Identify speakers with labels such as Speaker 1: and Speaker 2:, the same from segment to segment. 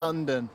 Speaker 1: London,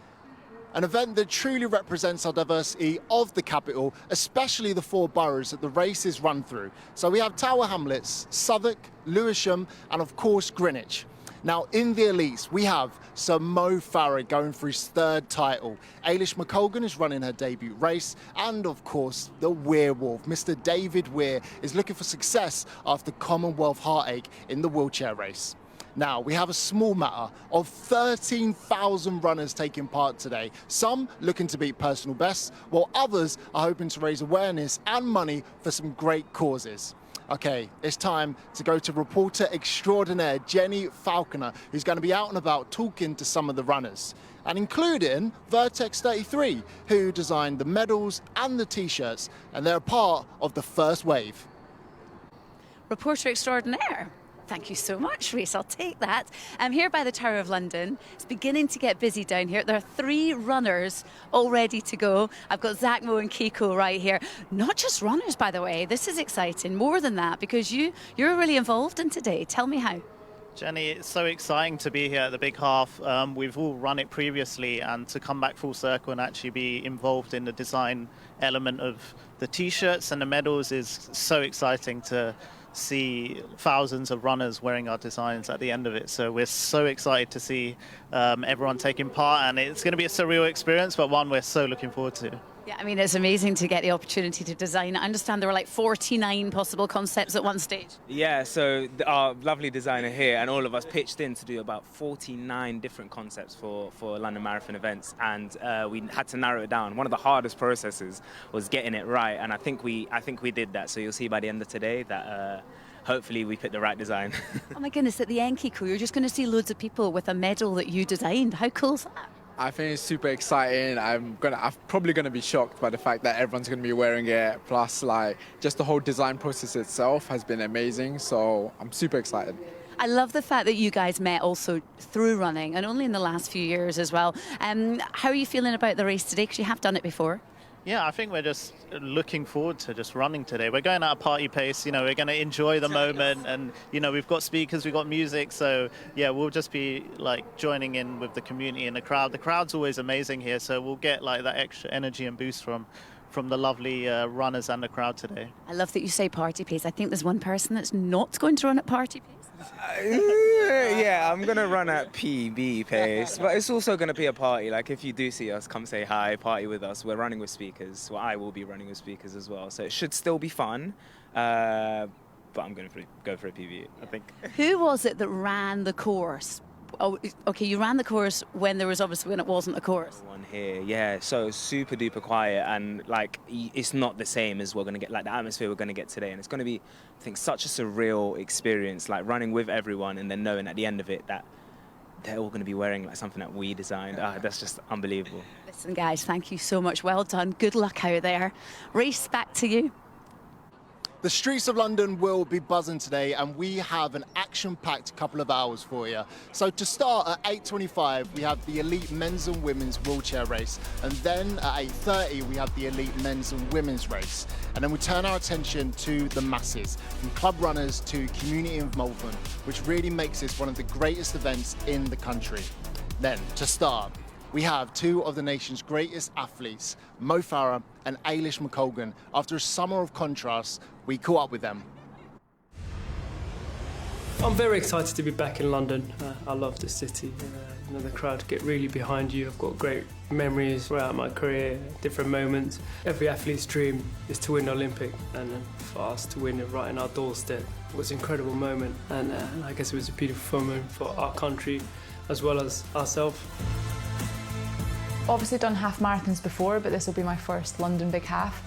Speaker 1: an event that truly represents our diversity of the capital, especially the four boroughs that the race is run through. So we have Tower Hamlets, Southwark, Lewisham, and of course Greenwich. Now in the elites, we have Sir Mo Farah going for his third title. Ailish McColgan is running her debut race, and of course the Werewolf, Mr. David Weir, is looking for success after Commonwealth heartache in the wheelchair race. Now, we have a small matter of 13,000 runners taking part today, some looking to beat personal bests, while others are hoping to raise awareness and money for some great causes. Okay, it's time to go to reporter extraordinaire Jenny Falconer, who's going to be out and about talking to some of the runners, and including Vertex 33, who designed the medals and the T-shirts, and they're a part of the first wave.
Speaker 2: Reporter extraordinaire. Thank you so much, Reese. I'll take that. I'm here by the Tower of London. It's beginning to get busy down here. There are 3 runners all ready to go. I've got Zach, Mo and Kiko right here. Not just runners, by the way. This is exciting. More than that, because you're really involved in today. Tell me how.
Speaker 3: Jenny, it's so exciting to be here at the Big Half. We've all run it previously, and to come back full circle and actually be involved in the design element of the T-shirts and the medals is so exciting to see thousands of runners wearing our designs at the end of it. So we're so excited to see everyone taking part, and it's going to be a surreal experience, but one we're so looking forward to.
Speaker 2: Yeah, I mean, it's amazing to get the opportunity to design. I understand there were like 49 possible concepts at one stage.
Speaker 4: Yeah, so our lovely designer here and all of us pitched in to do about 49 different concepts for London Marathon events, and we had to narrow it down. One of the hardest processes was getting it right, and I think we did that. So you'll see by the end of today that hopefully we picked the right design.
Speaker 2: Oh my goodness, at the end, Kiko, you're just going to see loads of people with a medal that you designed. How cool is that?
Speaker 5: I think it's super exciting. I'm probably gonna be shocked by the fact that everyone's gonna be wearing it. Plus, like, just the whole design process itself has been amazing. So I'm super excited.
Speaker 2: I love the fact that you guys met also through running, and only in the last few years as well. How are you feeling about the race today? Because you have done it before.
Speaker 3: Yeah, I think we're just looking forward to just running today. We're going at a party pace, we're going to enjoy the moment, and, we've got speakers, we've got music, so, yeah, we'll just be, like, joining in with the community and the crowd. The crowd's always amazing here, so we'll get, like, that extra energy and boost from the lovely runners and the crowd today.
Speaker 2: I love that you say party pace. I think there's one person that's not going to run at party pace.
Speaker 4: Yeah, I'm going to run at PB pace, but it's also going to be a party. Like, if you do see us, come say hi, party with us. We're running with speakers. Well, I will be running with speakers as well, so it should still be fun. But I'm going to go for a PB, I think.
Speaker 2: Who was it that ran the course? Oh, okay, you ran the course when it wasn't a course.
Speaker 4: One here, yeah, so super duper quiet, and like it's not the same as we're going to get, like the atmosphere we're going to get today, and it's going to be, I think, such a surreal experience, like running with everyone and then knowing at the end of it that they're all going to be wearing like something that we designed. That's just unbelievable.
Speaker 2: Listen, guys, thank you so much. Well done. Good luck out there. Reese, back to you.
Speaker 1: The streets of London will be buzzing today, and we have an action-packed couple of hours for you. So to start at 8:25, we have the elite men's and women's wheelchair race, and then at 8:30 we have the elite men's and women's race. And then we turn our attention to the masses, from club runners to community involvement, which really makes this one of the greatest events in the country. Then, to start, we have 2 of the nation's greatest athletes, Mo Farah and Ailish McColgan. After a summer of contrasts, we caught up with them.
Speaker 6: I'm very excited to be back in London. I love the city. The crowd get really behind you. I've got great memories throughout my career, different moments. Every athlete's dream is to win the Olympic, and for us to win it right in our doorstep was an incredible moment. And I guess it was a beautiful moment for our country as well as ourselves.
Speaker 7: Obviously done half marathons before, but this will be my first London Big Half.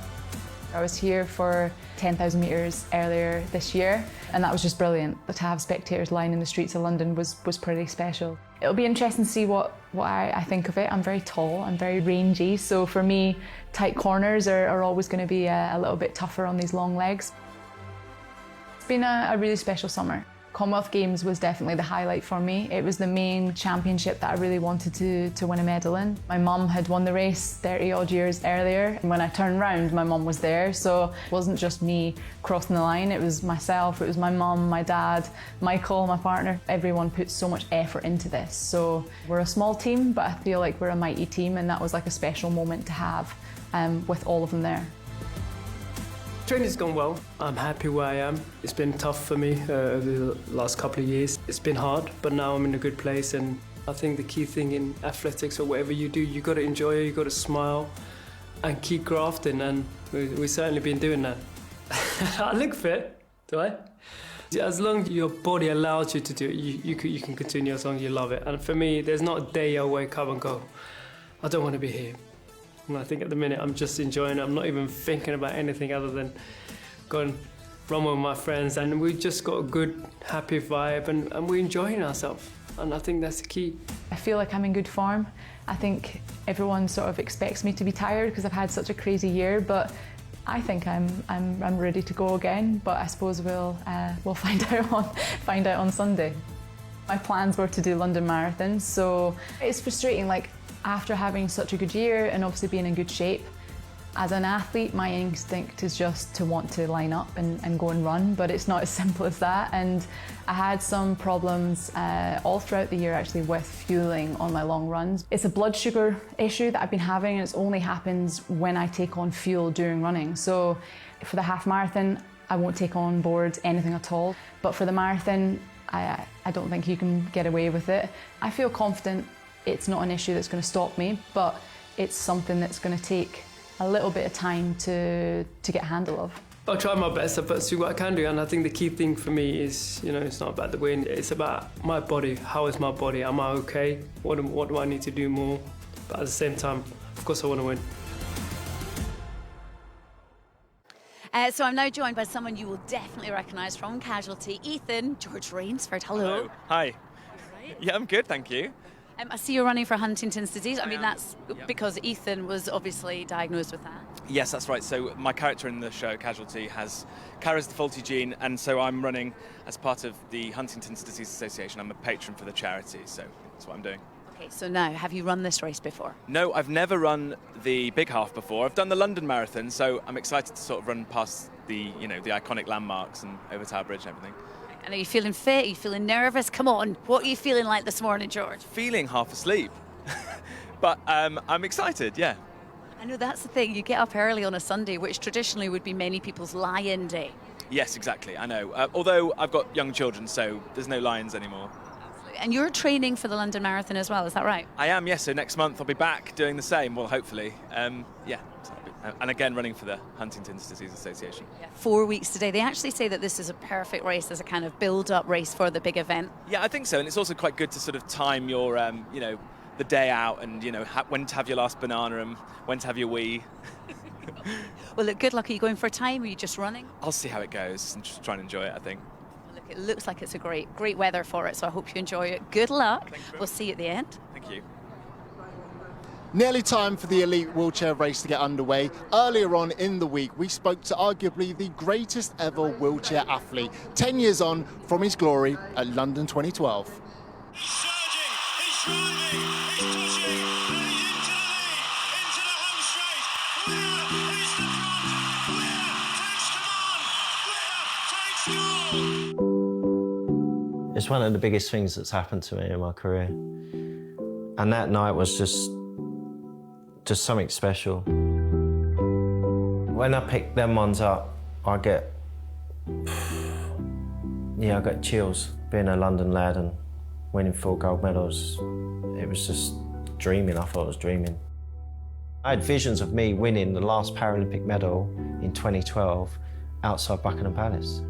Speaker 7: I was here for 10,000 metres earlier this year, and that was just brilliant. To have spectators lining the streets of London was pretty special. It'll be interesting to see what I think of it. I'm very tall, I'm very rangy, so for me, tight corners are always going to be a little bit tougher on these long legs. It's been a really special summer. Commonwealth Games was definitely the highlight for me. It was the main championship that I really wanted to win a medal in. My mum had won the race 30 odd years earlier, and when I turned round, my mum was there. So it wasn't just me crossing the line, it was myself, it was my mum, my dad, Michael, my partner. Everyone put so much effort into this. So we're a small team, but I feel like we're a mighty team, and that was like a special moment to have with all of them there.
Speaker 6: Training's gone well. I'm happy where I am. It's been tough for me over the last couple of years. It's been hard, but now I'm in a good place, and I think the key thing in athletics or whatever you do, you got to enjoy it, you got to smile and keep grafting, and we've certainly been doing that. I look fit, do I? As long as your body allows you to do it, you can continue as long as you love it. And for me, there's not a day I wake up and go, I don't want to be here. And I think at the minute I'm just enjoying it. I'm not even thinking about anything other than going run with my friends, and we just got a good, happy vibe, and we're enjoying ourselves. And I think that's the key.
Speaker 7: I feel like I'm in good form. I think everyone sort of expects me to be tired because I've had such a crazy year, but I think I'm ready to go again. But I suppose we'll find out on Sunday. My plans were to do London Marathon, so it's frustrating. Like, after having such a good year and obviously being in good shape, as an athlete, my instinct is just to want to line up and go and run, but it's not as simple as that. And I had some problems all throughout the year actually with fueling on my long runs. It's a blood sugar issue that I've been having, and it only happens when I take on fuel during running. So for the half marathon, I won't take on board anything at all. But for the marathon, I don't think you can get away with it. I feel confident it's not an issue that's going to stop me, but it's something that's going to take a little bit of time to get a handle of.
Speaker 6: I'll try my best, but see what I can do. And I think the key thing for me is, it's not about the win, it's about my body. How is my body? Am I okay? What do I need to do more? But at the same time, of course I want to win.
Speaker 2: So I'm now joined by someone you will definitely recognise from Casualty, Ethan, George Rainsford. Hello.
Speaker 8: Hi.
Speaker 2: Right.
Speaker 8: Yeah, I'm good, thank you.
Speaker 2: I see you're running for Huntington's disease. I mean, that's because Ethan was obviously diagnosed with that.
Speaker 8: Yes, that's right. So my character in the show, Casualty, carries the faulty gene, and so I'm running as part of the Huntington's Disease Association. I'm a patron for the charity, so that's what I'm doing.
Speaker 2: Okay, so now, have you run this race before?
Speaker 8: No, I've never run the big half before. I've done the London Marathon, so I'm excited to sort of run past the iconic landmarks and over Tower Bridge and everything.
Speaker 2: And are you feeling fit? Are you feeling nervous? Come on, what are you feeling like this morning, George?
Speaker 8: Feeling half asleep, but I'm excited, yeah.
Speaker 2: I know that's the thing, you get up early on a Sunday, which traditionally would be many people's lie-in day.
Speaker 8: Yes, exactly, I know. Although I've got young children, so there's no lions anymore.
Speaker 2: And you're training for the London Marathon as well, is that right?
Speaker 8: I am, yes. So next month I'll be back doing the same, well, hopefully. Yeah. And again, running for the Huntington's Disease Association.
Speaker 2: Yeah, 4 weeks today. They actually say that this is a perfect race as a kind of build-up race for the big event.
Speaker 8: Yeah, I think so. And it's also quite good to sort of time your, the day out and, when to have your last banana and when to have your wee.
Speaker 2: Well, look, good luck. Are you going for a time or are you just running?
Speaker 8: I'll see how it goes and just try and enjoy it, I think.
Speaker 2: Look, it looks like it's a great weather for it, so I hope you enjoy it. Good luck. We'll see you at the end.
Speaker 8: Thank you.
Speaker 1: Nearly time for the elite wheelchair race to get underway. Earlier on in the week, we spoke to arguably the greatest ever wheelchair athlete, 10 years on from his glory at London 2012.
Speaker 9: He's surging, he's driving, he's pushing, and he's into the home straight. Where is the front? Where takes command? Where takes goal?
Speaker 10: It's one of the biggest things that's happened to me in my career. And that night was just something special. When I pick them ones up, I get chills. Being a London lad and winning 4 gold medals, it was just dreaming. I thought I was dreaming. I had visions of me winning the last Paralympic medal in 2012 outside Buckingham Palace.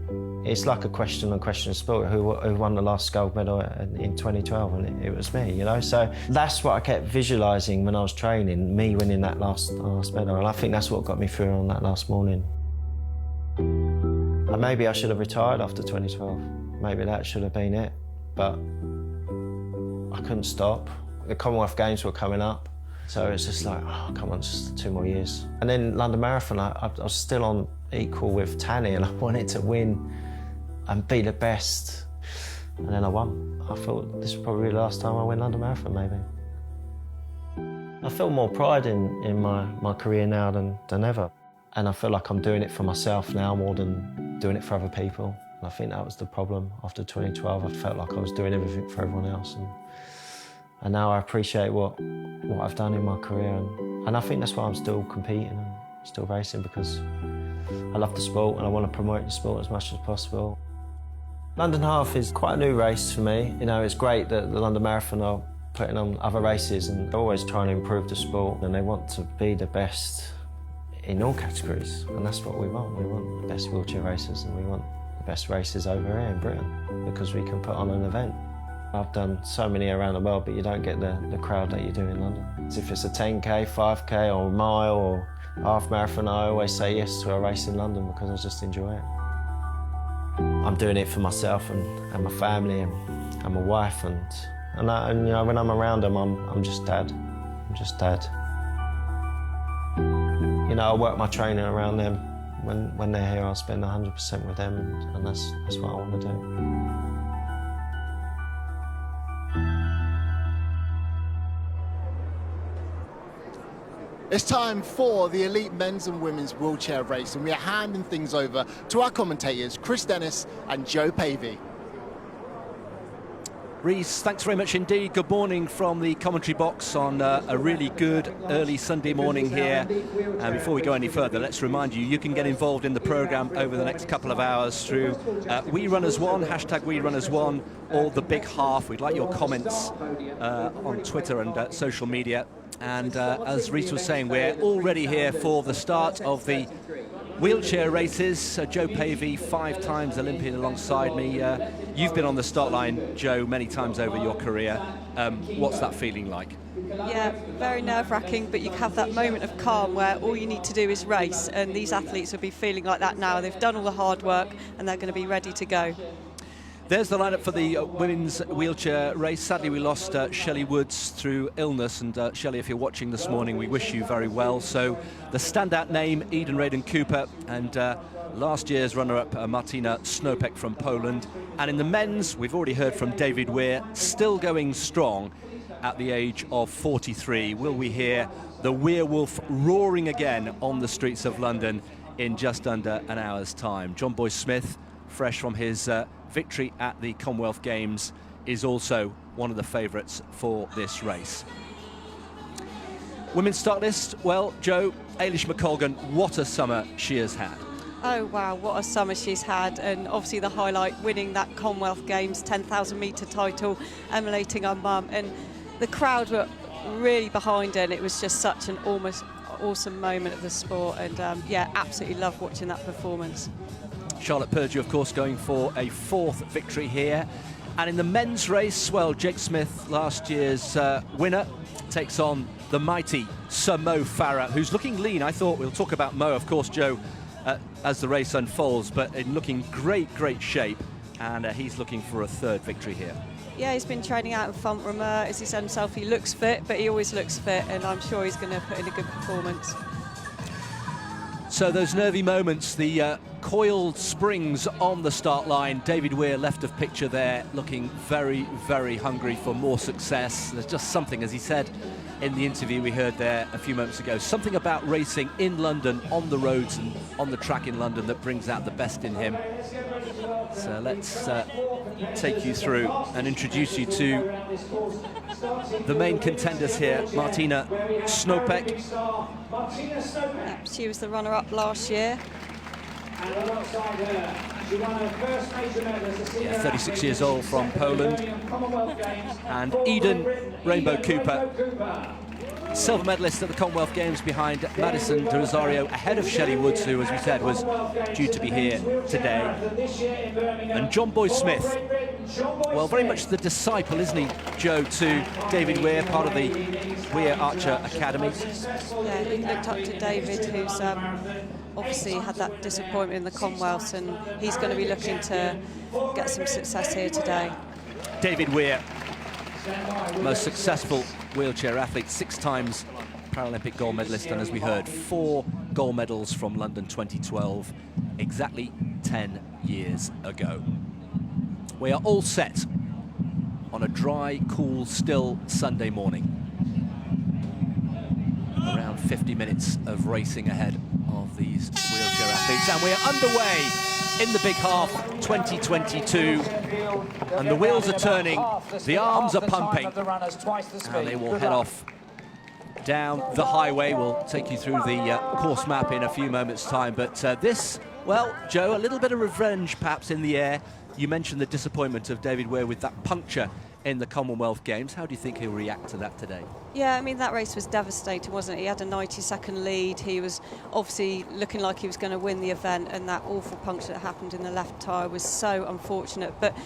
Speaker 10: It's like a question of sport, who won the last gold medal in 2012, and it was me, So that's what I kept visualising when I was training, me winning that last medal, and I think that's what got me through on that last morning. And maybe I should have retired after 2012. Maybe that should have been it, but I couldn't stop. The Commonwealth Games were coming up, so it's just like, oh, come on, just 2 more years. And then London Marathon, I was still on equal with Tanny, and I wanted to win and be the best. and then I won. I thought this was probably the last time I win London Marathon, maybe. I feel more pride in my career now than ever. And I feel like I'm doing it for myself now more than doing it for other people. And I think that was the problem. After 2012, I felt like I was doing everything for everyone else. And now I appreciate what I've done in my career. And I think that's why I'm still competing and still racing, because I love the sport and I want to promote the sport as much as possible. London Half is quite a new race for me. You know, it's great that the London Marathon are putting on other races, and they're always trying to improve the sport, and they want to be the best in all categories, and that's what we want. We want the best wheelchair racers, and we want the best races over here in Britain, because we can put on an event. I've done so many around the world, but you don't get the crowd that you do in London. So if it's a 10K, 5K or a mile or half marathon, I always say yes to a race in London because I just enjoy it. I'm doing it for myself and my family and my wife, and you know, when I'm around them, I'm just dad. I'm just dad. You know, I work my training around them. When they're here, I'll spend 100% with them, and that's what I want to do.
Speaker 1: It's time for the elite men's and women's wheelchair race, and we are handing things over to our commentators, Chris Dennis and Joe Pavey.
Speaker 11: Rhys, thanks very much indeed. Good morning from the commentary box on a really good early Sunday morning here. And before we go any further, let's remind you, you can get involved in the programme over the next couple of hours through WeRunners1, hashtag WeRunners1, or The Big Half. We'd like your comments on Twitter and social media. And as Rhys was saying, we're already here for the start of the wheelchair races. Joe Pavey, 5 times Olympian alongside me. You've been on the start line, Joe, many times over your career. What's that feeling like?
Speaker 12: Yeah, very nerve-wracking, but you have that moment of calm where all you need to do is race, and these athletes will be feeling like that now. They've done all the hard work and they're going to be ready to go.
Speaker 11: There's the lineup for the women's wheelchair race. Sadly, we lost Shelley Woods through illness, and Shelley, if you're watching this morning, we wish you very well. So the standout name, Eden Raden Cooper, and last year's runner-up, Martina Snopek from Poland. And in the men's, we've already heard from David Weir, still going strong at the age of 43. Will we hear the Weirwolf roaring again on the streets of London in just under an hour's time? John Boy Smith, fresh from his victory at the Commonwealth Games, is also one of the favourites for this race. Women's start list, well, Joe, Eilish McColgan, what a summer she has had.
Speaker 12: Oh wow, what a summer she's had, and obviously the highlight, winning that Commonwealth Games 10,000 metre title, emulating her mum, and the crowd were really behind her, and it was just such an almost awesome moment of the sport, and yeah, absolutely loved watching that performance.
Speaker 11: Charlotte Purdue, of course, going for a 4th victory here. And in the men's race, well, Jake Smith, last year's winner, takes on the mighty Sir Mo Farah, who's looking lean. I thought we'll talk about Mo, of course, Joe, as the race unfolds, but in looking great shape. And he's looking for a 3rd victory here.
Speaker 12: Yeah, he's been training out in Font-Romeu. As he said himself, he looks fit, but he always looks fit, and I'm sure he's going to put in a good performance.
Speaker 11: So those nervy moments, the coiled springs on the start line. David Weir left of picture there, looking very hungry for more success. There's just something, as he said in the interview we heard there a few moments ago, something about racing in London, on the roads and on the track in London, that brings out the best in him. So let's take you through and introduce you to the main contenders here. Martina Snopek.
Speaker 12: Yep, she was the runner-up last year.
Speaker 11: Yeah, 36 years old from Poland. And Eden Rainbow Cooper, silver medalist at the Commonwealth Games behind Madison de Rosario, ahead of Shelley Woods, who, as we said, was due to be here today. And John Boy Smith, well, very much the disciple, isn't he, Joe, to David Weir, part of the Weir Archer Academy.
Speaker 12: Yeah, he looked up to David, who's obviously had that disappointment in the Commonwealth, and he's going to be looking to get some success here today.
Speaker 11: David Weir, most successful wheelchair athlete, 6 times Paralympic gold medalist, and as we heard, 4 gold medals from London 2012, exactly 10 years ago. We are all set on a dry, cool, still Sunday morning. Around 50 minutes of racing ahead of these wheelchair athletes, and we are underway in the big half 2022, and the wheels are turning, the arms are pumping, and they will head off down the highway. We'll take you through the course map in a few moments' time, but this, well, Joe, a little bit of revenge perhaps in the air. You mentioned the disappointment of David Weir with that puncture in the Commonwealth Games. How do you think he'll react to that today?
Speaker 12: Yeah, I mean, that race was devastating, wasn't it? He had a 90-second lead. He was obviously looking like he was going to win the event, and that awful puncture that happened in the left tyre was so unfortunate. But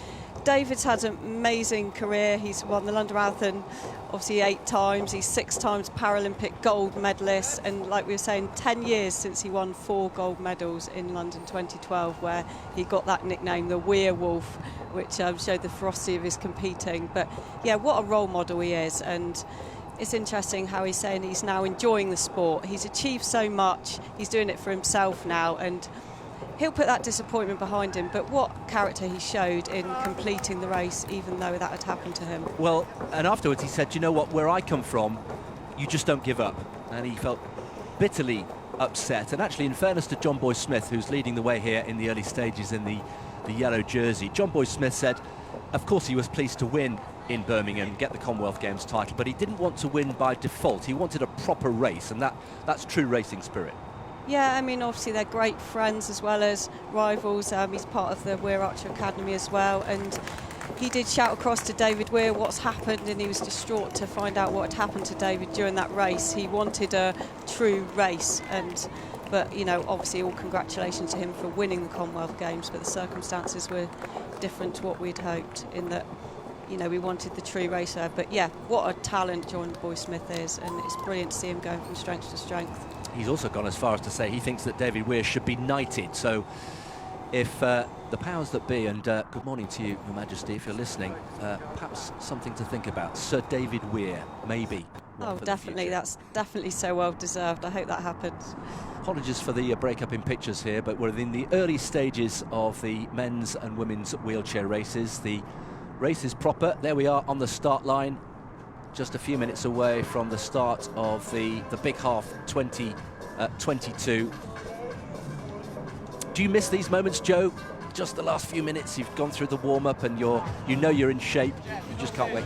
Speaker 12: David's had an amazing career. He's won the London Marathon obviously 8 times. He's 6 times Paralympic gold medalist, and like we were saying, 10 years since he won 4 gold medals in London 2012, where he got that nickname, the Werewolf, which showed the ferocity of his competing. But yeah, what a role model he is, and it's interesting how he's saying he's now enjoying the sport. He's achieved so much, he's doing it for himself now, and he'll put that disappointment behind him, but what character he showed in completing the race, even though that had happened to him.
Speaker 11: Well, and afterwards he said, you know what, where I come from, you just don't give up. And he felt bitterly upset. And actually, in fairness to John Boy Smith, who's leading the way here in the early stages in the yellow jersey, John Boy Smith said, of course he was pleased to win in Birmingham, get the Commonwealth Games title, but he didn't want to win by default. He wanted a proper race, and that's true racing spirit.
Speaker 12: Yeah, I mean, obviously they're great friends as well as rivals. He's part of the Weir Archer Academy as well, and he did shout across to David Weir what's happened, and he was distraught to find out what had happened to David during that race. He wanted a true race, but you know, obviously all congratulations to him for winning the Commonwealth Games, but the circumstances were different to what we'd hoped, in that, you know, we wanted the true racer. But yeah, what a talent John Boy Smith is, and it's brilliant to see him going from strength to strength.
Speaker 11: He's also gone as far as to say he thinks that David Weir should be knighted. So if the powers that be, and good morning to you, Your Majesty, if you're listening, perhaps something to think about. Sir David Weir, maybe.
Speaker 12: Oh, definitely. That's definitely so well deserved. I hope that happens.
Speaker 11: Apologies for the break-up in pictures here, but we're in the early stages of the men's and women's wheelchair races. The race is proper. There we are on the start line, just a few minutes away from the start of the big half 2022. Do you miss these moments, Joe? Just the last few minutes, you've gone through the warm-up and you know you're in shape. You just can't wait.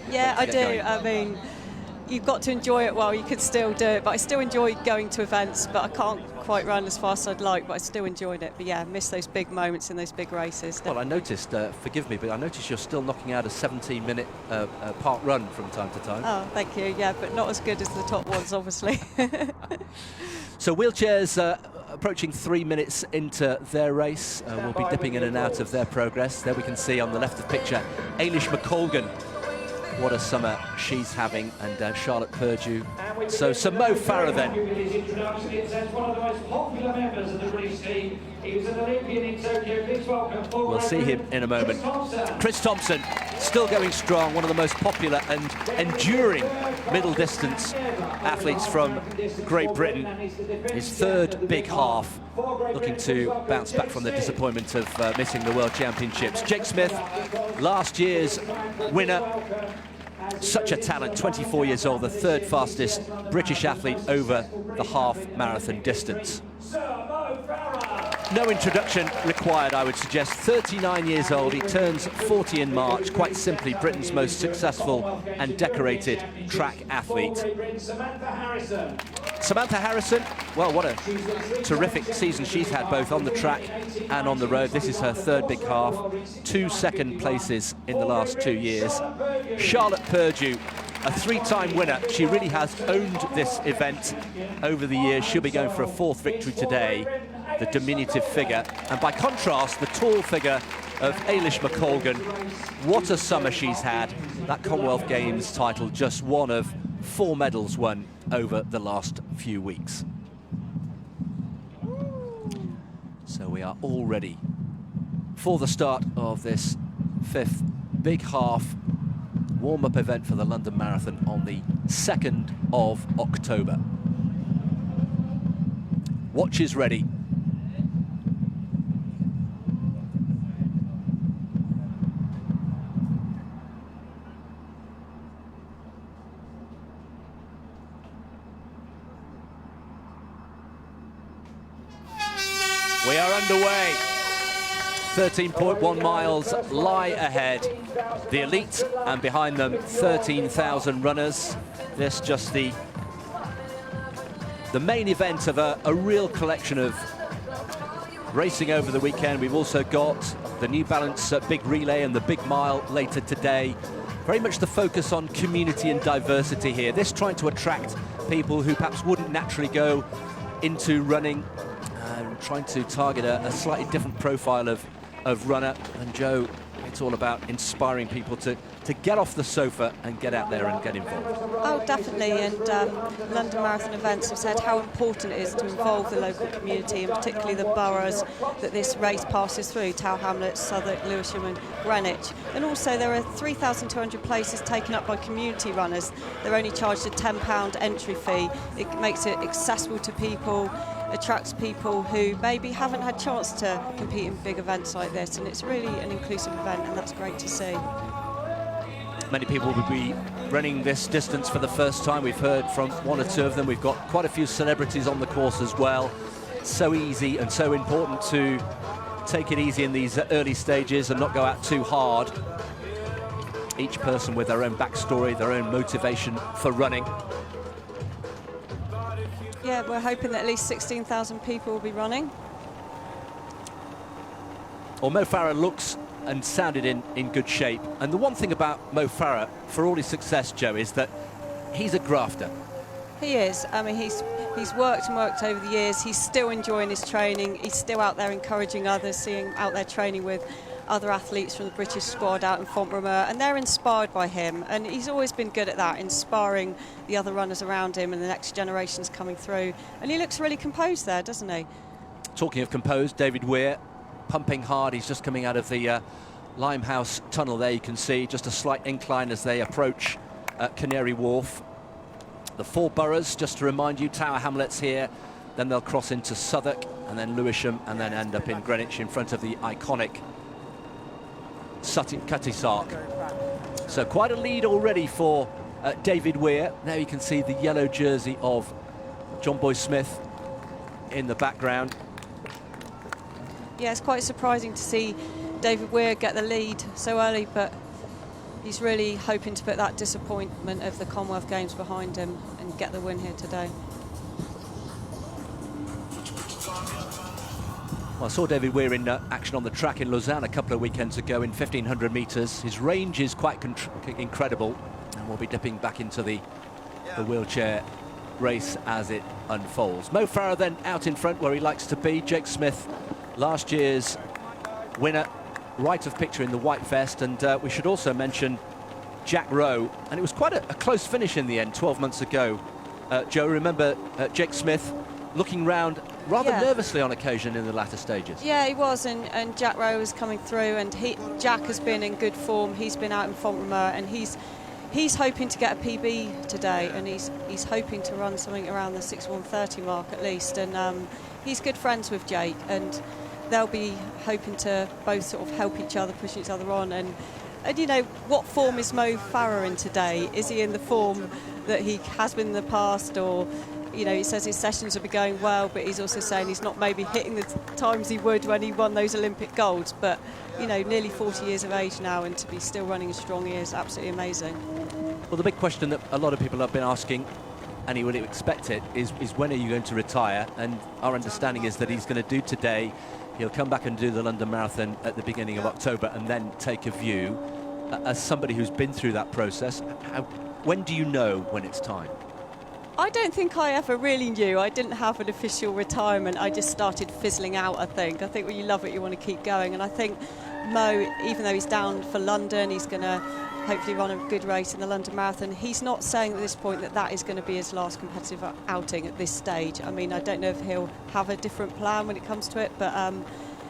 Speaker 12: Yeah, I do. I mean, you've got to enjoy it while you can still do it. But I still enjoy going to events, but I can't quite run as fast as I'd like, but I still enjoyed it. But yeah, I miss those big moments in those big races.
Speaker 11: Well, I noticed, forgive me, but I noticed you're still knocking out a 17-minute park run from time to time.
Speaker 12: Oh, thank you. Yeah, but not as good as the top ones, obviously.
Speaker 11: So wheelchairs approaching 3 minutes into their race. We'll be dipping in and out of their progress. There we can see on the left of the picture, Ailish McColgan. What a summer she's having, and Charlotte Purdue. So Mo Farah then. We'll see him in a moment. Chris Thompson, still going strong, one of the most popular and enduring middle distance athletes from Great Britain. His third big half, looking to bounce back from the disappointment of missing the World Championships. Jake Smith, last year's winner. Such a talent, 24 years old, the third fastest British athlete over the half marathon distance. No introduction required, I would suggest. 39 years old, he turns 40 in March. Quite simply, Britain's most successful and decorated track athlete. Samantha Harrison, well, what a terrific season she's had, both on the track and on the road. This is her third big half, 2 second places in the last 2 years. Charlotte Purdue, a 3-time winner. She really has owned this event over the years. She'll be going for a 4th victory today, the diminutive figure. And by contrast, the tall figure of Ailish McColgan. What a summer she's had. That Commonwealth Games title, just one of 4 medals won over the last few weeks. So we are all ready for the start of this 5th big half warm-up event for the London Marathon on the 2nd of October. Watch is ready. We are underway. 13.1 miles lie ahead. The elite, and behind them 13,000 runners. This just the main event of a real collection of racing over the weekend. We've also got the New Balance Big Relay and the Big Mile later today. Very much the focus on community and diversity here. This trying to attract people who perhaps wouldn't naturally go into running, trying to target a slightly different profile of runner. And Joe, it's all about inspiring people to get off the sofa and get out there and get involved.
Speaker 12: Oh, definitely, and London Marathon events have said how important it is to involve the local community, and particularly the boroughs that this race passes through: Tower Hamlets, Southwark, Lewisham and Greenwich. And also there are 3,200 places taken up by community runners. They're only charged a £10 entry fee. It makes it accessible to people, attracts people who maybe haven't had a chance to compete in big events like this, and it's really an inclusive event, and that's great to see.
Speaker 11: Many people will be running this distance for the first time. We've heard from one or two of them. We've got quite a few celebrities on the course as well. So easy and so important to take it easy in these early stages and not go out too hard. Each person with their own backstory, their own motivation for running.
Speaker 12: Yeah, we're hoping that at least 16,000 people will be running.
Speaker 11: Well, Mo Farah looks and sounded in good shape. And the one thing about Mo Farah, for all his success, Joe, is that he's a grafter.
Speaker 12: He is. I mean, he's worked and worked over the years. He's still enjoying his training. He's still out there encouraging others, seeing out there training with other athletes from the British squad out in Font-Romeu, and they're inspired by him. And he's always been good at that, inspiring the other runners around him and the next generations coming through. And he looks really composed there, doesn't he?
Speaker 11: Talking of composed, David Weir pumping hard. He's just coming out of the Limehouse tunnel there. You can see just a slight incline as they approach Canary Wharf. The four boroughs, just to remind you: Tower Hamlets here, then they'll cross into Southwark and then Lewisham and then end up in Greenwich in front of the iconic Cutty Sark. So quite a lead already for David Weir. Now you can see the yellow jersey of John Boy Smith in the background.
Speaker 12: Yeah, it's quite surprising to see David Weir get the lead so early, but he's really hoping to put that disappointment of the Commonwealth Games behind him and get the win here today.
Speaker 11: Well, I saw David Weir in action on the track in Lausanne a couple of weekends ago in 1,500 metres. His range is quite incredible, and we'll be dipping back into the wheelchair race as it unfolds. Mo Farah then out in front where he likes to be. Jake Smith, last year's winner, right of picture in the white vest. And we should also mention Jack Rowe, and it was quite a close finish in the end 12 months ago. Joe, remember Jake Smith looking round rather nervously on occasion in the latter stages.
Speaker 12: Yeah, he was, and Jack Rowe was coming through, and Jack has been in good form. He's been out in Font-Romeu, and he's hoping to get a PB today, and he's hoping to run something around the 6:1:30 mark at least. And he's good friends with Jake, and they'll be hoping to both sort of help each other, push each other on. And you know, what form is Mo Farah in today? Is he in the form that he has been in the past, or you know, he says his sessions will be going well, but he's also saying he's not maybe hitting the times he would when he won those Olympic golds. But you know, nearly 40 years of age now, and to be still running as strong he is, absolutely amazing.
Speaker 11: Well, the big question that a lot of people have been asking, and he would expect it, is when are you going to retire? And our understanding is that he's going to do today. He'll come back and do the London Marathon at the beginning of October and then take a view. As somebody who's been through that process, when do you know when it's time?
Speaker 12: I don't think I ever really knew. I didn't have an official retirement. I just started fizzling out, I think. I think when you love it, you want to keep going. And I think Mo, even though he's down for London, he's going to hopefully run a good race in the London Marathon. He's not saying at this point that that is going to be his last competitive outing at this stage. I mean, I don't know if he'll have a different plan when it comes to it, but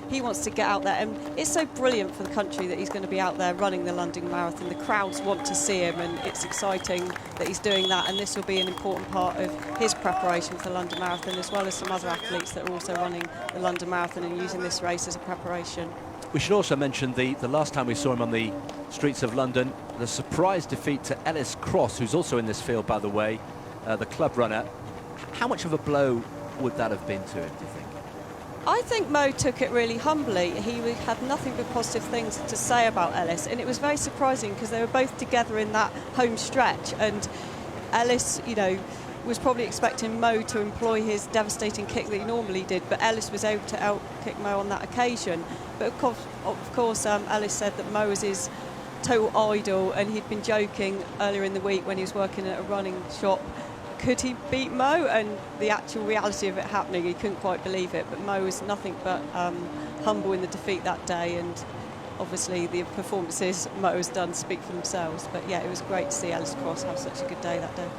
Speaker 12: he wants to get out there. And it's so brilliant for the country that he's going to be out there running the London Marathon. The crowds want to see him, and it's exciting that he's doing that. And this will be an important part of his preparation for the London Marathon, as well as some other athletes that are also running the London Marathon and using this race as a preparation.
Speaker 11: We should also mention the last time we saw him on the streets of London, the surprise defeat to Ellis Cross, who's also in this field, by the way, the club runner. How much of a blow would that have been to him, do you think?
Speaker 12: I think Mo took it really humbly. He had nothing but positive things to say about Ellis, and it was very surprising because they were both together in that home stretch, and Ellis, you know, was probably expecting Mo to employ his devastating kick that he normally did, but Ellis was able to out-kick Mo on that occasion. But of course Ellis said that Mo was his total idol, and he'd been joking earlier in the week when he was working at a running shop, could he beat Mo? And the actual reality of it happening, he couldn't quite believe it. But Mo was nothing but humble in the defeat that day, and obviously the performances Mo has done speak for themselves. But yeah, it was great to see Ellis Cross have such a good day that day.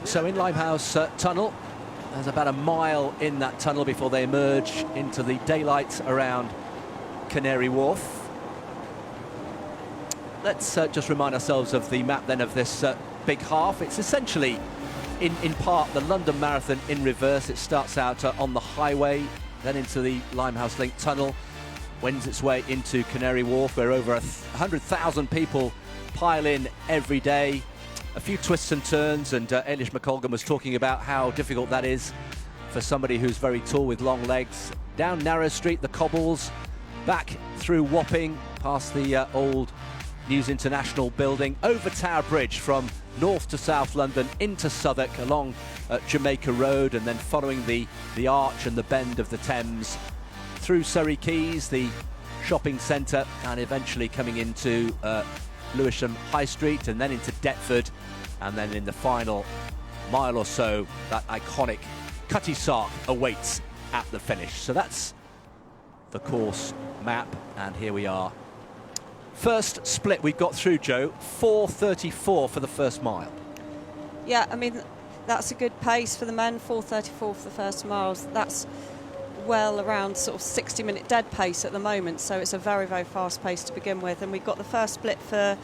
Speaker 11: So in Limehouse Tunnel, there's about a mile in that tunnel before they emerge into the daylight around Canary Wharf. Let's just remind ourselves of the map then of this big half. It's essentially, in part, the London Marathon in reverse. It starts out on the highway, then into the Limehouse Link Tunnel, wends its way into Canary Wharf, where over 100,000 people pile in every day. A few twists and turns, and Eilish McColgan was talking about how difficult that is for somebody who's very tall with long legs. Down Narrow Street, the cobbles, back through Wapping, past the old News International building, over Tower Bridge from north to south London, into Southwark, along Jamaica Road, and then following the arch and the bend of the Thames, through Surrey Quays, the shopping centre, and eventually coming into Lewisham High Street, and then into Deptford, and then in the final mile or so, that iconic Cutty Sark awaits at the finish. So that's the course map, and here we are. First split we've got through, Joe, 4:34 for the first mile.
Speaker 12: Yeah, I mean, that's a good pace for the men, 4:34 for the first miles. That's well around sort of 60-minute dead pace at the moment, so it's a very, very fast pace to begin with. And we've got the first split for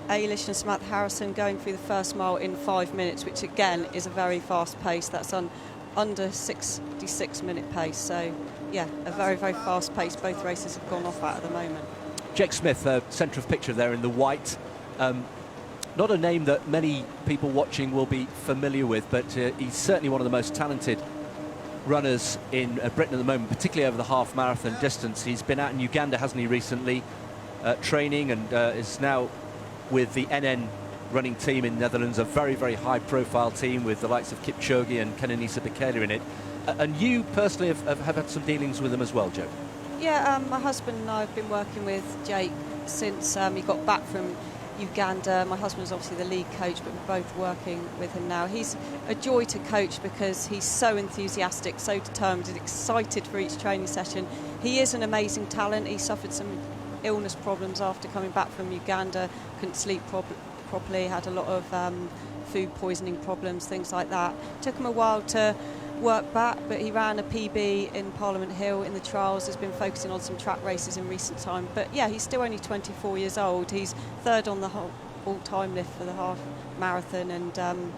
Speaker 12: Eilish and Samantha Harrison going through the first mile in 5 minutes, which again is a very fast pace. That's on under 66-minute pace. So yeah, a very, very fast pace both races have gone off at the moment.
Speaker 11: Jake Smith, centre of picture there in the white. Not a name that many people watching will be familiar with, but he's certainly one of the most talented runners in Britain at the moment, particularly over the half marathon distance. He's been out in Uganda, hasn't he, recently, training, and is now with the NN running team in Netherlands, a very, very high profile team with the likes of Kipchoge and Kenenisa Bekele in it. And you personally have had some dealings with them as well, Joe?
Speaker 12: Yeah, my husband and I have been working with Jake since he got back from Uganda. My husband's obviously the lead coach, but we're both working with him now. He's a joy to coach because he's so enthusiastic, so determined and excited for each training session. He is an amazing talent. He suffered some illness problems after coming back from Uganda, couldn't sleep properly, had a lot of food poisoning problems, things like that. Took him a while to work back, but he ran a PB in Parliament Hill in the trials, has been focusing on some track races in recent time. But yeah, he's still only 24 years old. He's third on the all-time list for the half marathon, and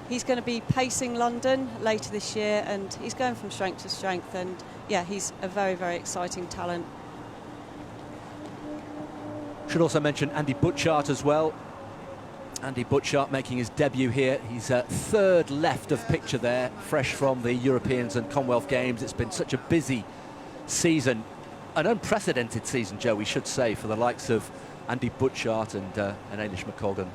Speaker 12: he's going to be pacing London later this year, and he's going from strength to strength, and yeah, he's a very, very exciting talent.
Speaker 11: Should also mention Andy Butchart as well. Andy Butchart making his debut here. He's third left of picture there, fresh from the Europeans and Commonwealth Games. It's been such a busy season, an unprecedented season, Joe, we should say, for the likes of Andy Butchart and Eilish McColgan.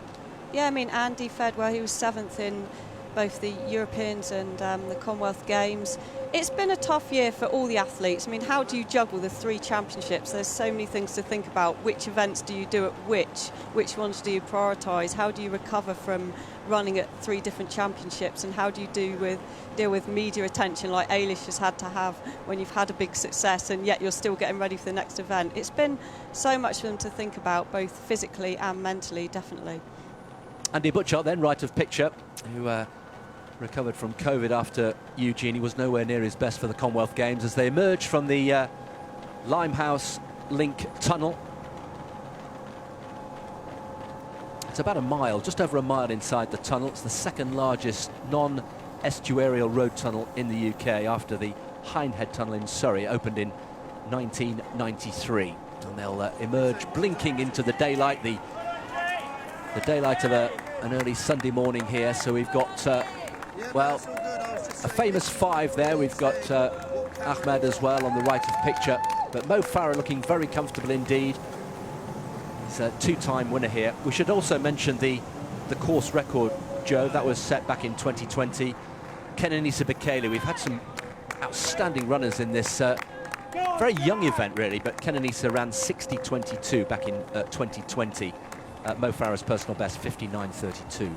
Speaker 12: Yeah, I mean, Andy fared well. He was 7th in both the Europeans and the Commonwealth Games. It's been a tough year for all the athletes. I mean, how do you juggle the 3 championships? There's so many things to think about. Which events do you do at which ones do you prioritise? How do you recover from running at 3 different championships? And how do you deal with media attention like Eilish has had to have when you've had a big success and yet you're still getting ready for the next event? It's been so much for them to think about, both physically and mentally, definitely.
Speaker 11: Andy Butchart then, right of picture, who recovered from COVID after Eugene. He was nowhere near his best for the Commonwealth Games as they emerge from the Limehouse Link Tunnel. It's about a mile, just over a mile inside the tunnel. It's the second largest non-estuarial road tunnel in the UK after the Hindhead Tunnel in Surrey, opened in 1993. And they'll emerge blinking into the daylight, the daylight of an early Sunday morning here. So we've got well, a famous 5 there. We've got Ahmed as well on the right of picture. But Mo Farah looking very comfortable indeed. He's a two-time winner here. We should also mention the course record, Joe, that was set back in 2020. Kenenisa Bekele, we've had some outstanding runners in this very young event, really, but Kenenisa ran 60.22 back in 2020. Mo Farah's personal best, 59.32.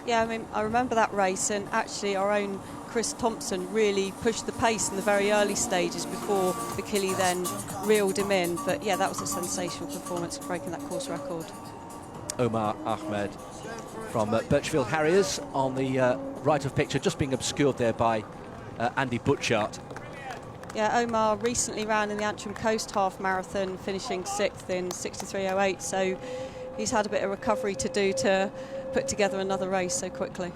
Speaker 12: Yeah, I mean, I remember that race, and actually our own Chris Thompson really pushed the pace in the very early stages before Bekele then reeled him in. But yeah, that was a sensational performance, breaking that course record.
Speaker 11: Omar Ahmed from Birchfield Harriers on the right of picture, just being obscured there by Andy Butchart.
Speaker 12: Yeah, Omar recently ran in the Antrim Coast Half Marathon, finishing 6th in 63.08, so he's had a bit of recovery to do to put together another race so quickly.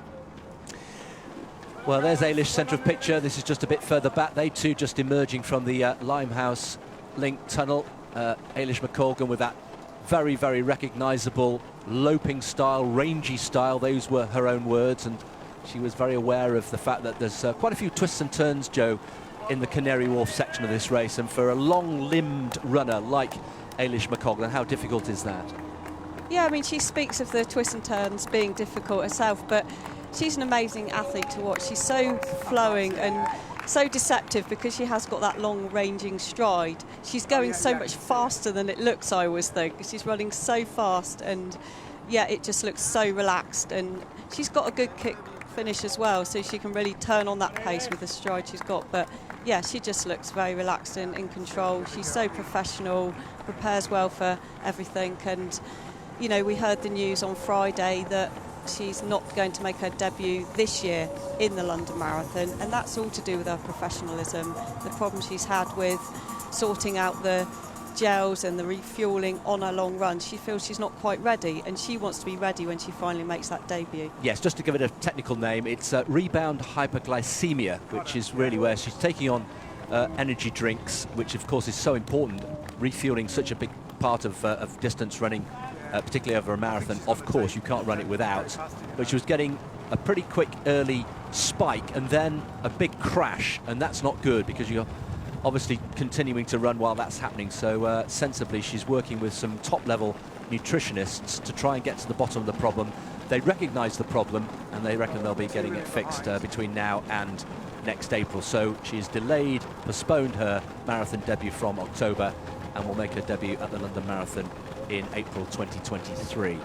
Speaker 11: Well, there's Eilish centre of picture. This is just a bit further back. They too just emerging from the Limehouse Link tunnel. Eilish McColgan with that very, very recognisable loping style, rangy style. Those were her own words, and she was very aware of the fact that there's quite a few twists and turns, Joe, in the Canary Wharf section of this race, and for a long-limbed runner like Eilish McColgan, how difficult is that?
Speaker 12: Yeah, I mean, she speaks of the twists and turns being difficult herself, but she's an amazing athlete to watch. She's so flowing and so deceptive because she has got that long ranging stride. She's going so much faster than it looks, I always think. She's running so fast, and yeah, it just looks so relaxed, and she's got a good kick finish as well, so she can really turn on that pace with the stride she's got. But yeah, she just looks very relaxed and in control. She's so professional, prepares well for everything, and you know, we heard the news on Friday that she's not going to make her debut this year in the London Marathon, and that's all to do with her professionalism. The problem she's had with sorting out the gels and the refuelling on her long run, she feels she's not quite ready, and she wants to be ready when she finally makes that debut.
Speaker 11: Yes, just to give it a technical name, it's rebound hyperglycemia, which is really where she's taking on energy drinks, which of course is so important, refueling such a big part of distance running, particularly over a marathon. Of course, you can't run it without. But she was getting a pretty quick early spike and then a big crash, and that's not good because you're obviously continuing to run while that's happening. So sensibly, she's working with some top-level nutritionists to try and get to the bottom of the problem. They recognise the problem, and they reckon they'll be getting it fixed between now and next April. So she's postponed her marathon debut from October, and will make her debut at the London Marathon in April 2023.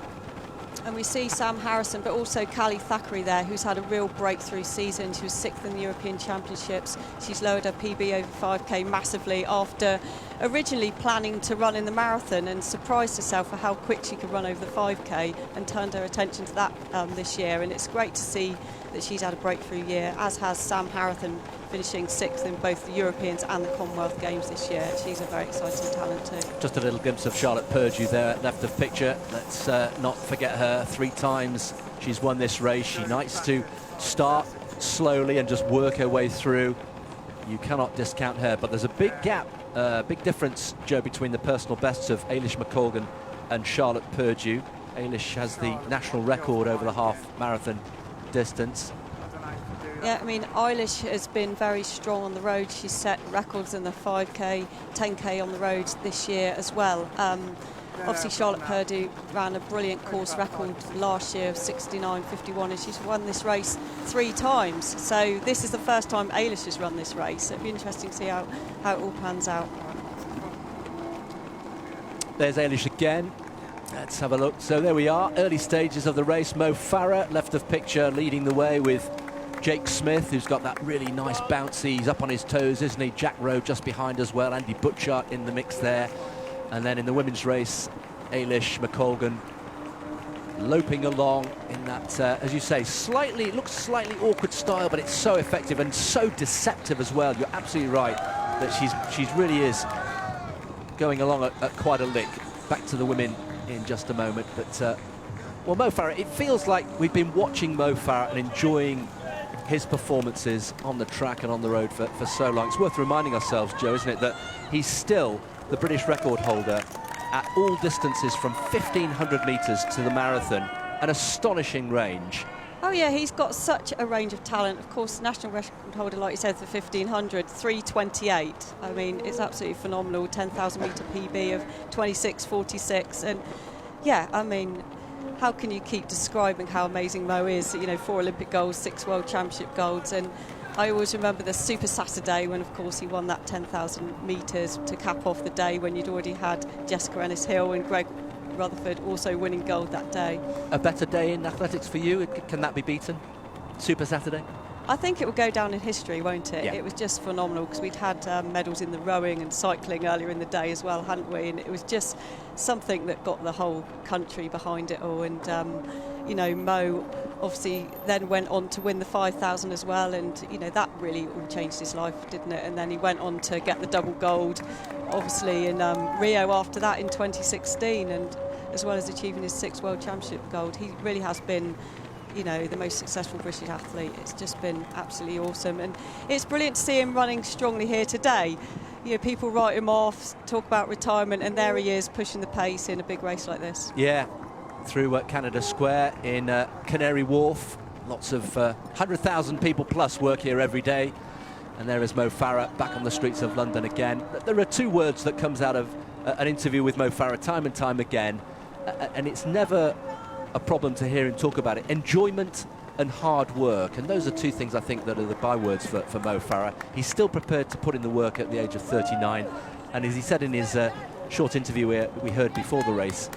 Speaker 12: And we see Sam Harrison, but also Callie Thackeray there, who's had a real breakthrough season. She was 6th in the European Championships. She's lowered her PB over 5k massively after originally planning to run in the marathon, and surprised herself for how quick she could run over the 5k, and turned her attention to that this year. And it's great to see that she's had a breakthrough year, as has Sam Harrison, finishing 6th in both the Europeans and the Commonwealth Games this year. She's a very exciting talent too.
Speaker 11: Just a little glimpse of Charlotte Purdue there, left of picture. Let's not forget her. 3 times she's won this race. She likes to start slowly and just work her way through. You cannot discount her, but there's a big gap, big difference, Joe, between the personal bests of Eilish McColgan and Charlotte Purdue. Eilish has the national record over the half marathon distance.
Speaker 12: Yeah, I mean, Eilish has been very strong on the road. She's set records in the 5k, 10k on the road this year as well. Obviously, Charlotte Purdue ran a brilliant course record last year of 69.51, and she's won this race 3 times. So this is the first time Eilish has run this race. It'd be interesting to see how it all pans out.
Speaker 11: There's Eilish again. Let's have a look. So there we are, early stages of the race. Mo Farah, left of picture, leading the way with Jake Smith, who's got that really nice bouncy. He's up on his toes, isn't he? Jack Rowe just behind as well. Andy Butchart in the mix there. And then in the women's race, Eilish McColgan loping along in that, as you say, looks slightly awkward style, but it's so effective and so deceptive as well. You're absolutely right that she's really is going along at quite a lick. Back to the women in just a moment. But, well, Mo Farah, it feels like we've been watching Mo Farah and enjoying his performances on the track and on the road for so long. It's worth reminding ourselves, Joe, isn't it, that he's still the British record holder at all distances from 1,500 metres to the marathon, an astonishing range.
Speaker 12: Oh yeah, he's got such a range of talent. Of course, national record holder, like you said, for 1500, 3:28. I mean, it's absolutely phenomenal. 10,000 metre PB of 26:46, and yeah, I mean, how can you keep describing how amazing Mo is? You know, 4 Olympic golds, 6 World Championship golds, and I always remember the Super Saturday when, of course, he won that 10,000 metres to cap off the day when you'd already had Jessica Ennis-Hill and Greg Rutherford also winning gold that day.
Speaker 11: A better day in athletics for you? Can that be beaten? Super Saturday?
Speaker 12: I think it will go down in history, won't it?
Speaker 11: Yeah.
Speaker 12: It was just phenomenal because we'd had medals in the rowing and cycling earlier in the day as well, hadn't we? And it was just something that got the whole country behind it all. And, you know, Mo obviously then went on to win the 5,000 as well. And, you know, that really all changed his life, didn't it? And then he went on to get the double gold, obviously, in Rio after that in 2016. And as well as achieving his 6th World Championship gold, he really has been, you know, the most successful British athlete. It's just been absolutely awesome, and it's brilliant to see him running strongly here today. You know, people write him off, talk about retirement, and there he is pushing the pace in a big race like this.
Speaker 11: Yeah, through Canada Square in Canary Wharf. Lots of 100,000 people plus work here every day, and there is Mo Farah back on the streets of London again. There are 2 words that comes out of an interview with Mo Farah time and time again, and it's never a problem to hear him talk about it: enjoyment and hard work. And those are 2 things I think that are the bywords for Mo Farah. He's still prepared to put in the work at the age of 39, and as he said in his short interview we heard before the race,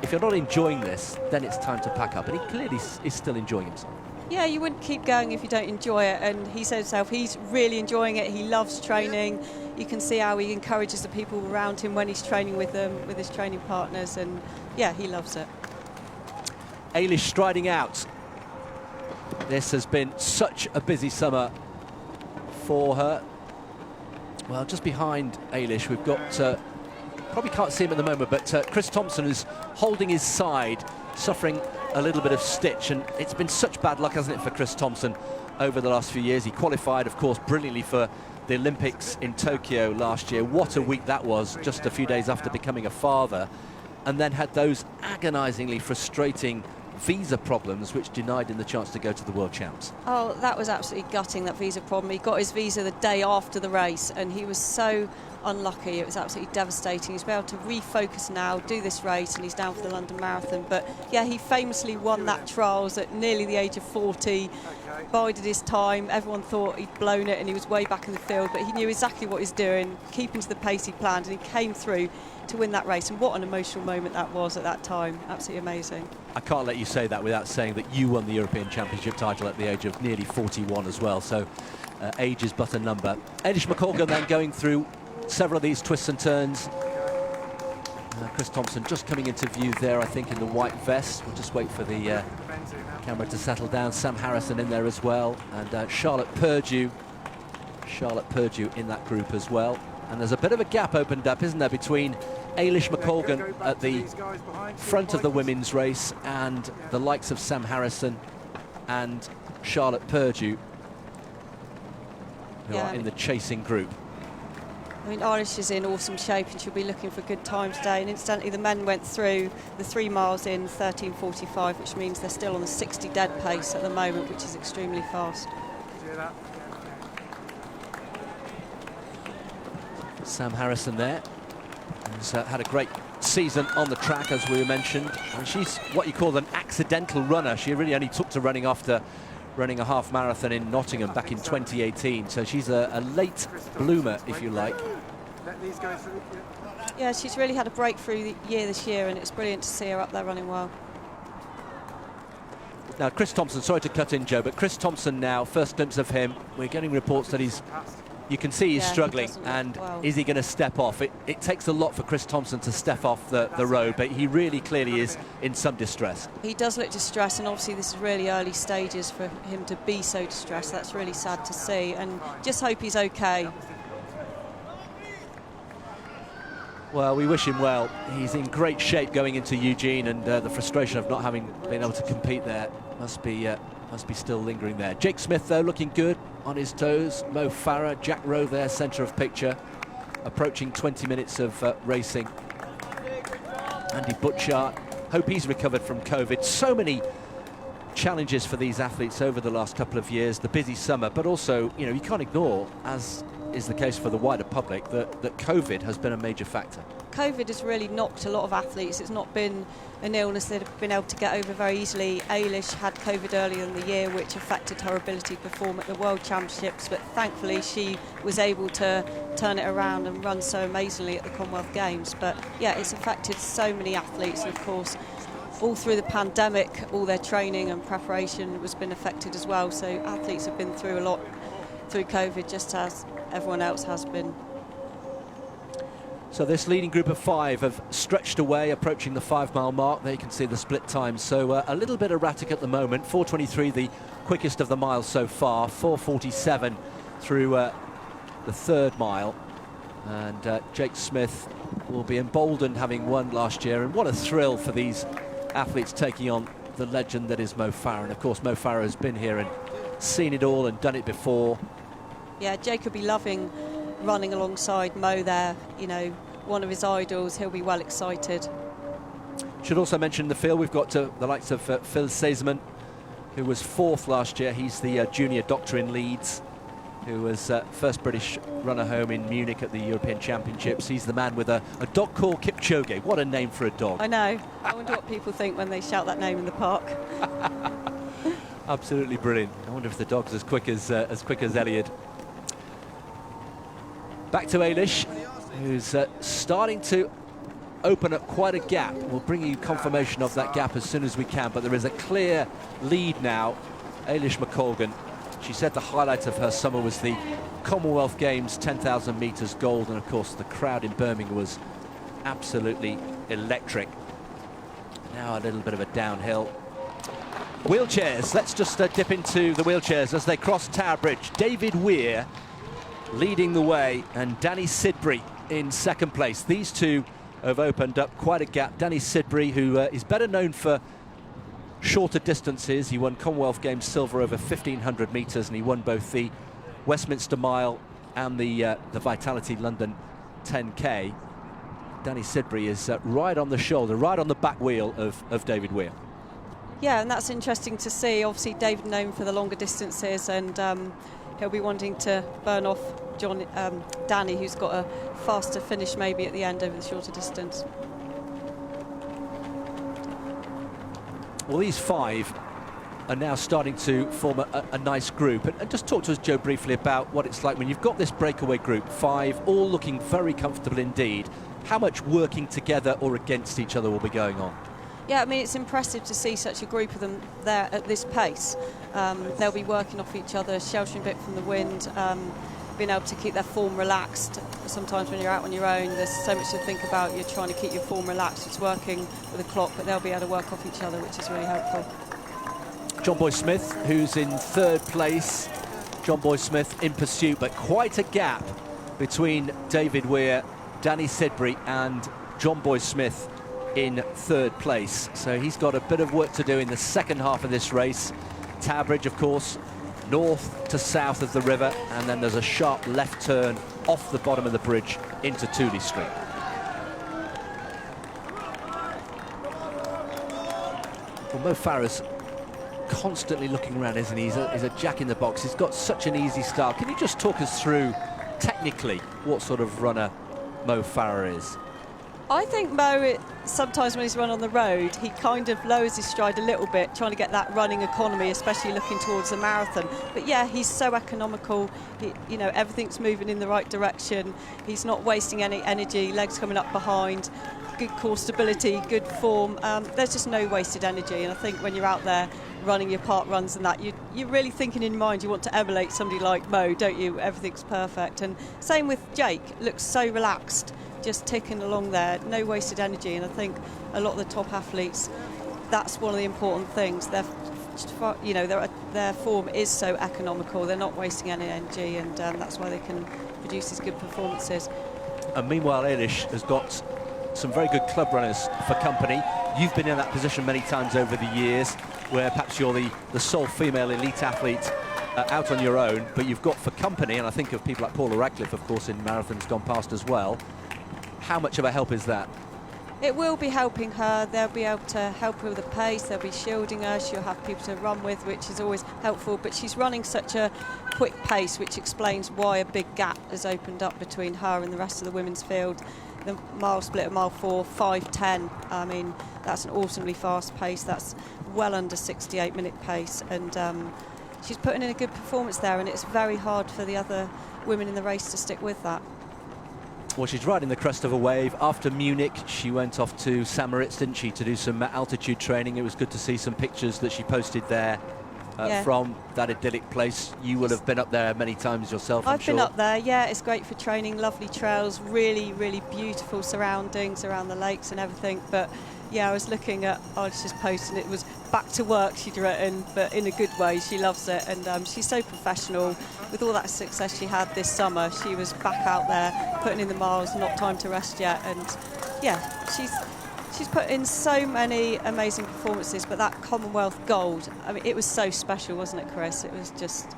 Speaker 11: if you're not enjoying this, then it's time to pack up, and he clearly is still enjoying himself.
Speaker 12: Yeah, you wouldn't keep going if you don't enjoy it, and he said himself he's really enjoying it. He loves training. You can see how he encourages the people around him when he's training with them, with his training partners, and yeah, he loves it.
Speaker 11: Eilish striding out. This has been such a busy summer for her. Well, just behind Eilish, we've got, probably can't see him at the moment, but Chris Thompson is holding his side, suffering a little bit of stitch, and it's been such bad luck, hasn't it, for Chris Thompson over the last few years. He qualified, of course, brilliantly for the Olympics in Tokyo last year. What a week that was, just a few days after becoming a father, and then had those agonisingly frustrating visa problems which denied him the chance to go to the World Champs.
Speaker 12: Oh, that was absolutely gutting, that visa problem. He got his visa the day after the race, and he was so unlucky. It was absolutely devastating. He's been able to refocus now, do this race, and he's down for the London Marathon. But yeah, he famously won that trials at nearly the age of 40, bided his time. Everyone thought he'd blown it and he was way back in the field, but he knew exactly what he's doing, keeping to the pace he planned, and he came through to win that race. And what an emotional moment that was at that time. Absolutely amazing.
Speaker 11: I can't let you say that without saying that you won the European Championship title at the age of nearly 41 as well, so age is but a number. Eilish McColgan then going through several of these twists and turns. Chris Thompson just coming into view there, I think, in the white vest. We'll just wait for the camera to settle down. Sam Harrison in there as well, and Charlotte Purdue in that group as well. And there's a bit of a gap opened up, isn't there, between Eilish McColgan at the front of the women's race and the likes of Sam Harrison and Charlotte Purdue, who are in the chasing group.
Speaker 12: I mean, Eilish is in awesome shape and she'll be looking for a good time today. And instantly the men went through the 3 miles in 13:45, which means they're still on the 60 dead pace at the moment, which is extremely fast.
Speaker 11: Sam Harrison there has had a great season on the track, as we mentioned. And she's what you call an accidental runner. She really only took to running after running a half marathon in Nottingham back in 2018. So she's a late bloomer, if you like.
Speaker 12: Yeah, she's really had a breakthrough year this year, and it's brilliant to see her up there running well.
Speaker 11: Now, Chris Thompson, sorry to cut in, Joe, but Chris Thompson now, first glimpse of him, we're getting reports that you can see he's struggling, and is he going to step off? It takes a lot for Chris Thompson to step off the road, but he really clearly is in some distress.
Speaker 12: He does look distressed, and obviously this is really early stages for him to be so distressed. That's really sad to see, and just hope he's okay.
Speaker 11: Well, we wish him well. He's in great shape going into Eugene, and the frustration of not having been able to compete there must be still lingering there. Jake Smith, though, looking good on his toes. Mo Farah, Jack Rowe there, centre of picture, approaching 20 minutes of racing. Andy Butchart, hope he's recovered from COVID. So many challenges for these athletes over the last couple of years, the busy summer, but also, you know, you can't ignore, as is the case for the wider public, that COVID has been a major factor.
Speaker 12: COVID has really knocked a lot of athletes. It's not been an illness they've been able to get over very easily. Eilish had COVID earlier in the year, which affected her ability to perform at the World Championships, but thankfully she was able to turn it around and run so amazingly at the Commonwealth Games. But yeah, it's affected so many athletes, and of course all through the pandemic all their training and preparation has been affected as well, so athletes have been through a lot through COVID, just as everyone else has been.
Speaker 11: So this leading group of 5 have stretched away, approaching the 5-mile mark. There you can see the split time. So a little bit erratic at the moment. 4:23, the quickest of the miles so far. 4:47 through the 3rd mile. And Jake Smith will be emboldened, having won last year. And what a thrill for these athletes taking on the legend that is Mo Farah. And of course, Mo Farah has been here and seen it all and done it before.
Speaker 12: Yeah, Jake will be loving running alongside Mo there, you know, one of his idols. He'll be well excited.
Speaker 11: Should also mention the field, we've got the likes of Phil Sesemann, who was 4th last year. He's the junior doctor in Leeds, who was first British runner home in Munich at the European Championships. He's the man with a dog called Kipchoge. What a name for a dog.
Speaker 12: I know. I wonder what people think when they shout that name in the park.
Speaker 11: Absolutely brilliant. I wonder if the dog's as quick as Elliot. Back to Eilish, who's starting to open up quite a gap. We'll bring you confirmation of that gap as soon as we can, but there is a clear lead now. Eilish McColgan. She said the highlight of her summer was the Commonwealth Games 10,000 metres gold, and of course the crowd in Birmingham was absolutely electric. Now a little bit of a downhill. Wheelchairs, let's just dip into the wheelchairs as they cross Tower Bridge. David Weir leading the way, and Danny Sidbury in 2nd place. These two have opened up quite a gap. Danny Sidbury, who is better known for shorter distances. He won Commonwealth Games silver over 1,500 metres, and he won both the Westminster Mile and the Vitality London 10K. Danny Sidbury is right on the shoulder, right on the back wheel of David Weir.
Speaker 12: Yeah, and that's interesting to see. Obviously, David known for the longer distances, and he'll be wanting to burn off Danny, who's got a faster finish maybe at the end over the shorter distance.
Speaker 11: Well, these 5 are now starting to form a nice group. And just talk to us, Joe, briefly about what it's like when you've got this breakaway group, 5, all looking very comfortable indeed. How much working together or against each other will be going on?
Speaker 12: Yeah, I mean, it's impressive to see such a group of them there at this pace. They'll be working off each other, sheltering a bit from the wind, being able to keep their form relaxed. Sometimes when you're out on your own, there's so much to think about. You're trying to keep your form relaxed. It's working with a clock, but they'll be able to work off each other, which is really helpful.
Speaker 11: John Boy Smith, who's in 3rd place. John Boy Smith in pursuit, but quite a gap between David Weir, Danny Sidbury and John Boy Smith in 3rd place. So he's got a bit of work to do in the second half of this race. Tower Bridge, of course, north to south of the river, and then there's a sharp left turn off the bottom of the bridge into Tooley Street. Well, Mo Farah's constantly looking around, isn't he? He's a jack in the box. He's got such an easy style. Can you just talk us through, technically, what sort of runner Mo Farah is?
Speaker 12: I think Mo, sometimes when he's run on the road, he kind of lowers his stride a little bit, trying to get that running economy, especially looking towards the marathon. But yeah, he's so economical. You know, everything's moving in the right direction. He's not wasting any energy, legs coming up behind, good core stability, good form. There's just no wasted energy. And I think when you're out there running your park runs and that, you're really thinking in your mind you want to emulate somebody like Mo, don't you? Everything's perfect. And same with Jake, looks so relaxed, just ticking along there, no wasted energy. And I think a lot of the top athletes, that's one of the important things. Their form is so economical, they're not wasting any energy, and that's why they can produce these good performances.
Speaker 11: And meanwhile, Eilish has got some very good club runners for company. You've been in that position many times over the years, where perhaps you're the sole female elite athlete out on your own, but you've got for company, and I think of people like Paula Radcliffe, of course, in marathons gone past as well. How much of a help is that?
Speaker 12: It will be helping her. They'll be able to help her with the pace. They'll be shielding her. She'll have people to run with, which is always helpful. But she's running such a quick pace, which explains why a big gap has opened up between her and the rest of the women's field. The mile split at mile 4, 5:10. I mean, that's an awesomely fast pace. That's well under 68-minute pace. And she's putting in a good performance there. And it's very hard for the other women in the race to stick with that.
Speaker 11: Well, she's riding the crest of a wave. After Munich, she went off to St. Moritz, didn't she, to do some altitude training. It was good to see some pictures that she posted there from that idyllic place. You will have been up there many times yourself, I'm sure.
Speaker 12: I've been up there, yeah. It's great for training, lovely trails, really, really beautiful surroundings around the lakes and everything. But yeah, I was looking at Alicia's post and it was back to work, she'd written, but in a good way. She loves it, and she's so professional. With all that success she had this summer, she was back out there putting in the miles, not time to rest yet. And yeah, she's put in so many amazing performances. But that Commonwealth gold, I mean, it was so special, wasn't it, Chris? It was just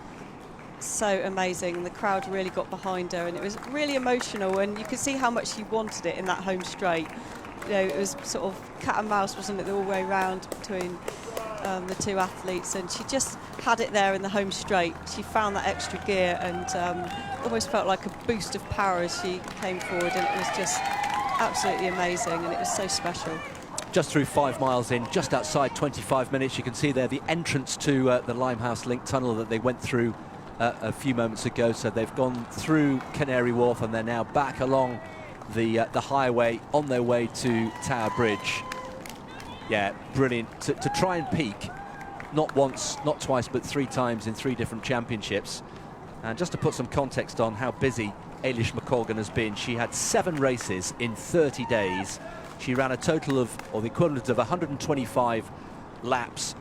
Speaker 12: so amazing. The crowd really got behind her, and it was really emotional. And you could see how much she wanted it in that home straight. You know, it was sort of cat and mouse, wasn't it, the all way round between the two athletes, and she just had it there in the home straight. She found that extra gear and almost felt like a boost of power as she came forward, and it was just absolutely amazing, and it was so special.
Speaker 11: Just through 5 miles in, just outside 25 minutes, you can see there the entrance to the Limehouse Link tunnel that they went through a few moments ago. So they've gone through Canary Wharf and they're now back along the highway on their way to Tower Bridge. Yeah, brilliant to try and peak, not once, not twice, but 3 times in 3 different championships. And just to put some context on how busy Eilish McColgan has been, she had 7 races in 30 days. She ran a total of, or the equivalent of 125 laps,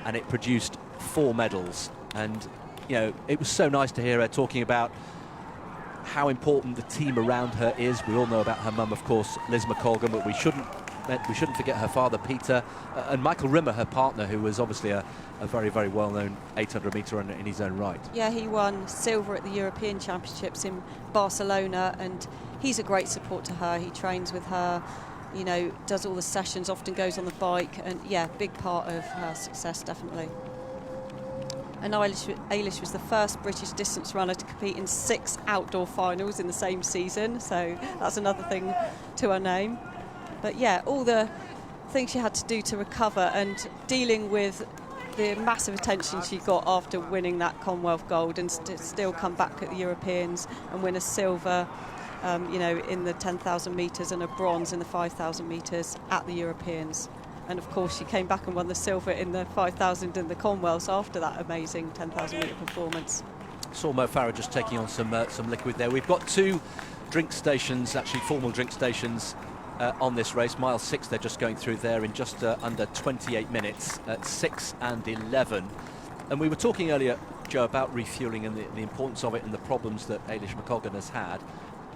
Speaker 11: and it produced 4 medals. And, you know, it was so nice to hear her talking about how important the team around her is. We all know about her mum, of course, Liz McColgan, but we shouldn't forget her father, Peter, and Michael Rimmer, her partner, who was obviously a very, very well-known 800-metre runner in his own right.
Speaker 12: Yeah, he won silver at the European Championships in Barcelona, and he's a great support to her. He trains with her, you know, does all the sessions, often goes on the bike, and yeah, big part of her success, definitely. And Eilish was the first British distance runner to compete in 6 outdoor finals in the same season, so that's another thing to her name. But yeah, all the things she had to do to recover and dealing with the massive attention she got after winning that Commonwealth gold, and still come back at the Europeans and win a silver, you know, in the 10,000 metres and a bronze in the 5,000 metres at the Europeans. And of course she came back and won the silver in the 5,000 in the Commonwealths after that amazing 10,000 metre performance.
Speaker 11: Saw Mo Farah just taking on some liquid there. We've got 2 drink stations, actually formal drink stations, on this race. Mile 6 they're just going through there in just under 28 minutes at 6 and 11. And we were talking earlier, Joe, about refuelling and the importance of it and the problems that Eilish McColgan has had.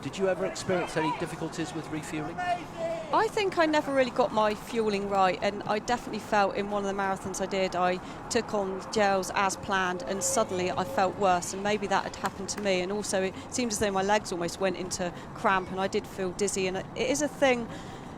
Speaker 11: Did you ever experience any difficulties with refuelling?
Speaker 12: I think I never really got my fuelling right, and I definitely felt in one of the marathons I did, I took on gels as planned, and suddenly I felt worse, and maybe that had happened to me. And also it seemed as though my legs almost went into cramp, and I did feel dizzy. And it is a thing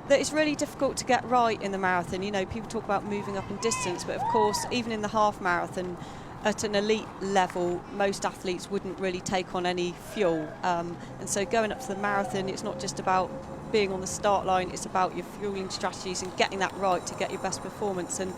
Speaker 12: that is really difficult to get right in the marathon. You know, people talk about moving up in distance, but of course even in the half marathon at an elite level, most athletes wouldn't really take on any fuel, and so going up to the marathon, it's not just about being on the start line, it's about your fueling strategies and getting that right to get your best performance. And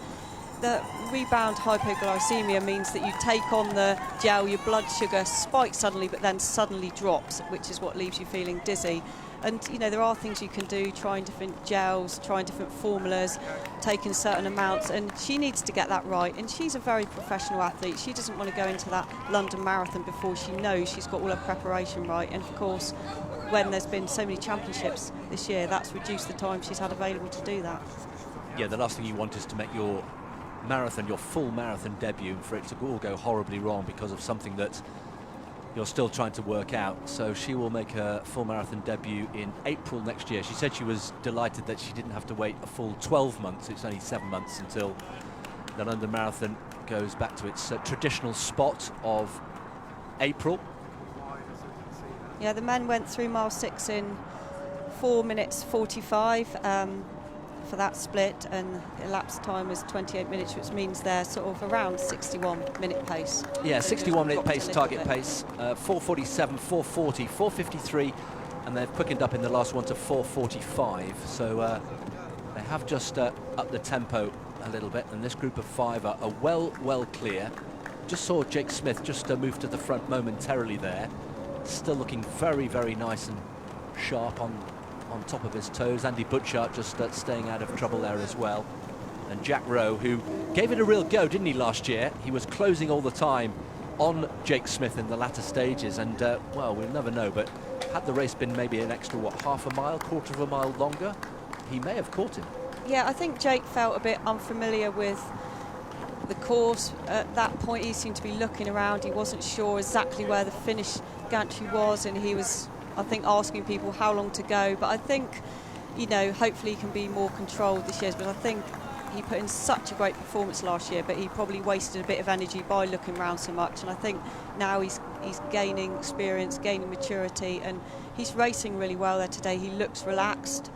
Speaker 12: the rebound hypoglycemia means that you take on the gel, your blood sugar spikes suddenly, but then suddenly drops, which is what leaves you feeling dizzy. And you know, there are things you can do, trying different gels, trying different formulas, taking certain amounts, and she needs to get that right. And she's a very professional athlete. She doesn't want to go into that London Marathon before she knows she's got all her preparation right. And of course, when there's been so many championships this year, that's reduced the time she's had available to do that.
Speaker 11: Yeah, the last thing you want is to make your marathon, your full marathon debut, and for it to all go horribly wrong because of something that you're still trying to work out. So she will make her full marathon debut in April next year. She said she was delighted that she didn't have to wait a full 12 months. It's only 7 months until the London Marathon goes back to its traditional spot of April.
Speaker 12: Yeah, the men went through mile 6 in 4 minutes 45 for that split, and elapsed time is 28 minutes, which means they're sort of around 61-minute pace.
Speaker 11: Yeah, 61-minute pace, target
Speaker 12: bit.
Speaker 11: pace, 4:47, 4:40, 4:53, and they've quickened up in the last one to 4:45. So they have just upped the tempo a little bit, and this group of 5 are well clear. Just saw Jake Smith just move to the front momentarily there. Still looking very nice and sharp on top of his toes. Andy Butchart just staying out of trouble there as well. And Jack Rowe, who gave it a real go, didn't he, last year? He was closing all the time on Jake Smith in the latter stages, and well, we'll never know, but had the race been maybe an extra, what, half a mile, quarter of a mile longer, he may have caught him.
Speaker 12: Yeah, I think Jake felt a bit unfamiliar with the course at that point. He seemed to be looking around. He wasn't sure exactly where the finish gantry was, and he was, I think, asking people how long to go. But I think, you know, hopefully he can be more controlled this year. But I think he put in such a great performance last year, but he probably wasted a bit of energy by looking around so much. And I think now he's gaining experience, gaining maturity, and he's racing really well there today. He looks relaxed.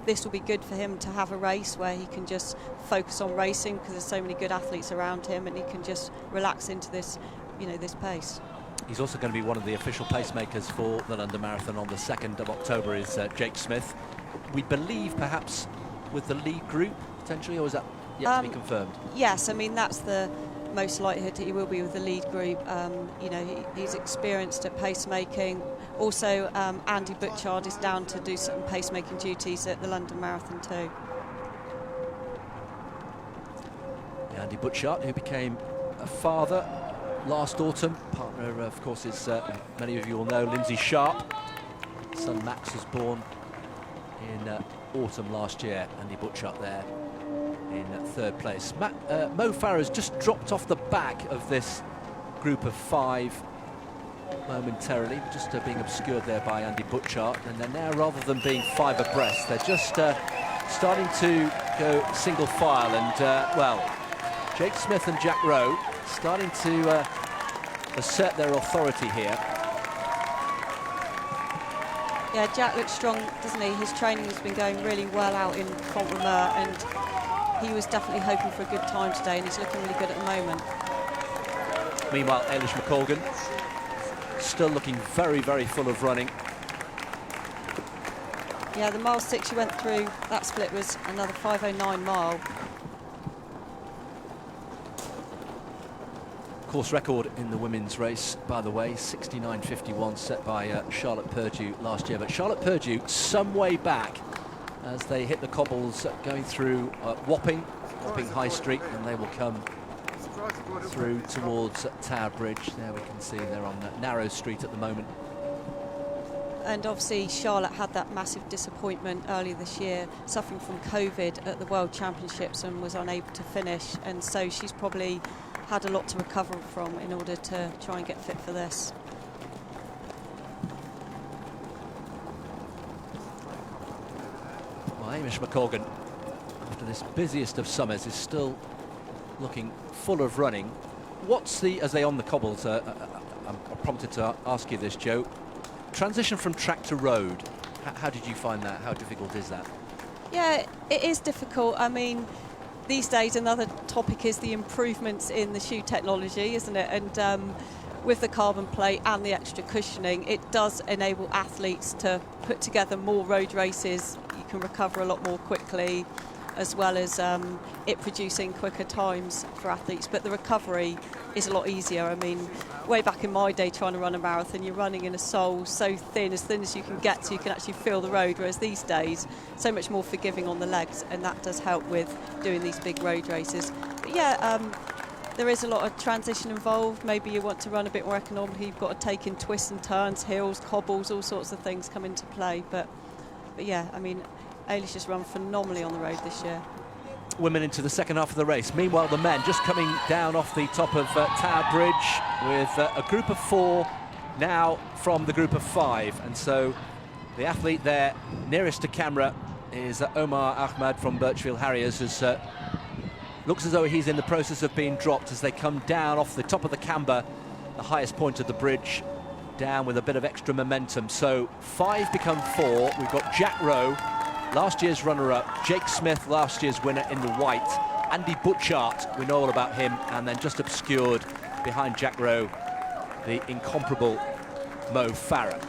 Speaker 12: This will be good for him to have a race where he can just focus on racing, because there's so many good athletes around him, and he can just relax into this, you know, this pace.
Speaker 11: He's also going to be one of the official pacemakers for the London Marathon on the 2nd of October is Jake Smith. We believe perhaps with the lead group potentially, or is that yet to be confirmed?
Speaker 12: Yes, I mean, that's the most likelihood he will be with the lead group. You know, he's experienced at pacemaking. Also, Andy Butchart is down to do some pacemaking duties at the London Marathon too.
Speaker 11: Andy Butchart, who became a father last autumn. Partner, of course, is, many of you will know, Lindsay Sharp. Son Max was born in autumn last year. Andy Butchart there in 3rd place. Mo Farah's just dropped off the back of this group of 5 momentarily, just being obscured there by Andy Butchart. And they're now, rather than being 5 abreast, they're just starting to go single file. And, well, Jake Smith and Jack Rowe starting to assert their authority here.
Speaker 12: Yeah, Jack looks strong, doesn't he? His training has been going really well out in Font-Romeu, and he was definitely hoping for a good time today, and he's looking really good at the moment.
Speaker 11: Meanwhile, Eilish McColgan still looking very full of running.
Speaker 12: Yeah, the mile 6 you went through, that split was another 5:09 mile.
Speaker 11: Course record in the women's race, by the way, 69.51 set by Charlotte Purdue last year. But Charlotte Purdue some way back as they hit the cobbles going through Wapping High Street, and they will come through towards Tower Bridge. There we can see they're on Narrow Street at the moment.
Speaker 12: And obviously Charlotte had that massive disappointment earlier this year, suffering from COVID at the World Championships, and was unable to finish, and so she's probably had a lot to recover from in order to try and get fit for this.
Speaker 11: Well, Hamish McColgan, after this busiest of summers, is still looking full of running. What's the, as they on the cobbles, I'm prompted to ask you this, Joe, transition from track to road, how did you find that? How difficult is that?
Speaker 12: Yeah, it is difficult. I mean, these days another topic is the improvements in the shoe technology, isn't it? And with the carbon plate and the extra cushioning, it does enable athletes to put together more road races. You can recover a lot more quickly, as well as it producing quicker times for athletes. But the recovery is a lot easier. I mean, way back in my day trying to run a marathon, you're running in a sole so thin as you can get, so you can actually feel the road, whereas these days so much more forgiving on the legs, and that does help with doing these big road races. But yeah, there is a lot of transition involved. Maybe you want to run a bit more economically, you've got to take in twists and turns, hills, cobbles, all sorts of things come into play. But yeah, I mean, Eilish has run phenomenally on the road this year.
Speaker 11: Women into the second half of the race. Meanwhile, the men just coming down off the top of Tower Bridge with a group of 4 now from the group of 5. And so the athlete there nearest to camera is Omar Ahmad from Birchfield Harriers, who looks as though he's in the process of being dropped as they come down off the top of the camber, the highest point of the bridge. down with a bit of extra momentum. So 5 become 4. We've got Jack Rowe, last year's runner-up, Jake Smith, last year's winner in the white, Andy Butchart, we know all about him, and then just obscured behind Jack Rowe, the incomparable Mo Farah.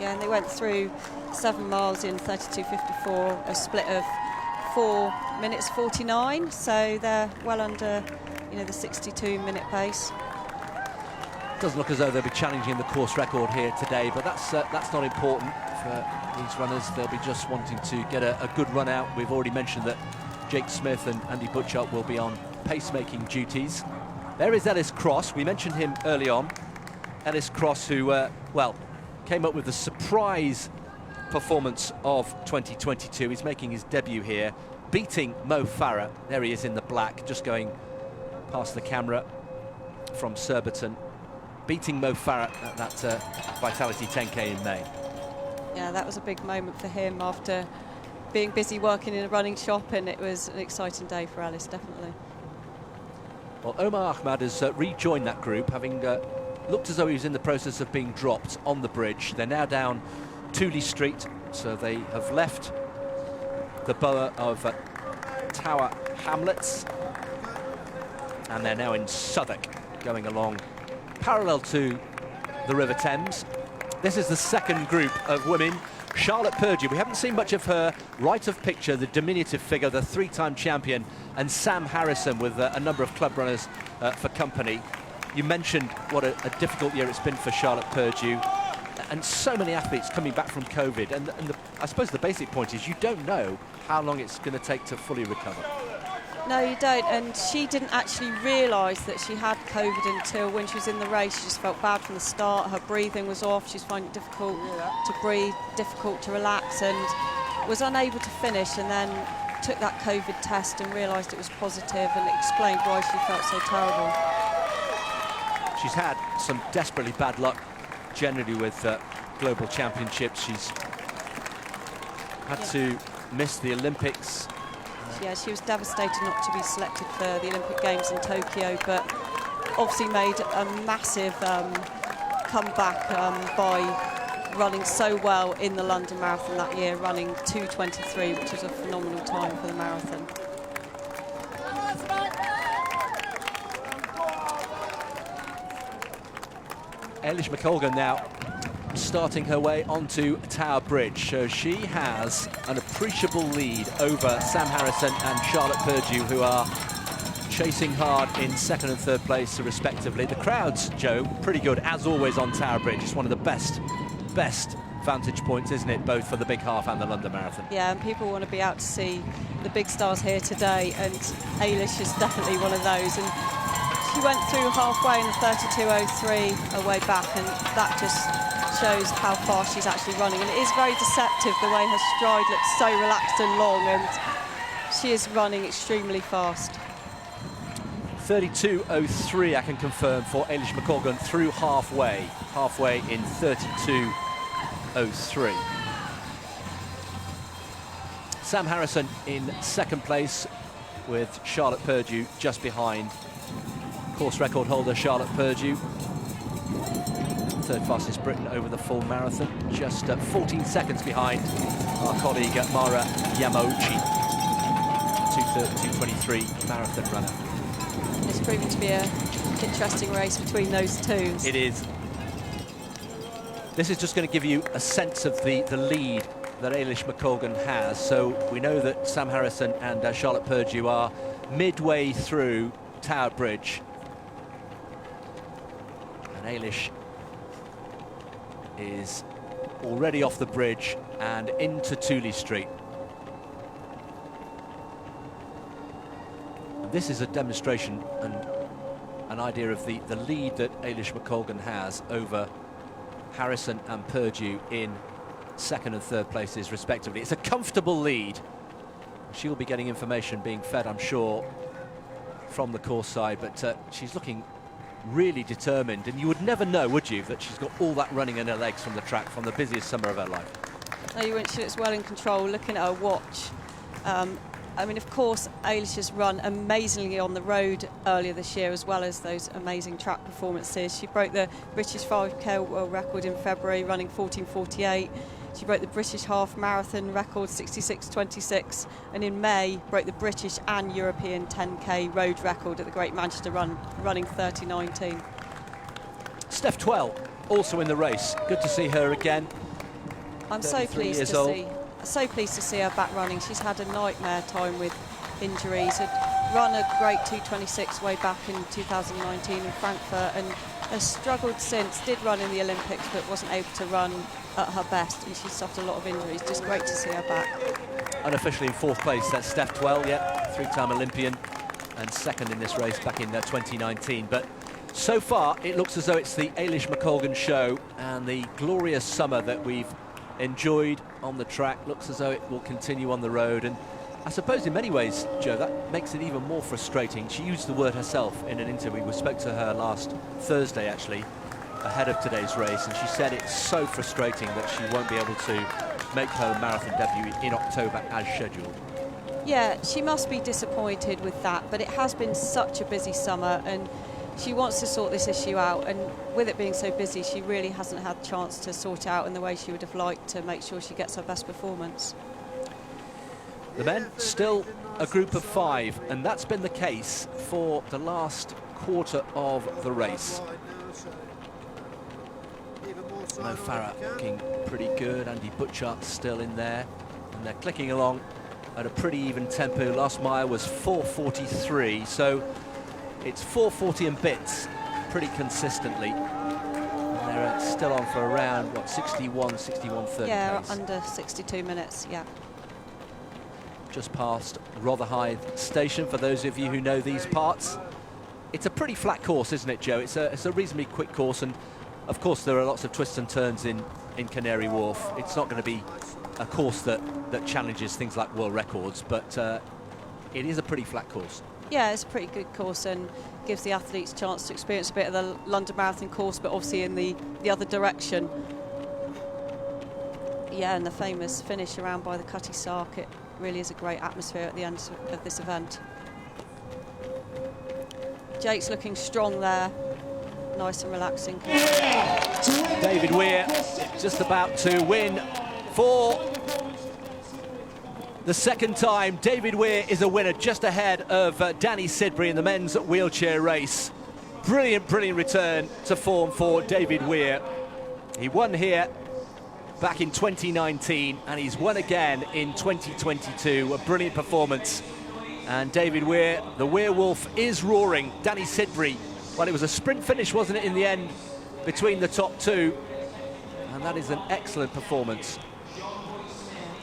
Speaker 12: Yeah, and they went through 7 miles in 32.54, a split of 4 minutes 49, so they're well under, the 62-minute pace.
Speaker 11: Doesn't look as though they'll be challenging the course record here today, but that's not important for these runners. They'll be just wanting to get a good run out. We've already mentioned that Jake Smith and Andy Butchart will be on pacemaking duties. There is Ellis Cross. We mentioned him early on. Ellis Cross, who, came up with the surprise performance of 2022. He's making his debut here, beating Mo Farah. There he is in the black, just going past the camera from Surbiton, beating Mo Farah at that Vitality 10K in May.
Speaker 12: Yeah, that was a big moment for him after being busy working in a running shop, and it was an exciting day for Ellis, definitely.
Speaker 11: Well, Omar Ahmad has rejoined that group, having looked as though he was in the process of being dropped on the bridge. They're now down Tooley Street, so they have left the borough of Tower Hamlets, and they're now in Southwark, going along parallel to the River Thames. This is the second group of women. Charlotte Purdue, we haven't seen much of her. Right of picture, the diminutive figure, the 3-time champion, and Sam Harrison with a number of club runners for company. You mentioned what a difficult year it's been for Charlotte Purdue, and so many athletes coming back from COVID. And I suppose the basic point is you don't know how long it's going to take to fully recover.
Speaker 12: No, you don't, and she didn't actually realise that she had COVID until when she was in the race. She just felt bad from the start. Her breathing was off. She's finding it difficult to breathe, difficult to relax, and was unable to finish, and then took that COVID test and realised it was positive, and it explained why she felt so terrible.
Speaker 11: She's had some desperately bad luck generally with global championships. She's had to miss the Olympics.
Speaker 12: Yeah, she was devastated not to be selected for the Olympic Games in Tokyo, but obviously made a massive comeback by running so well in the London Marathon that year, running 2:23, which was a phenomenal time for the marathon.
Speaker 11: Eilish McColgan now starting her way onto Tower Bridge, so she has an appreciable lead over Sam Harrison and Charlotte Purdue, who are chasing hard in second and third place respectively. The crowds, Joe, pretty good as always on Tower Bridge. It's one of the best vantage points, isn't it, both for the big half and the London Marathon?
Speaker 12: Yeah, and people want to be out to see the big stars here today, and Eilish is definitely one of those. And she went through halfway in the 32:03 her way back, and that just shows how fast she's actually running. And it is very deceptive the way her stride looks so relaxed and long, and she is running extremely fast.
Speaker 11: 32:03 I can confirm for Eilish McColgan through halfway in 32:03. Sam Harrison in second place with Charlotte Purdue just behind. Course record holder Charlotte Purdue, third fastest Briton over the full marathon, just 14 seconds behind our colleague Mara Yamauchi, 2:23 marathon runner.
Speaker 12: It's proving to be an interesting race between those two.
Speaker 11: It is. This is just going to give you a sense of the lead that Eilish McColgan has. So we know that Sam Harrison and Charlotte Purdue are midway through Tower Bridge. And Eilish is already off the bridge and into Tooley Street. And this is a demonstration and an idea of the lead that Eilish McColgan has over Harrison and Purdue in second and third places respectively. It's a comfortable lead. She'll be getting information being fed, I'm sure, from the course side, but she's looking really determined, and you would never know, would you, that she's got all that running in her legs from the track, from the busiest summer of her life.
Speaker 12: No, you wouldn't. She looks well in control. Looking at her watch, I mean, of course, Eilish has run amazingly on the road earlier this year, as well as those amazing track performances. She broke the British 5K world record in February, running 14:48. She broke the British half marathon record, 66:26, and in May broke the British and European 10K road record at the Great Manchester Run, running 30:19.
Speaker 11: Steph Twell also in the race. Good to see her again.
Speaker 12: I'm so pleased to see her back running. She's had a nightmare time with injuries. Had run a great 2:26 way back in 2019 in Frankfurt, and has struggled since. Did run in the Olympics, but wasn't able to run at her best, and she's suffered a lot of injuries. Just great to see her back.
Speaker 11: Unofficially in 4th place, that's Steph Twell, three-time Olympian, and 2nd in this race back in 2019. But so far, it looks as though it's the Eilish McColgan show, and the glorious summer that we've enjoyed on the track looks as though it will continue on the road. And I suppose in many ways, Joe, that makes it even more frustrating. She used the word herself in an interview. We spoke to her last Thursday, actually, ahead of today's race, and she said it's so frustrating that she won't be able to make her marathon debut in October as scheduled.
Speaker 12: Yeah, she must be disappointed with that, but it has been such a busy summer, and she wants to sort this issue out, and with it being so busy, she really hasn't had a chance to sort it out in the way she would have liked to make sure she gets her best performance.
Speaker 11: The men still a group of 5, and that's been the case for the last quarter of the race. Mo Farah looking pretty good. Andy Butchart still in there, and they're clicking along at a pretty even tempo. Last mile was 4:43, so it's 4:40 and bits pretty consistently. And they're still on for around, what, 61:30
Speaker 12: Yeah,
Speaker 11: pace.
Speaker 12: under 62 minutes, yeah.
Speaker 11: Just past Rotherhithe Station, for those of you who know these parts. It's a pretty flat course, isn't it, Joe? It's a reasonably quick course, and of course there are lots of twists and turns in Canary Wharf. It's not going to be a course that challenges things like world records, but it is a pretty flat course.
Speaker 12: Yeah, it's a pretty good course and gives the athletes a chance to experience a bit of the London Marathon course, but obviously in the other direction. Yeah, and the famous finish around by the Cutty Sark, it really is a great atmosphere at the end of this event. Jake's looking strong there, nice and relaxing.
Speaker 11: David Weir just about to win for the 2nd time. David Weir is a winner, just ahead of Danny Sidbury in the men's wheelchair race. Brilliant return to form for David Weir. He won here back in 2019, and he's won again in 2022. A brilliant performance. And David Weir, the werewolf, is roaring. Danny Sidbury, well, it was a sprint finish, wasn't it, in the end, between the top 2. And that is an excellent performance.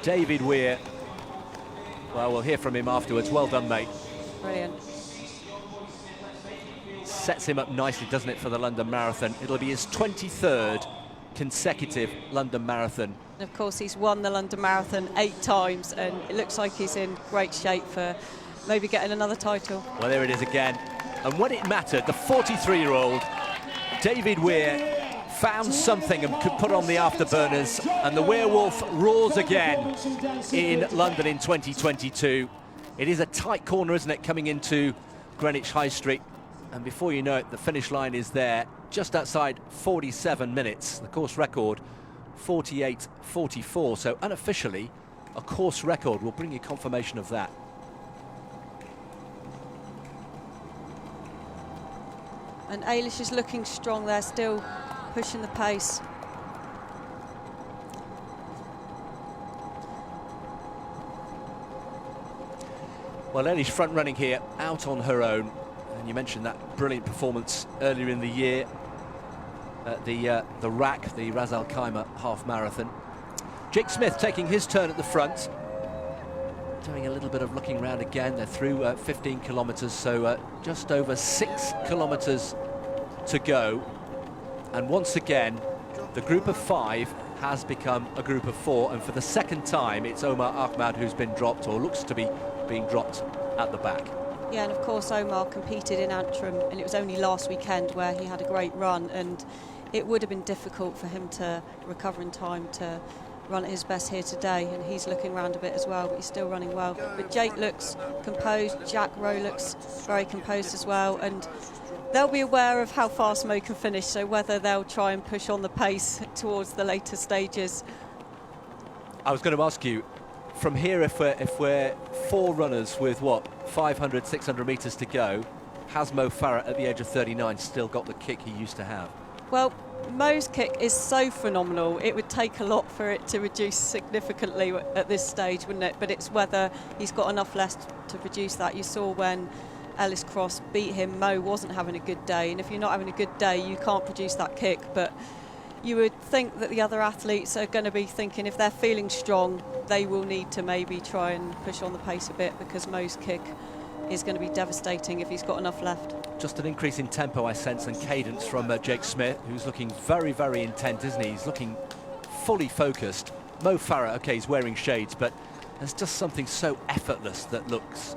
Speaker 11: David Weir, well, we'll hear from him afterwards. Well done, mate.
Speaker 12: Brilliant.
Speaker 11: Sets him up nicely, doesn't it, for the London Marathon. It'll be his 23rd consecutive London Marathon.
Speaker 12: And of course, he's won the London Marathon 8 times, and it looks like he's in great shape for maybe getting another title.
Speaker 11: Well, there it is again. And when it mattered, the 43-year-old David Weir found something and could put on the afterburners, and the werewolf roars again in London in 2022. It is a tight corner, isn't it, coming into Greenwich High Street, and before you know it, the finish line is there, just outside 47 minutes. The course record 48:44, so unofficially a course record. We'll bring you confirmation of that.
Speaker 12: And Eilish is looking strong there, still pushing the pace.
Speaker 11: Well, Eilish front running here, out on her own. And you mentioned that brilliant performance earlier in the year at the RAC, the Ras Al Khaimah half marathon. Jake Smith taking his turn at the front, doing a little bit of looking round again. They're through 15 kilometres, so just over 6 kilometres to go. And once again, the group of 5 has become a group of 4, and for the 2nd time, it's Omar Ahmad who's been dropped, or looks to be being dropped at the back.
Speaker 12: Yeah, and of course Omar competed in Antrim, and it was only last weekend where he had a great run, and it would have been difficult for him to recover in time to run at his best here today, and he's looking around a bit as well, but he's still running well. But Jake looks composed, Jack Rowe looks very composed as well, and they'll be aware of how fast Mo can finish, so whether they'll try and push on the pace towards the later stages.
Speaker 11: I was going to ask you, from here, if we're 4 runners with, 500, 600 metres to go, has Mo Farah at the age of 39 still got the kick he used to have?
Speaker 12: Well, Mo's kick is so phenomenal, it would take a lot for it to reduce significantly at this stage, wouldn't it? But it's whether he's got enough left to produce that. You saw when Ellis Cross beat him, Mo wasn't having a good day, and if you're not having a good day, you can't produce that kick. But you would think that the other athletes are going to be thinking, if they're feeling strong, they will need to maybe try and push on the pace a bit, because Mo's kick is going to be devastating if he's got enough left.
Speaker 11: Just an increase in tempo, I sense, and cadence from Jake Smith, who's looking very, very intent, isn't he? He's looking fully focused. Mo Farah, OK, he's wearing shades, but there's just something so effortless that looks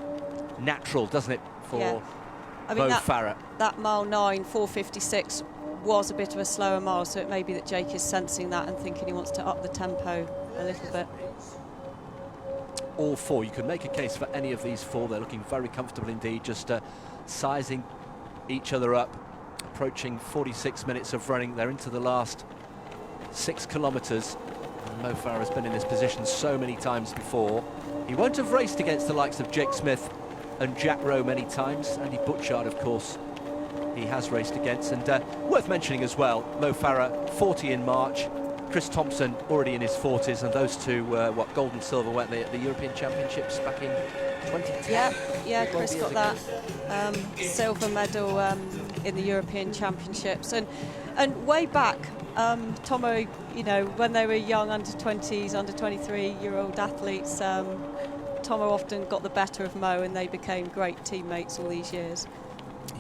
Speaker 11: natural, doesn't it, for Mo Farah?
Speaker 12: That mile 9, 4:56, was a bit of a slower mile, so it may be that Jake is sensing that and thinking he wants to up the tempo a little bit.
Speaker 11: All 4, you can make a case for any of these 4. They're looking very comfortable indeed, just sizing each other up, approaching 46 minutes of running. They're into the last 6 kilometres. Mo Farah has been in this position so many times before. He won't have raced against the likes of Jake Smith and Jack Rowe many times. Andy Butchart, of course, he has raced against. And worth mentioning as well, Mo Farah, 40 in March. Chris Thompson already in his 40s, and those two, gold and silver, weren't they, at the European Championships back in 2010?
Speaker 12: Yeah, Chris got that silver medal in the European Championships. And way back, Tomo, you know, when they were young, under 20s, under 23-year-old athletes, Tomo often got the better of Mo, and they became great teammates all these years.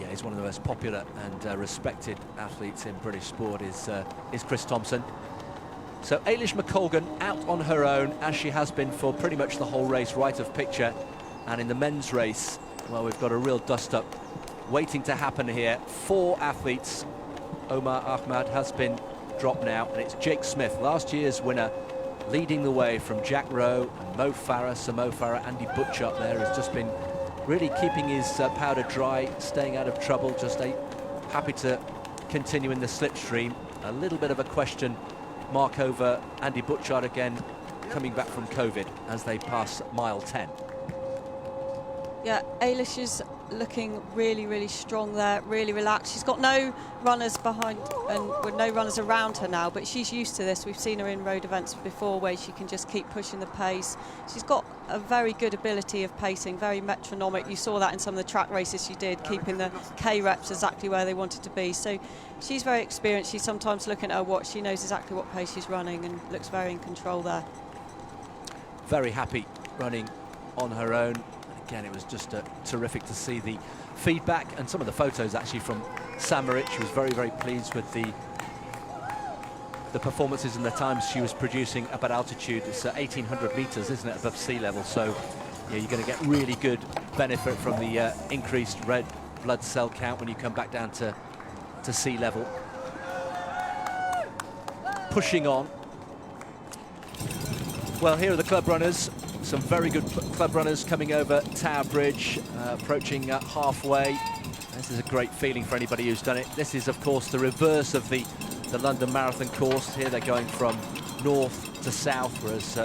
Speaker 11: Yeah, he's one of the most popular and respected athletes in British sport is Chris Thompson. So Eilish McColgan out on her own, as she has been for pretty much the whole race, right of picture. And in the men's race, well, we've got a real dust-up waiting to happen here. 4 athletes. Omar Ahmad has been dropped now, and it's Jake Smith, last year's winner, leading the way from Jack Rowe and Mo Farah. So Mo Farah, Andy Butchart there has just been really keeping his powder dry, staying out of trouble, just happy to continue in the slipstream. A little bit of a question mark over Andy Butchart again, coming back from COVID as they pass mile 10.
Speaker 12: Yeah, Eilish is looking really, really strong there, really relaxed. She's got no runners behind and with no runners around her now, but she's used to this. We've seen her in road events before where she can just keep pushing the pace. She's got a very good ability of pacing, very metronomic. You saw that in some of the track races she did, keeping the K reps exactly where they wanted to be. So she's very experienced. She's sometimes looking at her watch. She knows exactly what pace she's running and looks very in control there.
Speaker 11: Very happy running on her own. Again, it was just terrific to see the feedback and some of the photos actually from Samarit. She was very, very pleased with the performances and the times she was producing up at altitude. It's 1,800 metres, isn't it, above sea level? So yeah, you're going to get really good benefit from the increased red blood cell count when you come back down to sea level. Pushing on. Well, here are the club runners. Some very good club runners coming over Tower Bridge, approaching halfway. This is a great feeling for anybody who's done it. This is, of course, the reverse of the London Marathon course. Here they're going from north to south, whereas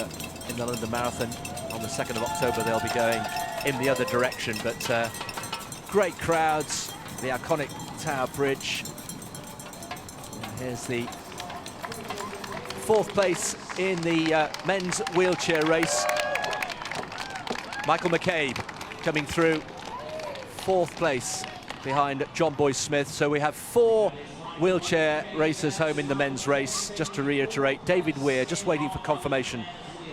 Speaker 11: in the London Marathon on the 2nd of October they'll be going in the other direction. But great crowds, the iconic Tower Bridge. And here's the 4th place in the men's wheelchair race. Michael McCabe coming through 4th place behind John Boy Smith. So we have 4 wheelchair racers home in the men's race. Just to reiterate, David Weir just waiting for confirmation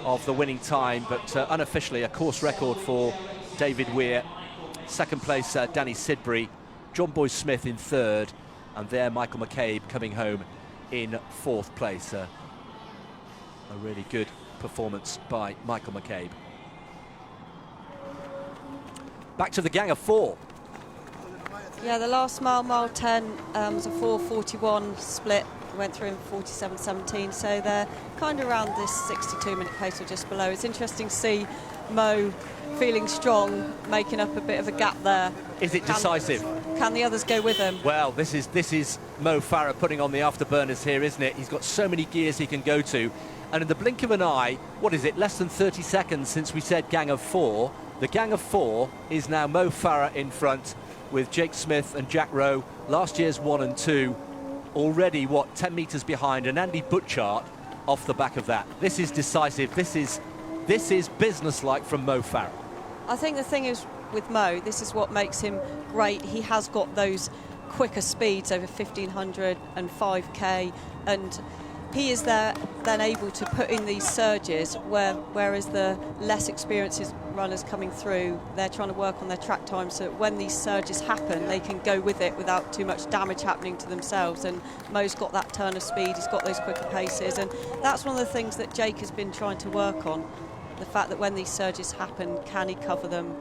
Speaker 11: of the winning time, but unofficially a course record for David Weir. 2nd place, Danny Sidbury. John Boy Smith in 3rd, and there Michael McCabe coming home in 4th place. A really good performance by Michael McCabe. Back to the gang of 4.
Speaker 12: Yeah, the last mile, mile 10, was a 4:41 split went through in 47.17, so they're kind of around this 62-minute pace or just below. It's interesting to see Mo feeling strong, making up a bit of a gap there.
Speaker 11: Is it decisive?
Speaker 12: Can the others go with him?
Speaker 11: Well, this is Mo Farah putting on the afterburners here, isn't it? He's got so many gears he can go to. And in the blink of an eye, what is it, less than 30 seconds since we said gang of four, the gang of four is now Mo Farah in front with Jake Smith and Jack Rowe, last year's 1 and 2, already, 10 metres behind, and Andy Butchart off the back of that. This is decisive. This is business-like from Mo Farah.
Speaker 12: I think the thing is with Mo, this is what makes him great. He has got those quicker speeds over 1500 and 5k, and he is there then able to put in these surges whereas the less experienced runners coming through, they're trying to work on their track time so that when these surges happen they can go with it without too much damage happening to themselves. And Mo's got that turn of speed, he's got those quicker paces, and that's one of the things that Jake has been trying to work on, the fact that when these surges happen, can he cover them,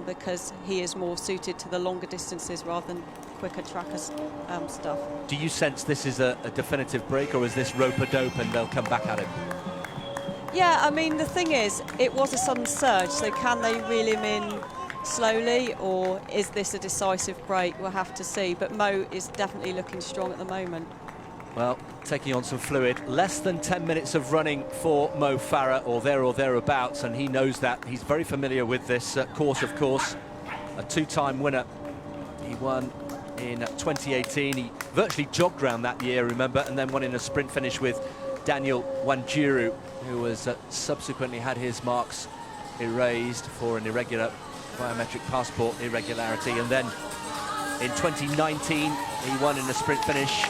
Speaker 12: because he is more suited to the longer distances rather than quicker tracker stuff.
Speaker 11: Do you sense this is a definitive break, or is this rope-a-dope and they'll come back at him?
Speaker 12: Yeah, I mean, the thing is, it was a sudden surge, so can they reel him in slowly, or is this a decisive break? We'll have to see, but Mo is definitely looking strong at the moment.
Speaker 11: Well, taking on some fluid. Less than 10 minutes of running for Mo Farah, or thereabouts, and he knows that. He's very familiar with this course, of course. A two-time winner. He won in 2018. He virtually jogged around that year, remember, and then won in a sprint finish with Daniel Wanjiru, who has subsequently had his marks erased for an irregular biometric passport irregularity. And then in 2019, he won in a sprint finish.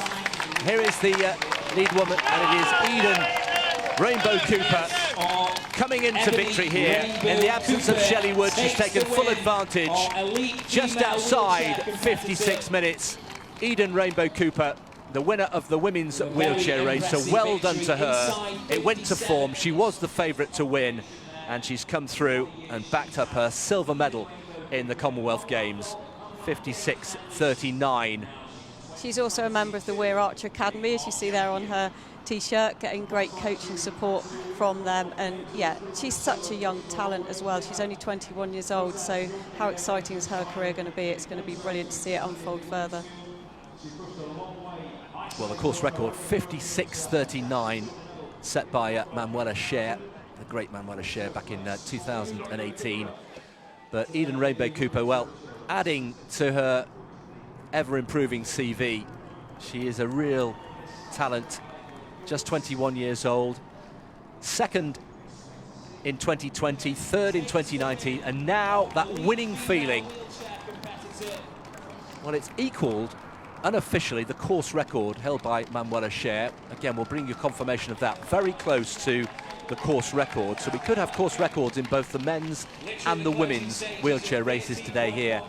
Speaker 11: Here is the lead woman, and it is Eden Rainbow Cooper coming into victory here. In the absence of Shelley Wood, she's taken full advantage. Just outside 56 minutes. Eden Rainbow Cooper, the winner of the women's wheelchair race, so well done to her. It went to form. She was the favourite to win, and she's come through and backed up her silver medal in the Commonwealth Games. 56.39.
Speaker 12: She's also a member of the Weir Archer Academy, as you see there on her T-shirt, getting great coaching support from them. And yeah, she's such a young talent as well. She's only 21 years old, so how exciting is her career going to be? It's going to be brilliant to see it unfold further.
Speaker 11: Well, the course record, 56.39, set by Manuela Scher, the great Manuela Scher, back in 2018. But Eden Rainbow Cooper, well, adding to her ever-improving CV. She is a real talent, just 21 years old. Second in 2020, third in 2019, and now that winning feeling. Well, it's equalled, unofficially, the course record held by Manuela Scher. Again, we'll bring you confirmation of that. Very close to the course record. So we could have course records in both the men's and the women's wheelchair races today here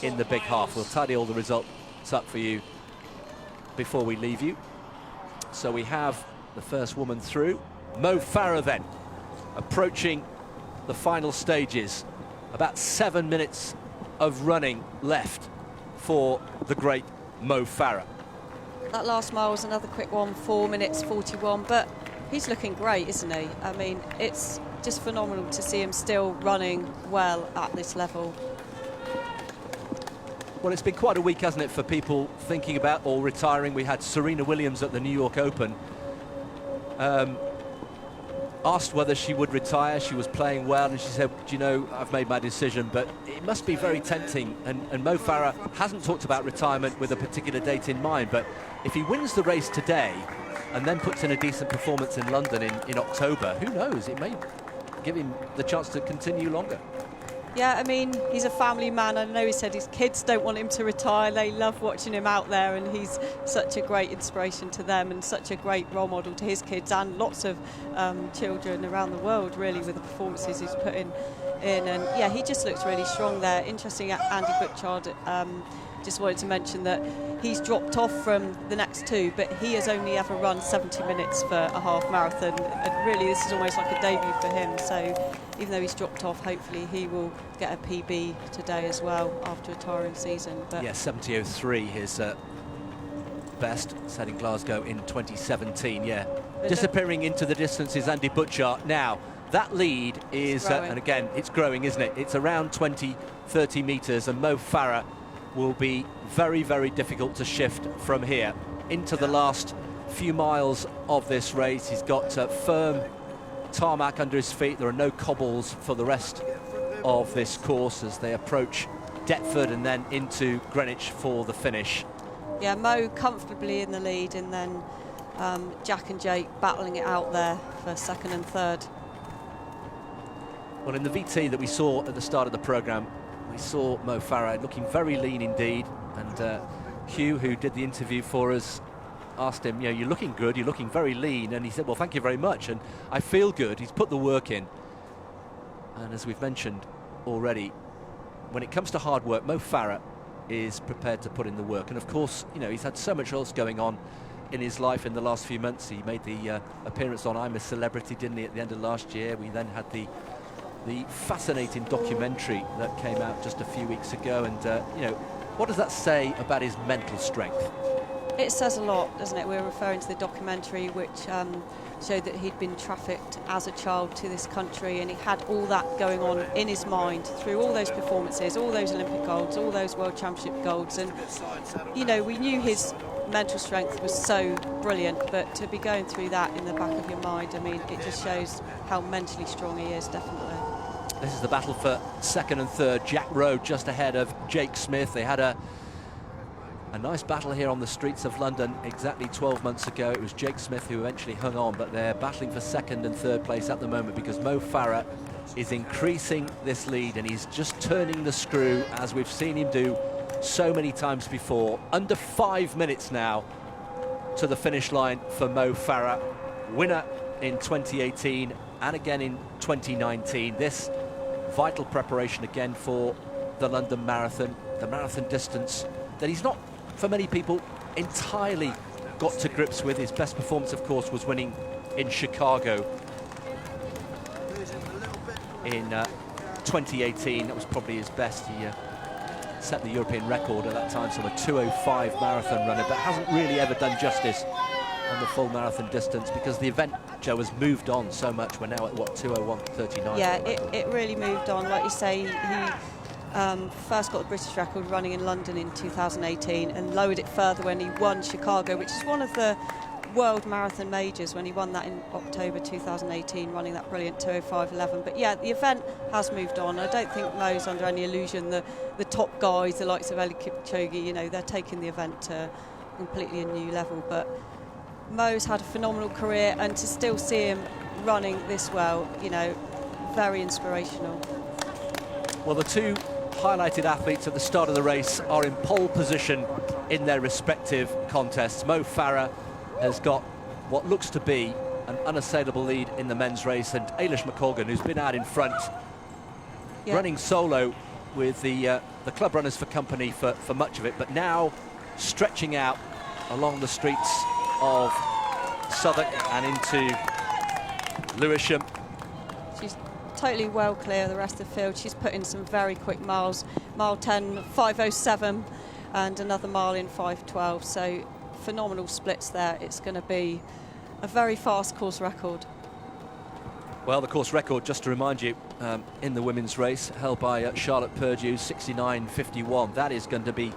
Speaker 11: in the big half. We'll tidy all the results up for you before we leave you. So we have the first woman through. Mo Farah then, approaching the final stages. About 7 minutes of running left for the great Mo Farah.
Speaker 12: That last mile was another quick one, 4 minutes 41, but he's looking great, isn't he? I mean, it's just phenomenal to see him still running well at this level.
Speaker 11: Well, it's been quite a week, hasn't it, for people thinking about or retiring. We had Serena Williams at the New York Open. Asked whether she would retire. She was playing well, and she said, do you know, I've made my decision, but it must be very tempting. And Mo Farah hasn't talked about retirement with a particular date in mind, but if he wins the race today and then puts in a decent performance in London in October, who knows, it may give him the chance to continue longer.
Speaker 12: Yeah, I mean, he's a family man. I know he said his kids don't want him to retire. They love watching him out there, and he's such a great inspiration to them and such a great role model to his kids and lots of children around the world, really, with the performances he's put in. And yeah, he just looks really strong there. Interesting, Andy Butchart just wanted to mention that he's dropped off from the next two, but he has only ever run 70 minutes for a half marathon, and really this is almost like a debut for him. So even though he's dropped off, hopefully he will get a PB today as well after a tiring season. But
Speaker 11: yeah, 70.03 his best, set in Glasgow in 2017, yeah. Disappearing into the distance is Andy Butchart. Now, that lead is, and again, it's growing, isn't it? It's around 20, 30 metres, and Mo Farah will be very, very difficult to shift from here. Into the last few miles of this race, he's got firm tarmac under his feet. There are no cobbles for the rest of this course as they approach Deptford and then into Greenwich for the finish.
Speaker 12: Yeah, Mo comfortably in the lead, and then Jack and Jake battling it out there for second and third.
Speaker 11: Well, in the VT that we saw at the start of the programme, we saw Mo Farah looking very lean indeed, and Hugh, who did the interview for us, asked him, you know, you're looking good, you're looking very lean, and he said, well, thank you very much, and I feel good. He's put the work in, and as we've mentioned already, when it comes to hard work, Mo Farah is prepared to put in the work, and of course, you know, he's had so much else going on in his life in the last few months. He made the appearance on I'm a Celebrity, didn't he, at the end of last year. We then had the fascinating documentary that came out just a few weeks ago, and you know, what does that say about his mental strength?
Speaker 12: It says a lot, doesn't it? We're referring to the documentary which showed that he'd been trafficked as a child to this country, and he had all that going on in his mind through all those performances, all those Olympic golds, all those World Championship golds, and you know, we knew his mental strength was so brilliant, but to be going through that in the back of your mind, I mean, it just shows how mentally strong he is, definitely.
Speaker 11: This is the battle for second and third. Jack Rowe just ahead of Jake Smith. They had a nice battle here on the streets of London exactly 12 months ago. It was Jake Smith who eventually hung on, but they're battling for second and third place at the moment because Mo Farah is increasing this lead, and he's just turning the screw as we've seen him do so many times before. Under 5 minutes now to the finish line for Mo Farah, winner in 2018 and again in 2019. This vital preparation again for the London Marathon, the marathon distance that he's not, for many people, entirely got to grips with. His best performance, of course, was winning in Chicago in 2018. That was probably his best. He set the European record at that time, so a 2:05 marathon runner, but hasn't really ever done justice on the full marathon distance because the event, Joe, has moved on so much. We're now at, what, 2:01:39?
Speaker 12: Yeah, it really moved on. Like you say, he first got the British record running in London in 2018 and lowered it further when he won Chicago, which is one of the world marathon majors, when he won that in October 2018, running that brilliant 2:05:11. But yeah, the event has moved on. I don't think Mo's under any illusion. The top guys, the likes of Eliud Kipchoge, you know, they're taking the event to completely a new level. But Mo's had a phenomenal career, and to still see him running this well, you know, very inspirational.
Speaker 11: Well, the two highlighted athletes at the start of the race are in pole position in their respective contests. Mo Farah has got what looks to be an unassailable lead in the men's race, and Eilish McColgan, who's been out in front, running solo with the club runners for company for much of it, but now stretching out along the streets of Southwark and into Lewisham.
Speaker 12: She's totally well clear of the rest of the field. She's put in some very quick miles. Mile 10, 5:07, and another mile in 5:12. So phenomenal splits there. It's going to be a very fast course record.
Speaker 11: Well, the course record, just to remind you, in the women's race, held by Charlotte Purdue, 69:51. That is going to be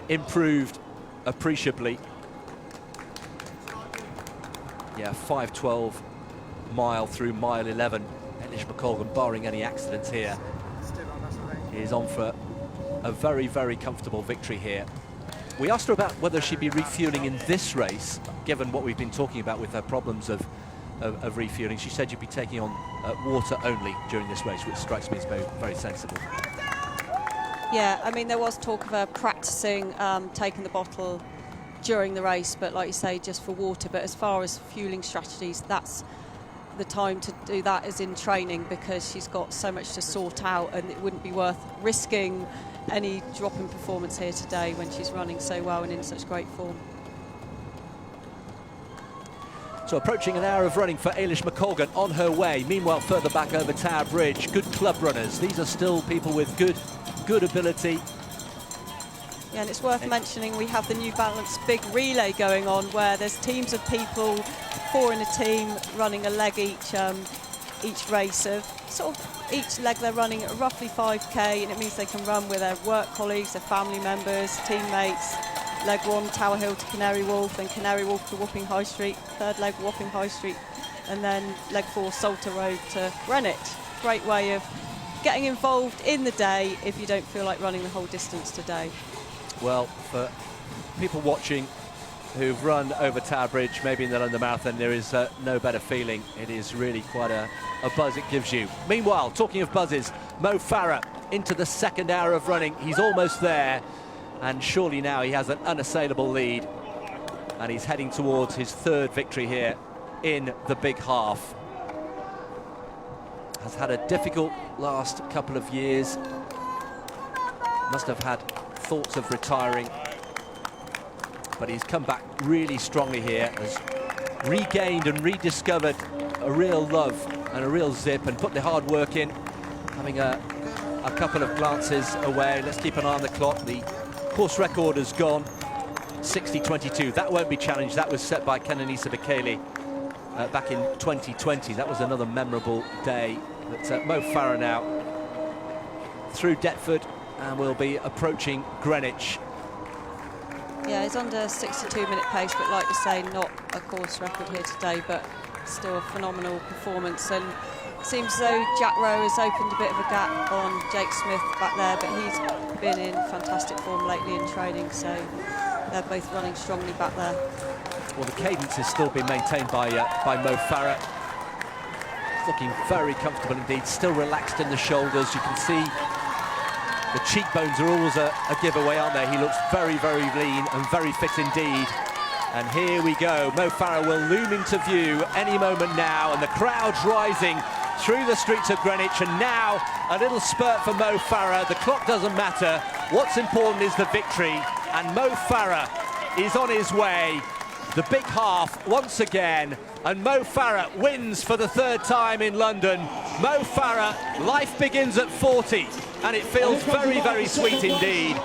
Speaker 11: improved appreciably. Yeah, 5:12 mile through mile 11. Eilish McColgan, barring any accidents here, is on for a very, very comfortable victory here. We asked her about whether she'd be refuelling in this race, given what we've been talking about with her problems of refuelling. She said you'd be taking on water only during this race, which strikes me as very, very sensible.
Speaker 12: Yeah, I mean, there was talk of her practicing taking the bottle during the race, but like you say, just for water. But as far as fueling strategies, that's the time to do that, is in training, because she's got so much to sort out, and it wouldn't be worth risking any drop in performance here today when she's running so well and in such great form.
Speaker 11: So approaching an hour of running for Eilish McColgan on her way. Meanwhile, further back over Tower Bridge, good club runners. These are still people with good ability.
Speaker 12: Yeah, and it's worth mentioning we have the New Balance big relay going on, where there's teams of people, 4 in a team, running a leg each race of sort of each leg they're running at roughly 5k, and it means they can run with their work colleagues, their family members, teammates. Leg 1, Tower Hill to Canary Wharf, then Canary Wharf to Wapping High Street, third leg Wapping High Street, and then leg 4, Salter Road to Greenwich. Great way of getting involved in the day if you don't feel like running the whole distance today.
Speaker 11: Well, for people watching who've run over Tower Bridge, maybe in the London Marathon, there is no better feeling. It is really quite a buzz it gives you. Meanwhile, talking of buzzes, Mo Farah into the second hour of running. He's almost there, and surely now he has an unassailable lead, and he's heading towards his third victory here in the big half. Has had a difficult last couple of years. Must have had thoughts of retiring, but he's come back really strongly here, has regained and rediscovered a real love and a real zip, and put the hard work in, having a couple of glances away. Let's keep an eye on the clock. The course record has gone 60.22. That won't be challenged. That was set by Kenenisa Bekele back in 2020. That was another memorable day. But Mo Farah now through Deptford, and we'll be approaching Greenwich.
Speaker 12: Yeah, he's under 62-minute pace, but like you say, not a course record here today, but still a phenomenal performance. And it seems as though Jack Rowe has opened a bit of a gap on Jake Smith back there, but he's been in fantastic form lately in training, so they're both running strongly back there.
Speaker 11: Well, the cadence is still being maintained by Mo Farah. Looking very comfortable indeed, still relaxed in the shoulders. You can see the cheekbones are always a giveaway, aren't they? He looks very, very lean and very fit indeed. And here we go. Mo Farah will loom into view any moment now, and the crowd's rising through the streets of Greenwich. And now a little spurt for Mo Farah. The clock doesn't matter. What's important is the victory, and Mo Farah is on his way. The big half once again, and Mo Farah wins for the third time in London. Mo Farah, life begins at 40, and it feels very, very sweet indeed.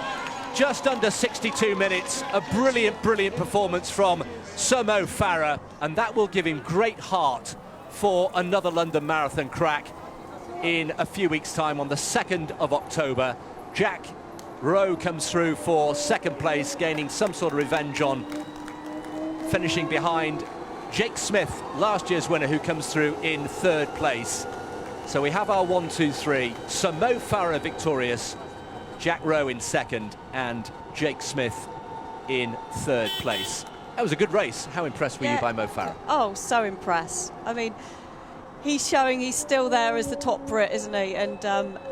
Speaker 11: Just under 62 minutes, a brilliant, brilliant performance from Sir Mo Farah, and that will give him great heart for another London Marathon crack in a few weeks' time on the 2nd of October. Jack Rowe comes through for second place, gaining some sort of revenge on finishing behind Jake Smith, last year's winner, who comes through in third place. So we have our 1, 2, 3. Sir Mo Farah victorious, Jack Rowe in second, and Jake Smith in third place. That was a good race. How impressed were you by Mo Farah?
Speaker 12: Oh, so impressed. I mean, he's showing he's still there as the top Brit, isn't he? And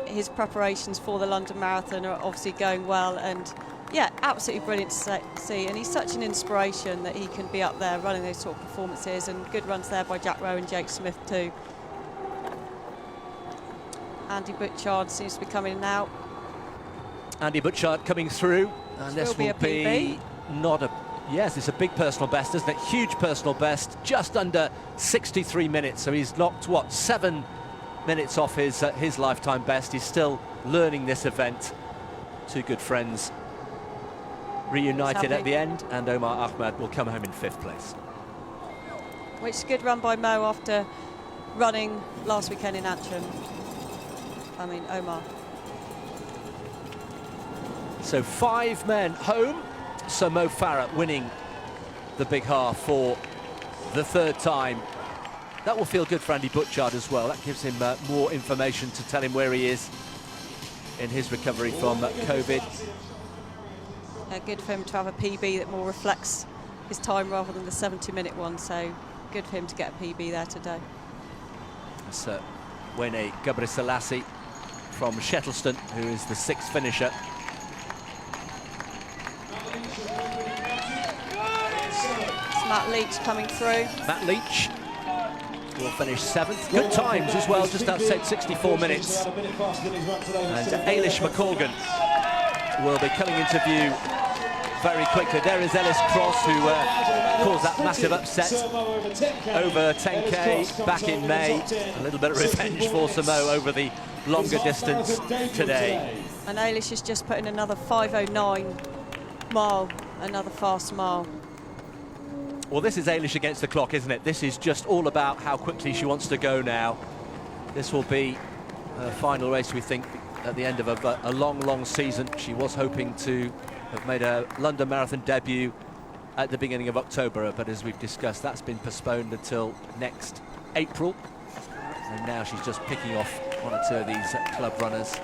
Speaker 12: his preparations for the London Marathon are obviously going well, and yeah, absolutely brilliant to see. And he's such an inspiration that he can be up there running those sort of performances, and good runs there by Jack Rowe and Jake Smith too. Andy Butchard seems to be coming now.
Speaker 11: Andy Butchard coming through, and this will be not a... Yes, it's a big personal best, isn't it? Huge personal best, just under 63 minutes. So he's knocked, what, 7 minutes off his lifetime best. He's still learning this event. Two good friends reunited at the end, and Omar Ahmed will come home in 5th place.
Speaker 12: Which is a good run by Mo after running last weekend in Antrim. I mean, Omar.
Speaker 11: So 5 men home. So Mo Farah winning the big half for the third time. That will feel good for Andy Butchard as well. That gives him more information to tell him where he is in his recovery from COVID.
Speaker 12: Good for him to have a PB that more reflects his time rather than the 70-minute one. So good for him to get a PB there today.
Speaker 11: It's Wene Gebrselassie from Shettleston, who is the 6th finisher.
Speaker 12: It's Matt Leach coming through.
Speaker 11: Matt Leach will finish 7th. Good times as well, just outside 64 minutes. And Ailish McColgan will be coming into view very quickly. There is Ellis Cross, who caused that massive upset over 10k back in May. A little bit of revenge for Samo over the longer distance today.
Speaker 12: And Ailish is just putting another 5:09 mile, another fast mile.
Speaker 11: Well, this is Eilish against the clock, isn't it? This is just all about how quickly she wants to go now. This will be her final race, we think, at the end of a long, long season. She was hoping to have made a London Marathon debut at the beginning of October, but as we've discussed, that's been postponed until next April. And now she's just picking off one or two of these club runners.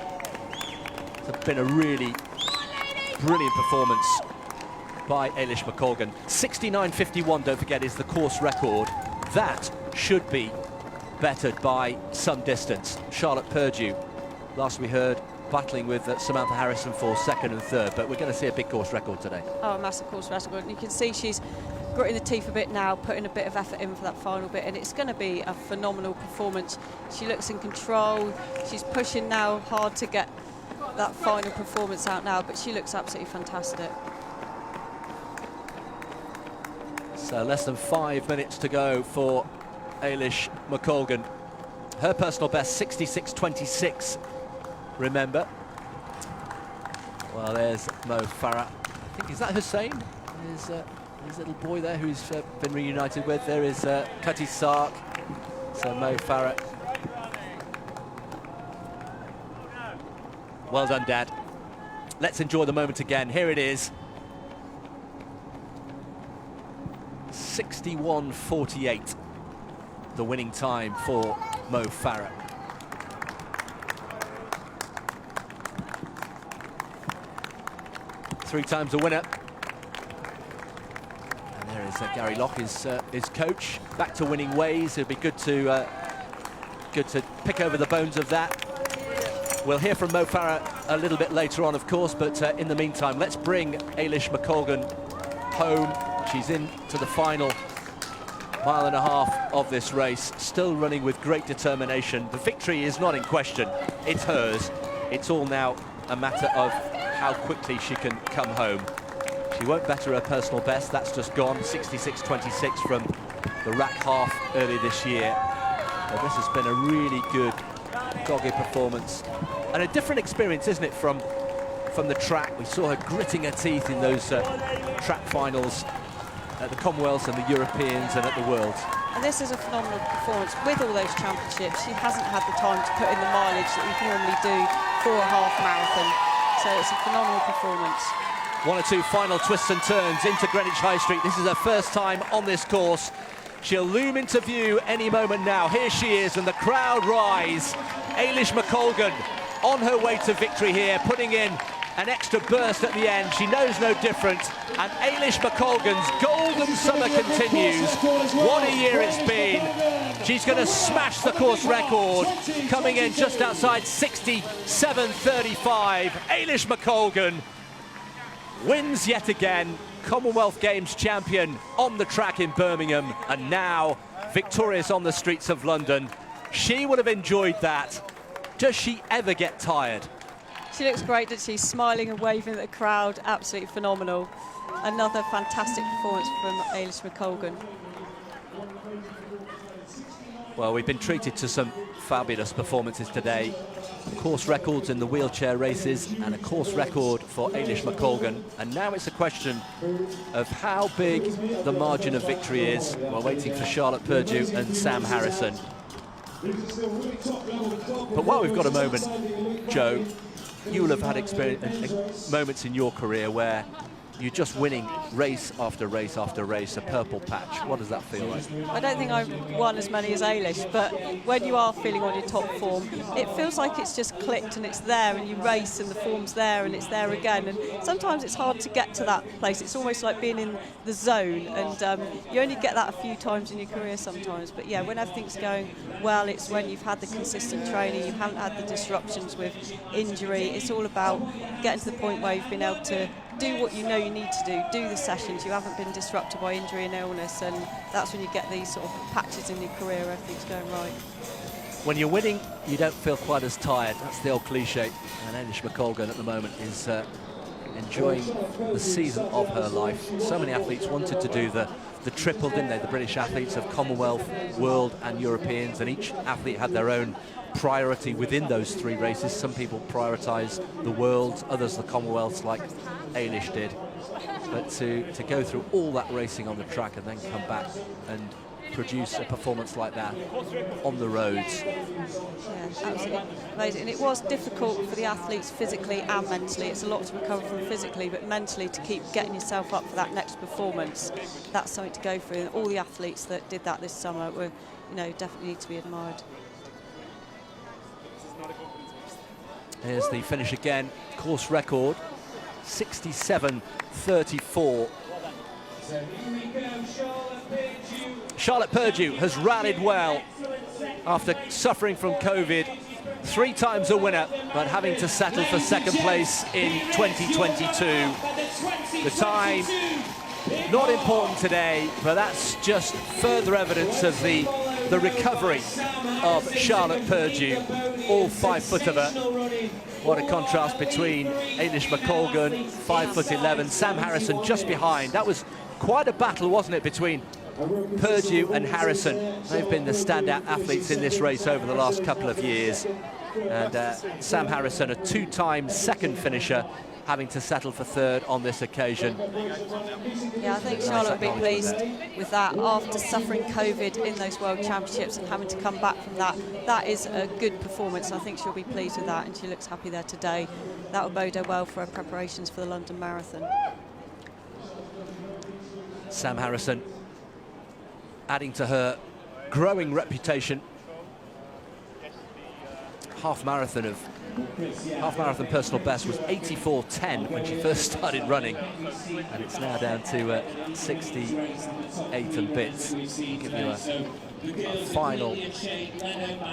Speaker 11: It's been a really brilliant performance by Eilish McColgan. 69.51, don't forget, is the course record. That should be bettered by some distance. Charlotte Purdue, last we heard, battling with Samantha Harrison for second and third, but we're going to see a big course record today.
Speaker 12: Oh, a massive course record. And you can see she's gritting the teeth a bit now, putting a bit of effort in for that final bit, and it's going to be a phenomenal performance. She looks in control. She's pushing now hard to get that final performance out now, but she looks absolutely fantastic.
Speaker 11: So less than 5 minutes to go for Eilish McColgan. Her personal best, 66.26, remember. Well, there's Mo Farah. I think, is that Hussein? His little boy there who's been reunited with. There is Cutty Sark. So Mo Farah. Well done, Dad. Let's enjoy the moment again. Here it is. 61.48, the winning time for Mo Farah. Three times a winner. And there is Gary Locke, his coach, back to winning ways. It'd be good to pick over the bones of that. We'll hear from Mo Farah a little bit later on, of course, but in the meantime, let's bring Eilish McColgan home. She's into the final mile and a half of this race, still running with great determination. The victory is not in question, it's hers. It's all now a matter of how quickly she can come home. She won't better her personal best, that's just gone, 66.26 from the RAC half earlier this year. But this has been a really good, dogged performance. And a different experience, isn't it, from the track? We saw her gritting her teeth in those track finals at the Commonwealths and the Europeans and at the Worlds.
Speaker 12: And this is a phenomenal performance. With all those championships, she hasn't had the time to put in the mileage that you can normally do for a half marathon. So it's a phenomenal performance.
Speaker 11: One or two final twists and turns into Greenwich High Street. This is her first time on this course. She'll loom into view any moment now. Here she is, and the crowd rise. Eilish McColgan on her way to victory here, putting in an extra burst at the end. She knows no different. And Eilish McColgan's golden summer continues. What a year it's been. She's going to smash the course record, coming in just outside 67.35. Eilish McColgan wins yet again. Commonwealth Games champion on the track in Birmingham, and now victorious on the streets of London. She would have enjoyed that. Does she ever get tired?
Speaker 12: She looks great, doesn't she? Smiling and waving at the crowd, absolutely phenomenal. Another fantastic performance from Eilish McColgan.
Speaker 11: Well, we've been treated to some fabulous performances today. Course records in the wheelchair races and a course record for Eilish McColgan. And now it's a question of how big the margin of victory is. We're waiting for Charlotte Purdue and Sam Harrison. But while we've got a moment, Joe, you will have had moments in your career where you're just winning race after race after race, a purple patch. What does that feel like?
Speaker 12: I don't think I've won as many as Eilish, but when you are feeling on your top form, it feels like it's just clicked and it's there, and you race and the form's there and it's there again. And sometimes it's hard to get to that place. It's almost like being in the zone, and you only get that a few times in your career sometimes. But yeah, when everything's going well, it's when you've had the consistent training, you haven't had the disruptions with injury. It's all about getting to the point where you've been able to do what you know you need to do the sessions. You haven't been disrupted by injury and illness, and that's when you get these sort of patches in your career where everything's going right.
Speaker 11: When you're winning, you don't feel quite as tired. That's the old cliche. And Eilish McColgan at the moment is enjoying the season of her life. So many athletes wanted to do the triple, didn't they? The British athletes of Commonwealth, World and Europeans, and each athlete had their own priority within those 3 races. Some people prioritise the Worlds, others the Commonwealths, like Eilish did. But to go through all that racing on the track and then come back and produce a performance like that on the roads.
Speaker 12: Yeah, absolutely amazing. And it was difficult for the athletes physically and mentally. It's a lot to recover from physically, but mentally to keep getting yourself up for that next performance, that's something to go through. And all the athletes that did that this summer were, definitely need to be admired.
Speaker 11: Here's the finish again, course record, 67.34. Charlotte Purdue has rallied well after suffering from COVID. 3 times a winner, but having to settle for second place in 2022. The time, not important today, but that's just further evidence of the recovery of Charlotte Purdue. All 5 foot of her. What a contrast between Eilish McColgan, 5'11", Sam Harrison just behind. That was quite a battle, wasn't it, between Purdue and Harrison. They've been the standout athletes in this race over the last couple of years. And Sam Harrison, a 2-time second finisher, having to settle for 3rd on this occasion.
Speaker 12: Yeah, I think Charlotte will be pleased with that after suffering COVID in those World Championships and having to come back from that. That is a good performance. I think she'll be pleased with that, and she looks happy there today. That will bode her well for her preparations for the London Marathon.
Speaker 11: Sam Harrison adding to her growing reputation. Half marathon personal best was 84.10 when she first started running, and it's now down to 68 and bits. I'll give you a final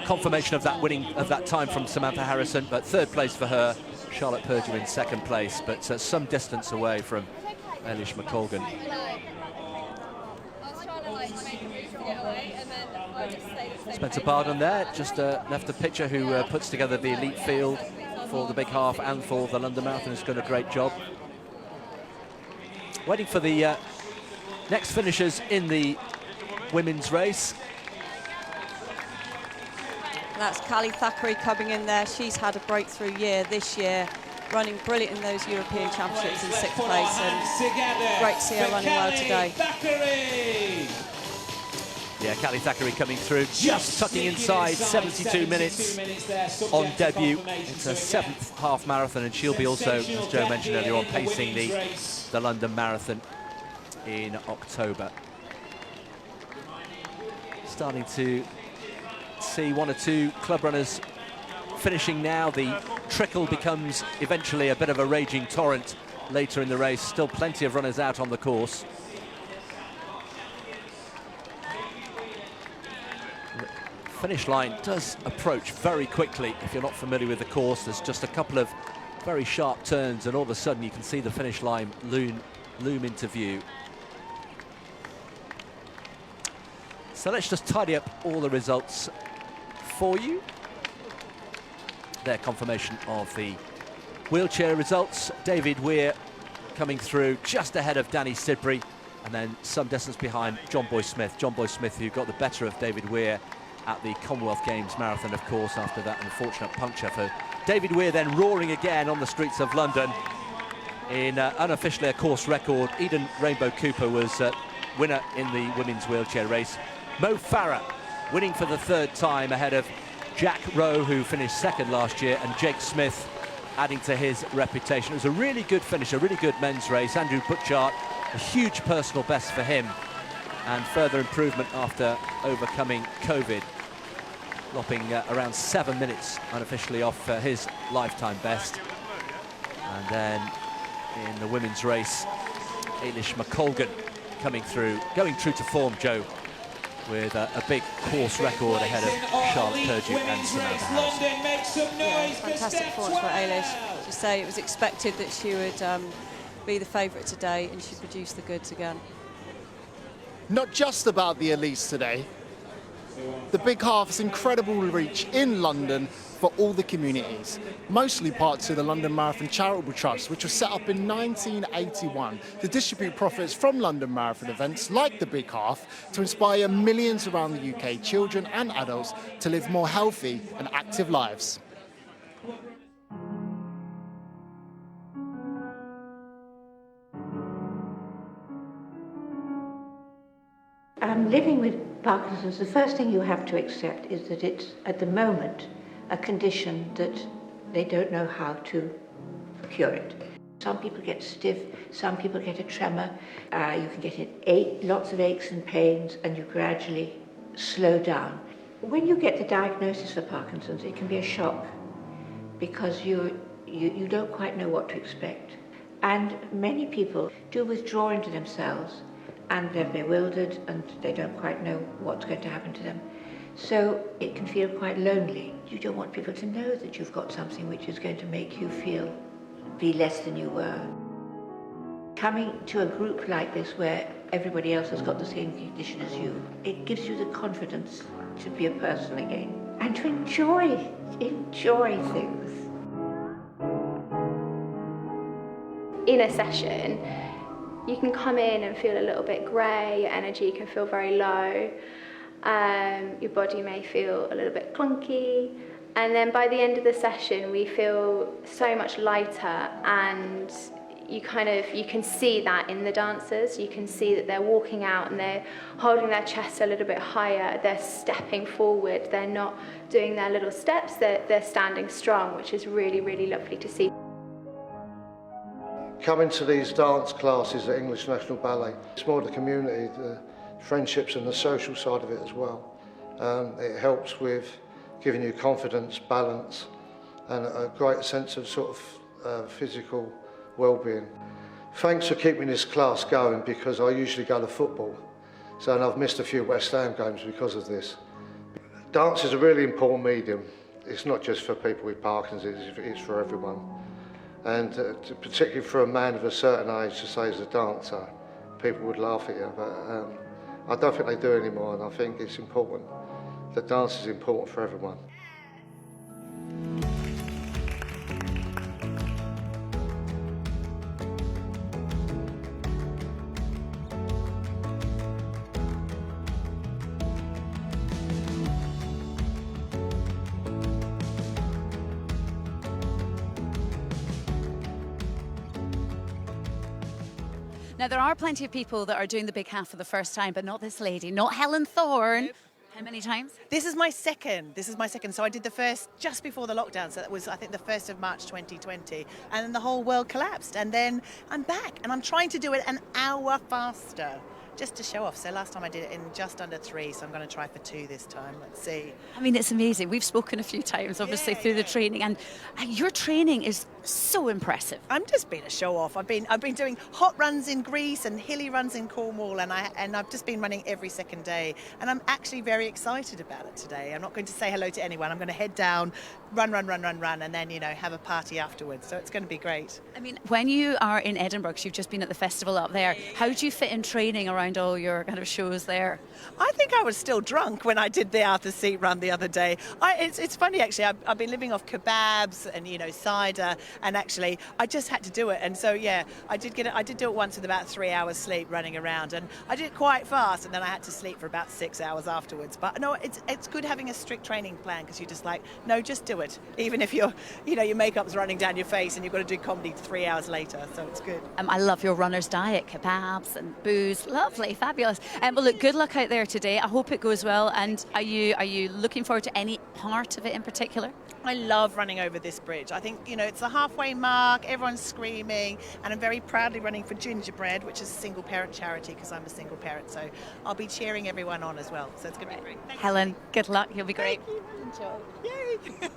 Speaker 11: confirmation of that winning of that time from Samantha Harrison, but 3rd place for her. Charlotte Purdue in 2nd place, but some distance away from Eilish McColgan. Spencer Bardon there, just left the picture, who puts together the elite field for the big half and for the London Marathon. Has done a great job. Waiting for the next finishers in the women's race.
Speaker 12: That's Callie Thackeray coming in there. She's had a breakthrough year this year, running brilliant in those European Championships in 6th place, and great to see her running well today.
Speaker 11: Yeah, Callie Thackeray coming through, just tucking inside 72 minutes on debut. It's her 7th half marathon, and she'll be also, as Joe mentioned earlier on, pacing the London Marathon in October. Starting to see 1 or 2 club runners finishing now. The trickle becomes eventually a bit of a raging torrent later in the race. Still plenty of runners out on the course. Finish line does approach very quickly. If you're not familiar with the course, there's just a couple of very sharp turns, and all of a sudden you can see the finish line loom into view. So let's just tidy up all the results for you. Their confirmation of the wheelchair results. David Weir coming through just ahead of Danny Sidbury, and then some distance behind John Boy Smith. John Boy Smith, who got the better of David Weir at the Commonwealth Games Marathon, of course, after that unfortunate puncture for David Weir, then roaring again on the streets of London in unofficially a course record. Eden Rainbow Cooper was winner in the women's wheelchair race. Mo Farah winning for the 3rd time ahead of Jack Rowe, who finished 2nd last year, and Jake Smith adding to his reputation. It was a really good finish, a really good men's race. Andrew Butchart, a huge personal best for him, and further improvement after overcoming COVID, lopping around 7 minutes unofficially off his lifetime best. And then in the women's race, Eilish McColgan coming through, going true to form, Joe, with a big course record ahead of Charlotte Purdue and Samantha Harrison.
Speaker 12: Yeah, fantastic performance for Eilish. To say it was expected that she would be the favourite today, and she produced the goods again.
Speaker 1: Not just about the elites today. The Big Half is incredible reach in London for all the communities, mostly part to the London Marathon Charitable Trust, which was set up in 1981 to distribute profits from London Marathon events like the Big Half to inspire millions around the UK, children and adults, to live more healthy and active lives.
Speaker 13: Living with Parkinson's, the first thing you have to accept is that it's, at the moment, a condition that they don't know how to cure it. Some people get stiff, some people get a tremor, you can get lots of aches and pains, and you gradually slow down. When you get the diagnosis for Parkinson's, it can be a shock because you don't quite know what to expect. And many people do withdraw into themselves, and they're bewildered and they don't quite know what's going to happen to them. So it can feel quite lonely. You don't want people to know that you've got something which is going to make you be less than you were. Coming to a group like this where everybody else has got the same condition as you, it gives you the confidence to be a person again and to enjoy things.
Speaker 14: In a session, you can come in and feel a little bit grey, your energy can feel very low, your body may feel a little bit clunky, and then by the end of the session we feel so much lighter, and you can see that in the dancers. You can see that they're walking out and they're holding their chest a little bit higher, they're stepping forward, they're not doing their little steps, they're standing strong, which is really, really lovely to see.
Speaker 15: Coming to these dance classes at English National Ballet, it's more the community, the friendships and the social side of it as well. It helps with giving you confidence, balance and a great sense of sort of physical well-being. Thanks for keeping this class going, because I usually go to football, and I've missed a few West Ham games because of this. Dance is a really important medium. It's not just for people with Parkinson's, it's for everyone. And particularly for a man of a certain age to say he's a dancer, people would laugh at you, but I don't think they do anymore, and I think it's important that dance is important for everyone.
Speaker 2: Now, there are plenty of people that are doing the Big Half for the first time, but not this lady, not Helen Thorne. Nope. How many times?
Speaker 16: This is my second. So I did the first just before the lockdown. So that was, I think, the 1st of March 2020. And then the whole world collapsed. And then I'm back and I'm trying to do it an hour faster, just to show off. So last time I did it in just under 3, so I'm going to try for 2 this time. Let's see.
Speaker 2: I mean, it's amazing. We've spoken a few times, obviously, through the training, and your training is so impressive.
Speaker 16: I'm just being a show off. I've been doing hot runs in Greece and hilly runs in Cornwall, and I've just been running every second day, and I'm actually very excited about it today. I'm not going to say hello to anyone. I'm going to head down, run, and then have a party afterwards. So it's going to be great.
Speaker 2: I mean, when you are in Edinburgh, 'cause you've just been at the festival up there, how do you fit in training around all your kind of shows there?
Speaker 16: I think I was still drunk when I did the Arthur Seat run the other day. It's funny actually. I've been living off kebabs and cider, and actually I just had to do it. And so I did do it once with about 3 hours sleep running around, and I did it quite fast, and then I had to sleep for about 6 hours afterwards. But no, it's good having a strict training plan, because you're just like, no, just do it, even if your makeup's running down your face and you've got to do comedy 3 hours later. So it's good.
Speaker 2: I love your runner's diet, kebabs and booze, lovely, fabulous. Well, look, good luck out there today. I hope it goes well. And are you looking forward to any part of it in particular?
Speaker 16: I love running over this bridge. I think, it's the halfway mark, everyone's screaming, and I'm very proudly running for Gingerbread, which is a single parent charity, because I'm a single parent, so I'll be cheering everyone on as well. So it's going to be great. Thanks.
Speaker 2: Helen, good luck. You'll be great.
Speaker 16: Thank you. Enjoy. Yay.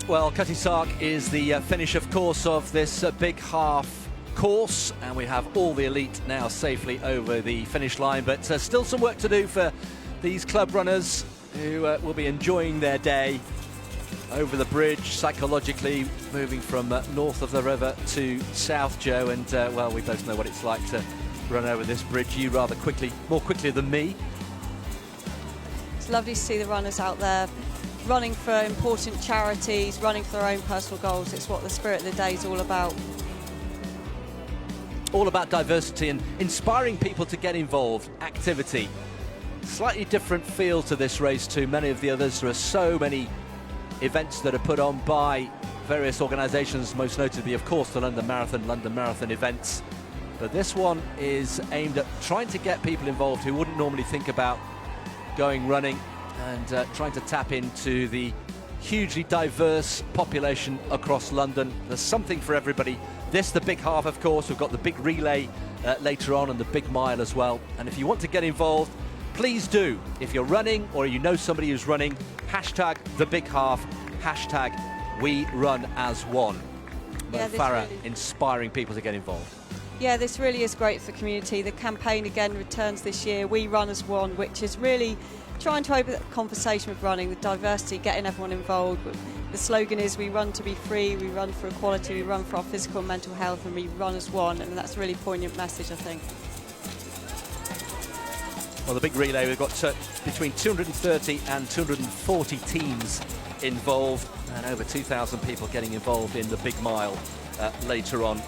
Speaker 11: Well, Cutty Sark is the finish, of course, of this Big Half course, and we have all the elite now safely over the finish line, but still some work to do for these club runners who will be enjoying their day over the bridge, psychologically moving from north of the river to south, Joe, and well, we both know what it's like to run over this bridge. You rather quickly, more quickly than me.
Speaker 12: It's lovely to see the runners out there running for important charities, running for their own personal goals. It's what the spirit of the day is all about.
Speaker 11: All about diversity and inspiring people to get involved. Activity. Slightly different feel to this race to many of the others. There are so many events that are put on by various organisations, most notably, of course, the London Marathon events. But this one is aimed at trying to get people involved who wouldn't normally think about going running, and trying to tap into the hugely diverse population across London. There's something for everybody. This, the big half, of course. We've got the big relay later on and the big mile as well. And if you want to get involved, please do. If you're running or you know somebody who's running, hashtag the big half, hashtag we run as one.
Speaker 12: Yeah,
Speaker 11: Mo Farah
Speaker 12: really
Speaker 11: inspiring people to get involved.
Speaker 12: Yeah, this really is great for the community. The campaign again returns this year, We Run as One, which is really trying to open that conversation with running, the diversity, getting everyone involved. The slogan is we run to be free, we run for equality, we run for our physical and mental health, and we run as one, and that's a really poignant message, I think.
Speaker 11: Well, the big relay, we've got between 230 and 240 teams involved, and over 2,000 people getting involved in the big mile later on.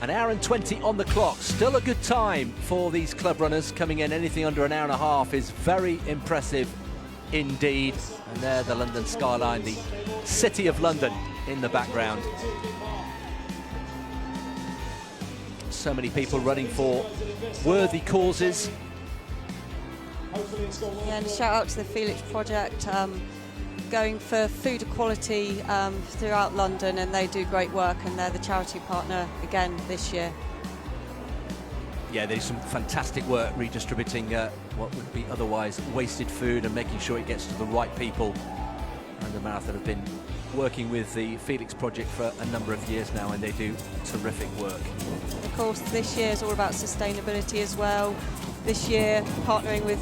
Speaker 11: An hour and 20 on the clock. Still a good time for these club runners. Coming in anything under an hour and a half is very impressive indeed. And there the London skyline, the city of London in the background. So many people running for worthy causes.
Speaker 12: Yeah, and a shout out to the Felix Project, going for food equality throughout London, and they do great work, and they're the charity partner again this year.
Speaker 11: Yeah, there's some fantastic work redistributing what would be otherwise wasted food and making sure it gets to the right people. And the Marathon have been working with the Felix Project for a number of years now, and they do terrific work.
Speaker 12: Of course, this year is all about sustainability as well. This year, partnering with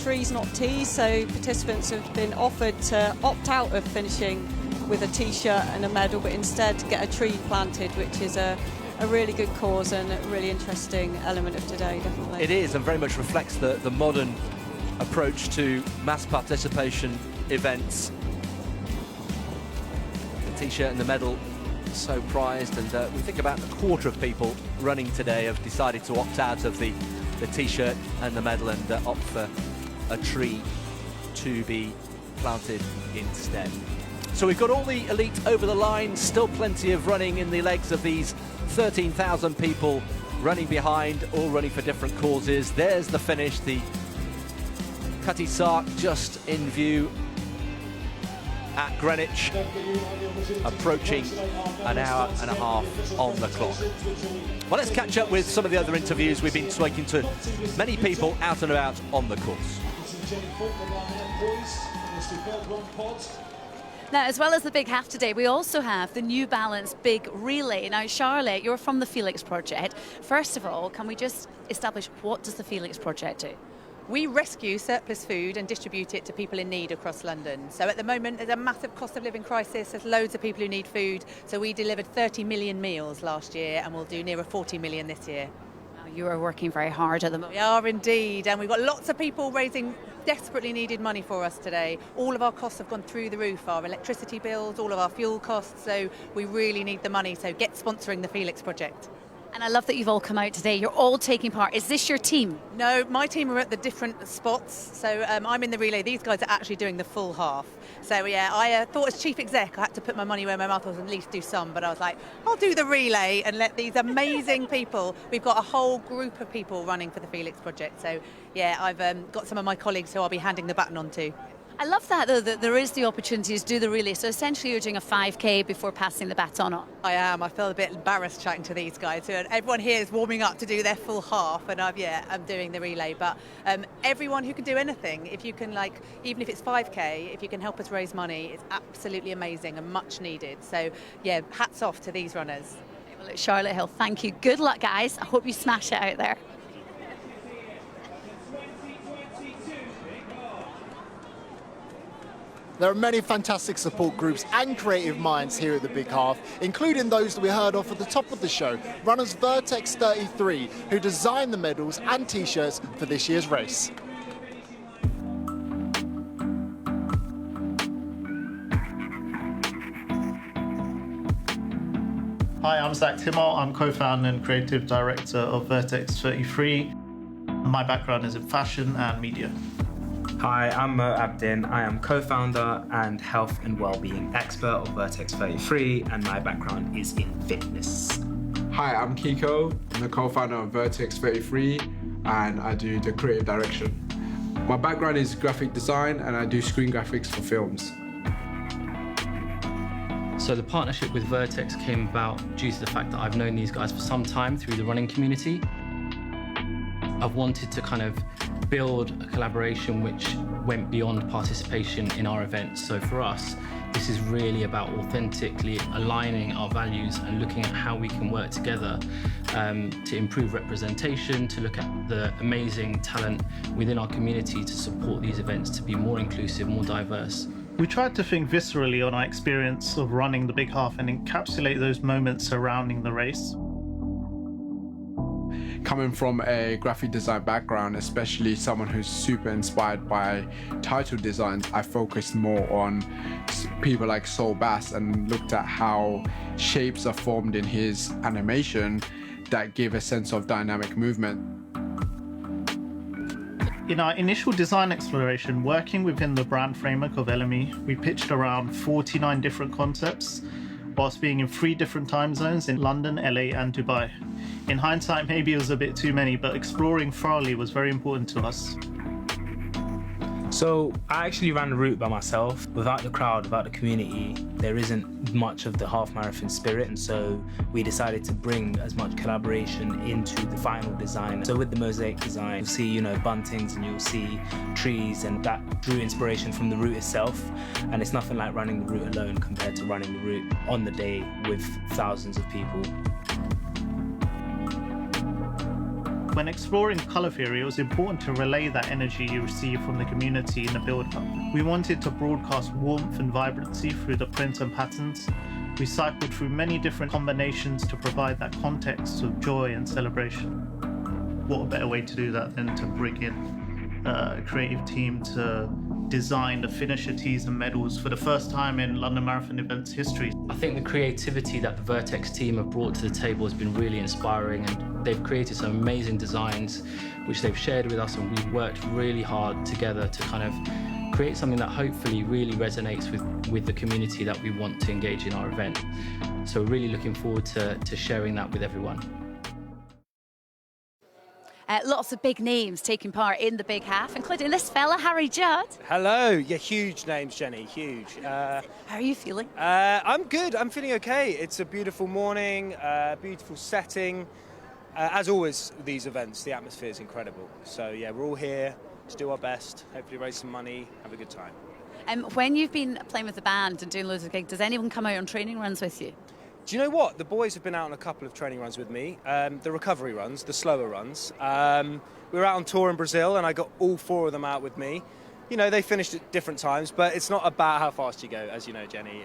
Speaker 12: Trees Not Teas, so participants have been offered to opt out of finishing with a t-shirt and a medal, but instead get a tree planted, which is a really good cause and a really interesting element of today, definitely.
Speaker 11: It is, and very much reflects the modern approach to mass participation events. The t-shirt and the medal so prized, and we think about a quarter of people running today have decided to opt out of the t-shirt and the medal and opt for a tree to be planted instead. So we've got all the elite over the line, still plenty of running in the legs of these 13,000 people running behind, all running for different causes. There's the finish, the Cutty Sark just in view at Greenwich, approaching an hour and a half on the clock. Well, let's catch up with some of the other interviews. We've been speaking to many people out and about on the course.
Speaker 2: Now, as well as the big half today, we also have the New Balance big relay. Now, Charlotte, you're from the Felix Project. First of all, can we just establish what does the Felix Project do?
Speaker 17: We rescue surplus food and distribute it to people in need across London. So at the moment, there's a massive cost of living crisis. There's loads of people who need food. So we delivered 30 million meals last year, and we'll do nearer 40 million this year.
Speaker 2: You are working very hard at the moment.
Speaker 17: We are indeed, and we've got lots of people raising desperately needed money for us today. All of our costs have gone through the roof, our electricity bills, all of our fuel costs, so we really need the money, so get sponsoring the Felix Project.
Speaker 2: And I love that you've all come out today. You're all taking part. Is this your team?
Speaker 17: No, my team are at the different spots. So I'm in the relay. These guys are actually doing the full half. So yeah, I thought as chief exec I had to put my money where my mouth was and at least do some. But I was like, I'll do the relay and let these amazing people. We've got a whole group of people running for the Felix Project. So yeah, I've got some of my colleagues who I'll be handing the baton on to.
Speaker 2: I love that, though, that there is the opportunity to do the relay. So essentially you're doing a 5K before passing the baton on.
Speaker 17: I am. I feel a bit embarrassed chatting to these guys. Everyone here is warming up to do their full half, and I'm doing the relay. But everyone who can do anything, if you can, even if it's 5K, if you can help us raise money, it's absolutely amazing and much needed. So yeah, hats off to these runners.
Speaker 2: Well, look, Charlotte Hill, thank you. Good luck, guys. I hope you smash it out there.
Speaker 1: There are many fantastic support groups and creative minds here at the Big Half, including those that we heard of at the top of the show, runners Vertex 33, who designed the medals and T-shirts for this year's race.
Speaker 3: Hi, I'm Zach Timmel. I'm co-founder and creative director of Vertex 33. My background is in fashion and media.
Speaker 4: Hi, I'm Mo Abdin. I am co-founder and health and wellbeing expert of Vertex 33, and my background is in fitness.
Speaker 5: Hi, I'm Kiko. I'm the co-founder of Vertex 33 and I do the creative direction. My background is graphic design and I do screen graphics for films.
Speaker 18: So the partnership with Vertex came about due to the fact that I've known these guys for some time through the running community. I've wanted to kind of build a collaboration which went beyond participation in our events. So for us, this is really about authentically aligning our values and looking at how we can work together to improve representation, to look at the amazing talent within our community to support these events to be more inclusive, more diverse.
Speaker 3: We tried to think viscerally on our experience of running the Big Half and encapsulate those moments surrounding the race.
Speaker 5: Coming from a graphic design background, especially someone who's super inspired by title designs, I focused more on people like Saul Bass and looked at how shapes are formed in his animation that give a sense of dynamic movement.
Speaker 3: In our initial design exploration, working within the brand framework of LME, we pitched around 49 different concepts, whilst being in 3 different time zones in London, LA, and Dubai. In hindsight, maybe it was a bit too many, but exploring thoroughly was very important to us.
Speaker 4: So I actually ran the route by myself. Without the crowd, without the community, there isn't much of the half marathon spirit, and so we decided to bring as much collaboration into the final design. So with the mosaic design, you'll see, buntings and you'll see trees, and that drew inspiration from the route itself. And it's nothing like running the route alone compared to running the route on the day with thousands of people.
Speaker 3: When exploring colour theory, it was important to relay that energy you receive from the community in the build-up. We wanted to broadcast warmth and vibrancy through the prints and patterns. We cycled through many different combinations to provide that context of joy and celebration. What a better way to do that than to bring in a creative team to design the finisher tees and medals for the first time in London Marathon events history.
Speaker 18: I think the creativity that the Vertex team have brought to the table has been really inspiring, and they've created some amazing designs which they've shared with us, and we've worked really hard together to kind of create something that hopefully really resonates with the community that we want to engage in our event. So we're really looking forward to sharing that with everyone.
Speaker 2: Lots of big names taking part in the Big Half, including this fella, Harry Judd.
Speaker 19: Hello. Yeah, huge names, Jenny, huge.
Speaker 2: How are you feeling?
Speaker 19: I'm good. I'm feeling okay. It's a beautiful morning, beautiful setting. As always, these events, the atmosphere is incredible. So, yeah, we're all here to do our best, hopefully raise some money, have a good time.
Speaker 2: When you've been playing with the band and doing loads of gigs, does anyone come out on training runs with you?
Speaker 19: Do you know what? The boys have been out on a couple of training runs with me. The recovery runs, the slower runs. We were out on tour in Brazil and I got all 4 of them out with me. They finished at different times, but it's not about how fast you go, as you know, Jenny.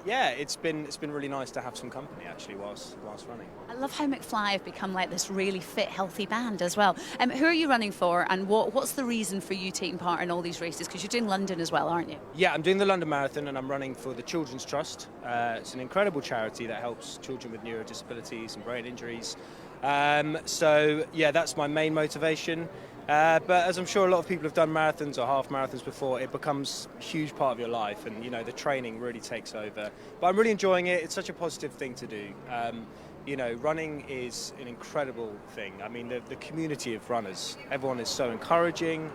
Speaker 19: Yeah, it's been really nice to have some company, actually, whilst running.
Speaker 2: I love how McFly have become like this really fit, healthy band as well. Who are you running for, and what's the reason for you taking part in all these races? Because you're doing London as well, aren't you?
Speaker 19: Yeah, I'm doing the London Marathon and I'm running for the Children's Trust. It's an incredible charity that helps children with neurodisabilities and brain injuries. So, yeah, that's my main motivation. But as I'm sure a lot of people have done marathons or half marathons before, it becomes a huge part of your life, and the training really takes over. But I'm really enjoying it. It's such a positive thing to do. Running is an incredible thing. I mean, the community of runners, everyone is so encouraging,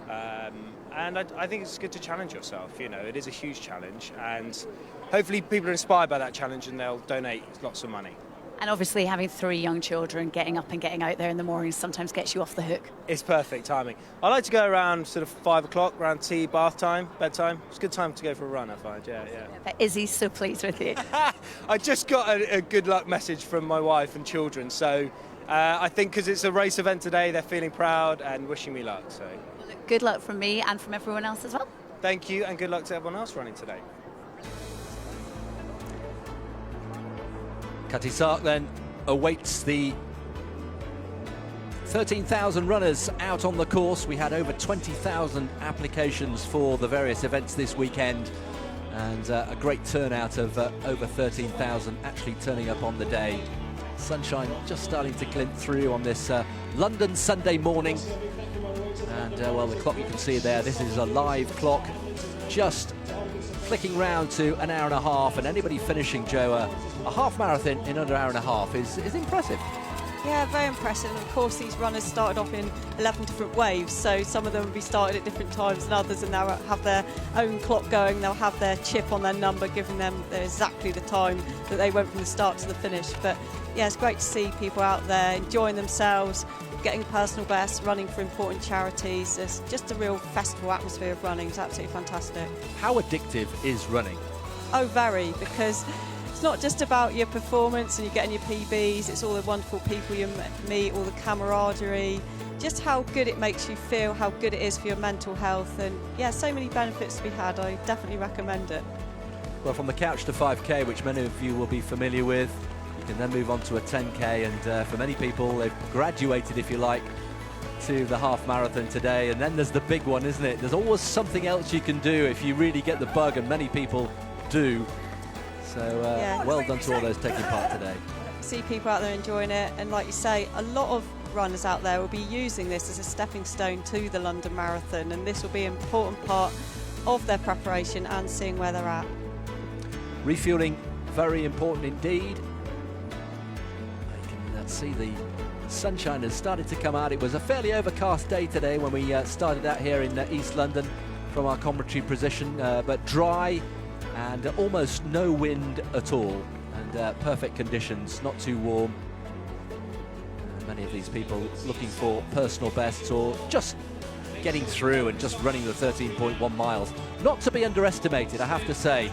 Speaker 19: and I think it's good to challenge yourself. It is a huge challenge, and hopefully people are inspired by that challenge and they'll donate lots of money.
Speaker 2: And obviously having 3 young children, getting up and getting out there in the mornings sometimes gets you off the hook.
Speaker 19: It's perfect timing. I like to go around sort of 5 o'clock, around tea, bath time, bedtime. It's a good time to go for a run, I find, yeah.
Speaker 2: But Izzy's so pleased with you.
Speaker 19: I just got a good luck message from my wife and children, so I think because it's a race event today, they're feeling proud and wishing me luck. So
Speaker 2: good luck from me and from everyone else as well.
Speaker 19: Thank you, and good luck to everyone else running today.
Speaker 11: Cutty Sark then awaits the 13,000 runners out on the course. We had over 20,000 applications for the various events this weekend, and a great turnout of over 13,000 actually turning up on the day. Sunshine just starting to glint through on this London Sunday morning. And well, the clock you can see there, this is a live clock, just flicking round to an hour and a half, and anybody finishing, Joe, a half marathon in under an hour and a half is impressive.
Speaker 12: Yeah, very impressive. And of course, these runners started off in 11 different waves, so some of them will be started at different times than others, and they'll have their own clock going. They'll have their chip on their number, giving them exactly the time that they went from the start to the finish. But yeah, it's great to see people out there enjoying themselves, getting personal bests, running for important charities. It's just a real festival atmosphere of running. It's absolutely fantastic.
Speaker 11: How addictive is running?
Speaker 12: Oh, very, because it's not just about your performance and you're getting your PBs, it's all the wonderful people you meet, all the camaraderie, just how good it makes you feel, how good it is for your mental health, and yeah, so many benefits to be had. I definitely recommend it.
Speaker 11: Well, from the couch to 5K, which many of you will be familiar with, you can then move on to a 10K, and for many people, they've graduated, if you like, to the half marathon today. And then there's the big one, isn't it? There's always something else you can do if you really get the bug, and many people do. So well done to all those taking part today.
Speaker 12: See people out there enjoying it, and like you say, a lot of runners out there will be using this as a stepping stone to the London Marathon, and this will be an important part of their preparation and seeing where they're at.
Speaker 11: Refueling, very important indeed. I can see the sunshine has started to come out. It was a fairly overcast day today when we started out here in East London from our commentary position, but dry and almost no wind at all, and perfect conditions, not too warm. Many of these people looking for personal bests or just getting through and just running the 13.1 miles. Not to be underestimated, I have to say.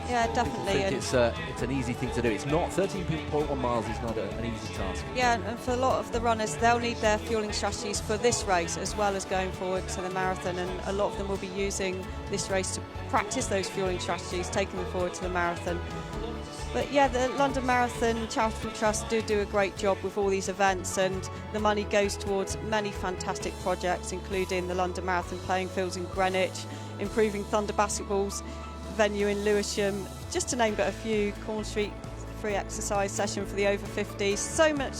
Speaker 12: Yeah, definitely.
Speaker 11: I think it's an easy thing to do. It's not, 13.1 miles is not an easy task.
Speaker 12: Yeah, and for a lot of the runners, they'll need their fueling strategies for this race as well as going forward to the marathon, and a lot of them will be using this race to practice those fueling strategies, taking them forward to the marathon. But yeah, the London Marathon Charitable Trust do a great job with all these events, and the money goes towards many fantastic projects, including the London Marathon playing fields in Greenwich, improving Thunder Basketball's venue in Lewisham, just to name but a few, Corn Street free exercise session for the over 50s. So much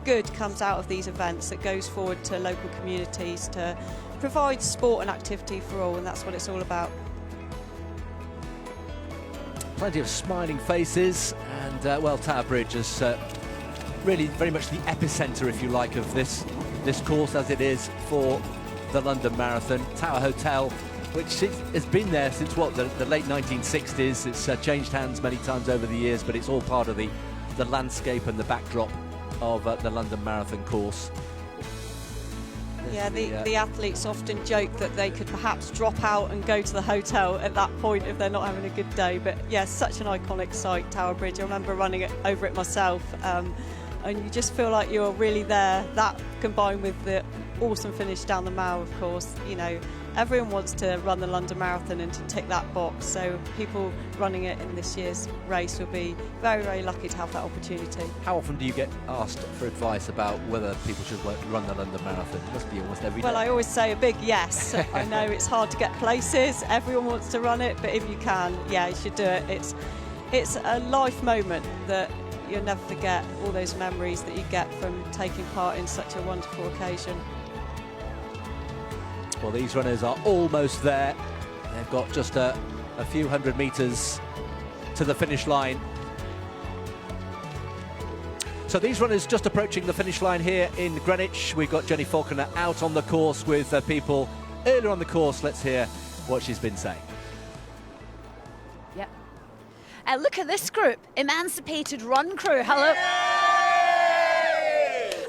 Speaker 12: good comes out of these events that goes forward to local communities to provide sport and activity for all, and that's what it's all about.
Speaker 11: Plenty of smiling faces, and well, Tower Bridge is really very much the epicentre, if you like, of this course, as it is for the London Marathon. Tower Hotel, which has been there since what, the late 1960s. It's changed hands many times over the years, but it's all part of the landscape and the backdrop of the London Marathon course.
Speaker 12: Yeah, the athletes often joke that they could perhaps drop out and go to the hotel at that point if they're not having a good day. But yeah, such an iconic site, Tower Bridge. I remember running over it myself, and you just feel like you're really there. That combined with the awesome finish down the Mall, of course, you know, everyone wants to run the London Marathon and to tick that box. So people running it in this year's race will be very, very lucky to have that opportunity.
Speaker 11: How often do you get asked for advice about whether people should run the London Marathon? It must be almost every day.
Speaker 12: Well, I always say a big yes. I know it's hard to get places. Everyone wants to run it, but if you can, yeah, you should do it. It's a life moment that you'll never forget, all those memories that you get from taking part in such a wonderful occasion.
Speaker 11: Well, these runners are almost there. They've got just a few hundred metres to the finish line. So these runners just approaching the finish line here in Greenwich. We've got Jenny Falconer out on the course with people earlier on the course. Let's hear what she's been saying.
Speaker 2: Yep. Look at this group, Emancipated Run Crew. Hello.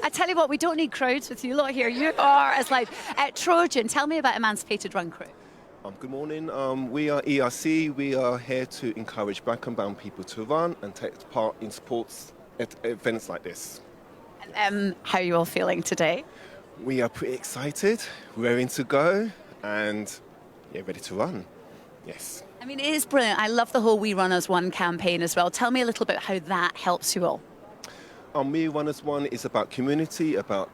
Speaker 2: I tell you what, we don't need crowds with you lot here. You are as live. Trojan, tell me about Emancipated Run Crew.
Speaker 20: Good morning. We are ERC. We are here to encourage black and brown people to run and take part in sports at events like this.
Speaker 2: How are you all feeling today?
Speaker 20: We are pretty excited, raring to go, and ready to run. Yes.
Speaker 2: I mean, it is brilliant. I love the whole We Run As One campaign as well. Tell me a little bit how that helps you all.
Speaker 20: We Run As One is about community, about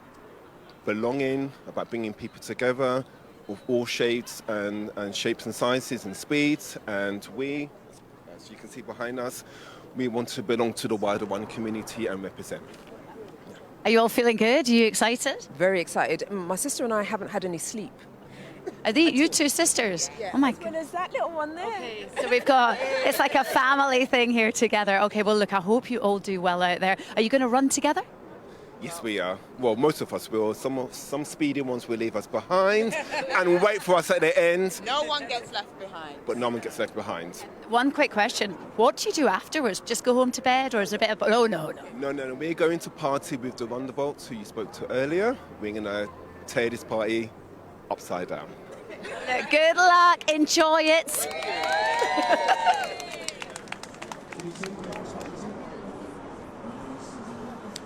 Speaker 20: belonging, about bringing people together of all shapes and shapes and sizes and speeds. And we, as you can see behind us, we want to belong to the wider One community and represent.
Speaker 2: Are you all feeling good? Are you excited?
Speaker 21: Very excited. My sister and I haven't had any sleep.
Speaker 2: Are you two sisters?
Speaker 21: Yeah.
Speaker 2: Oh my
Speaker 21: As well as that little one there. Okay.
Speaker 2: So we've got, it's like a family thing here together. Okay, well look, I hope you all do well out there. Are you going to run together?
Speaker 20: Yes, we are. Well, most of us will. Some speedy ones will leave us behind and wait for us at the end.
Speaker 21: No one gets left behind.
Speaker 20: But no one gets left behind.
Speaker 2: One quick question. What do you do afterwards? Just go home to bed, or is there a bit of... Oh, no.
Speaker 20: No. We're going to party with the Wonderbolts, who you spoke to earlier. We're going to tear this party upside down.
Speaker 2: Good luck. Enjoy it.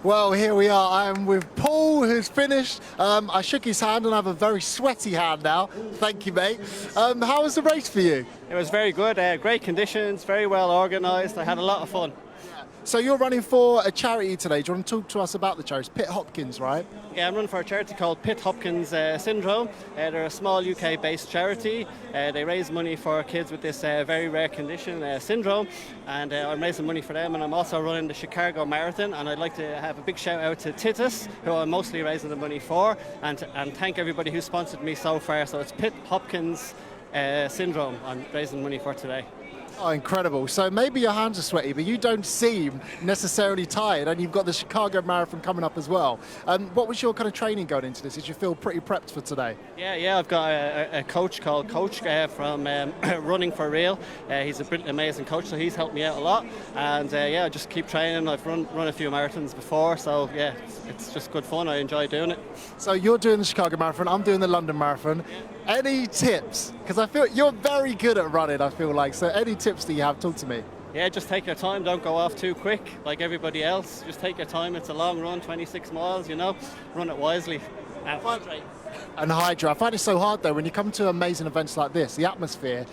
Speaker 1: Well, here we are. I am with Paul, who's finished. I shook his hand and I have a very sweaty hand now. Thank you, mate. How was the race for you?
Speaker 22: It was very good. Great conditions, very well organised. I had a lot of fun.
Speaker 1: So you're running for a charity today. Do you want to talk to us about the charity? Pitt Hopkins, right?
Speaker 22: Yeah, I'm running for a charity called Pitt Hopkins Syndrome. They're a small UK-based charity. They raise money for kids with this very rare condition, syndrome, and I'm raising money for them. And I'm also running the Chicago Marathon, and I'd like to have a big shout out to Titus, who I'm mostly raising the money for, and thank everybody who sponsored me so far. So it's Pitt Hopkins Syndrome I'm raising money for today.
Speaker 1: Oh, incredible. So maybe your hands are sweaty, but you don't seem necessarily tired, and you've got the Chicago Marathon coming up as well. What was your kind of training going into this? Did you feel pretty prepped for today?
Speaker 22: Yeah, I've got a coach called Coach from Running for Real. He's an amazing coach, so he's helped me out a lot. And I just keep training. I've run a few marathons before, so yeah, it's just good fun. I enjoy doing it.
Speaker 1: So you're doing the Chicago Marathon, I'm doing the London Marathon. Any tips? Because I feel you're very good at running, I feel like. So any tips that you have? Talk to me.
Speaker 22: Yeah, just take your time. Don't go off too quick like everybody else. Just take your time. It's a long run, 26 miles, Run it wisely. And hydrate.
Speaker 1: And hydrate. I find it so hard, though, when you come to amazing events like this, the atmosphere,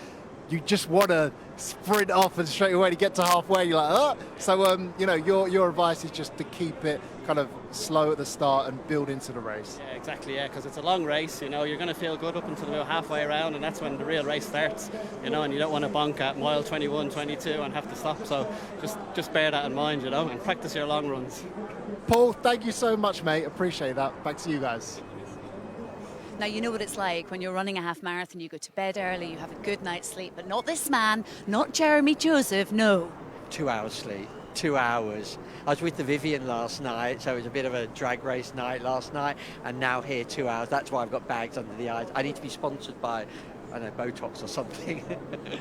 Speaker 1: you just want to sprint off and straight away to get to halfway. You're like, oh. So, your advice is just to keep it kind of slow at the start and build into the race.
Speaker 22: Yeah, exactly, because it's a long race, you're going to feel good up until about halfway around, and that's when the real race starts, and you don't want to bonk at mile 21, 22 and have to stop, so just bear that in mind, and practice your long runs.
Speaker 1: Paul, thank you so much, mate. Appreciate that. Back to you guys.
Speaker 2: Now, you know what it's like when you're running a half marathon, you go to bed early, you have a good night's sleep, but not this man, not Jeremy Joseph, no.
Speaker 23: 2 hours sleep. 2 hours. I was with the Vivian last night, so it was a bit of a drag race night last night, and now here 2 hours. That's why I've got bags under the eyes. I need to be sponsored by, I don't know, Botox or something.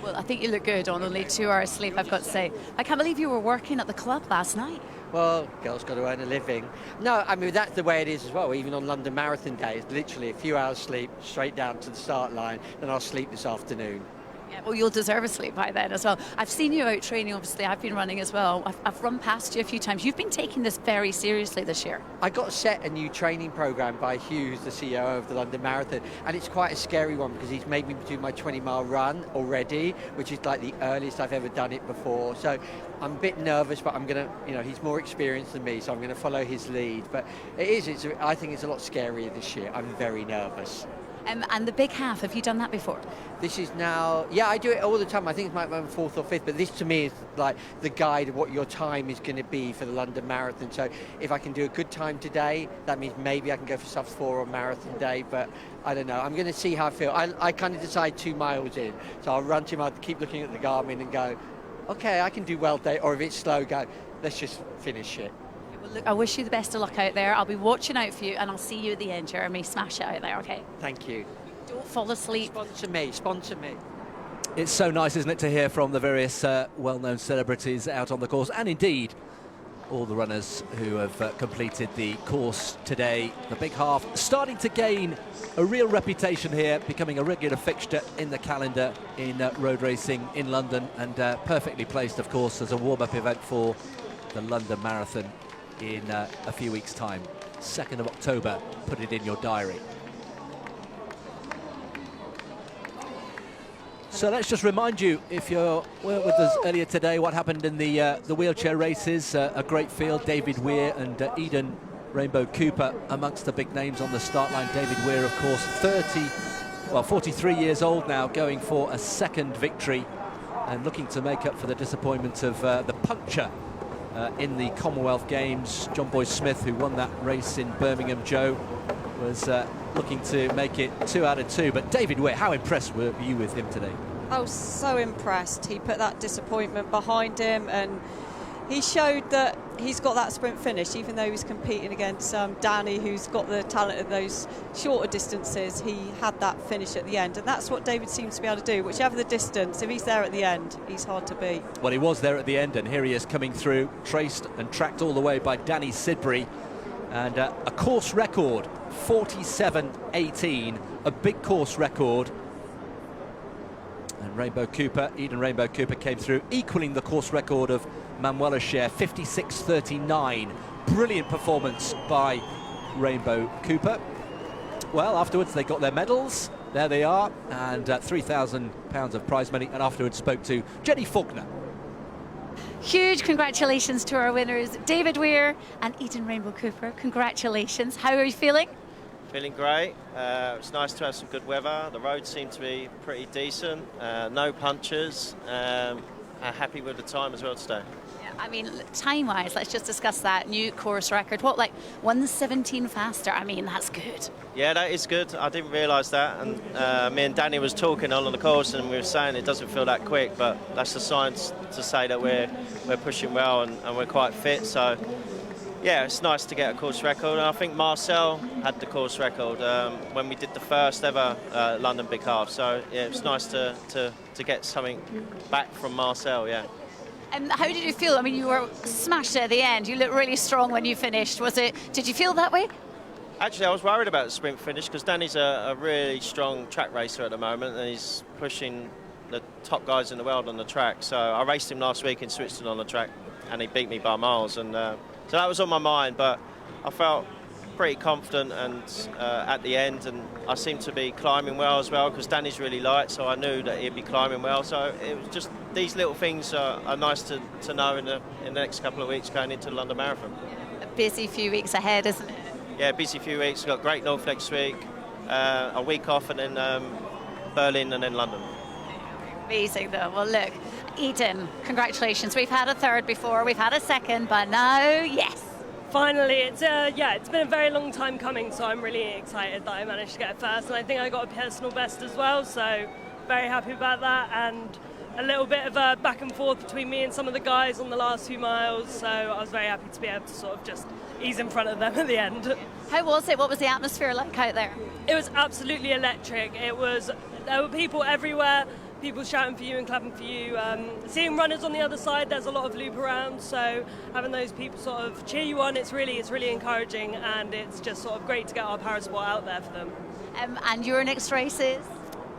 Speaker 2: Well, I think you look good on only 2 hours sleep, I've got to say. I can't believe you were working at the club last night.
Speaker 23: Well, girls got to earn a living. No, I mean, that's the way it is as well. Even on London Marathon Day, it's literally a few hours sleep, straight down to the start line, then I'll sleep this afternoon.
Speaker 2: Yeah, well, you'll deserve a sleep by then as well. I've seen you out training, obviously. I've been running as well. I've run past you a few times. You've been taking this very seriously this year.
Speaker 23: I got set a new training program by Hughes, the CEO of the London Marathon, and it's quite a scary one because he's made me do my 20-mile run already, which is like the earliest I've ever done it before. So I'm a bit nervous, but I'm going to, he's more experienced than me, so I'm going to follow his lead. But I think it's a lot scarier this year. I'm very nervous.
Speaker 2: And the big half, have you done that before?
Speaker 23: This is now, I do it all the time. I think it's my fourth or fifth, but this to me is like the guide of what your time is going to be for the London Marathon. So if I can do a good time today, that means maybe I can go for sub 4 on Marathon Day, but I don't know. I'm going to see how I feel. I kind of decide 2 miles in, so I'll run 2 miles, keep looking at the Garmin and go, okay, I can do well today, or if it's slow, go, let's just finish it.
Speaker 2: Well, look, I wish you the best of luck out there. I'll be watching out for you, and I'll see you at the end, Jeremy. Smash it out there, okay?
Speaker 23: Thank you.
Speaker 2: Don't fall asleep.
Speaker 23: Sponsor me.
Speaker 11: It's so nice, isn't it, to hear from the various well-known celebrities out on the course, and indeed all the runners who have completed the course today. The big half starting to gain a real reputation here, becoming a regular fixture in the calendar in road racing in London, and perfectly placed, of course, as a warm-up event for the London Marathon in a few weeks' time. 2nd of October, put it in your diary. So let's just remind you, if you were with us earlier today, what happened in the wheelchair races. A great field, David Weir and Eden Rainbow Cooper amongst the big names on the start line. David Weir, of course, 43 years old now, going for a second victory and looking to make up for the disappointment of the puncture in the Commonwealth Games. John Boy Smith, who won that race in Birmingham, Joe, was looking to make it 2 out of 2. But David Weir, how impressed were you with him today?
Speaker 12: I was so impressed. He put that disappointment behind him, and he showed that he's got that sprint finish, even though he's competing against Danny, who's got the talent of those shorter distances. He had that finish at the end, and that's what David seems to be able to do. Whichever the distance, if he's there at the end, he's hard to beat.
Speaker 11: Well, he was there at the end, and here he is coming through, traced and tracked all the way by Danny Sidbury. And a course record, 47.18, a big course record. And Rainbow Cooper, Eden Rainbow Cooper, came through, equaling the course record of Manuela Scher, 56.39. Brilliant performance by Rainbow Cooper. Well, afterwards they got their medals. There they are, and £3,000 of prize money. And afterwards spoke to Jenny Faulkner.
Speaker 2: Huge congratulations to our winners, David Weir and Eden Rainbow Cooper. Congratulations. How are you feeling?
Speaker 6: Feeling great. It's nice to have some good weather. The roads seem to be pretty decent. No punches. Happy with the time as well today.
Speaker 2: I mean, time-wise, let's just discuss that new course record. What, like 1:17 faster? I mean, that's good.
Speaker 6: Yeah, that is good. I didn't realise that. And me and Danny was talking on the course, and we were saying it doesn't feel that quick, but that's the signs to say that we're pushing well and we're quite fit. So, yeah, it's nice to get a course record. And I think Marcel had the course record when we did the first ever London Big Half. So, yeah, it's nice to get something back from Marcel, yeah.
Speaker 2: And how did you feel? I mean, you were smashed at the end. You looked really strong when you finished. Did you feel that way?
Speaker 6: Actually, I was worried about the sprint finish because Danny's a really strong track racer at the moment, and he's pushing the top guys in the world on the track. So I raced him last week in Switzerland on the track, and he beat me by miles. And so that was on my mind, but I felt pretty confident and at the end, and I seemed to be climbing well as well because Danny's really light, so I knew that he'd be climbing well. So it was just these little things are nice to know in the next couple of weeks going into the London Marathon.
Speaker 2: A busy few weeks ahead, isn't it?
Speaker 6: Yeah, busy few weeks. We've got Great North next week, a week off, and then Berlin and then London.
Speaker 2: Amazing though. Well, look, Eden, congratulations. We've had a third before, we've had a second, but now, yes.
Speaker 7: Finally, it's been a very long time coming, so I'm really excited that I managed to get it first, and I think I got a personal best as well, so very happy about that. And a little bit of a back and forth between me and some of the guys on the last few miles, so I was very happy to be able to sort of just ease in front of them at the end.
Speaker 2: How was it? What was the atmosphere like out there?
Speaker 7: It was absolutely electric. There were people everywhere, people shouting for you and clapping for you. Seeing runners on the other side, there's a lot of loop around, so having those people sort of cheer you on, it's really encouraging, and it's just sort of great to get our Parasport out there for them.
Speaker 2: And your next race is?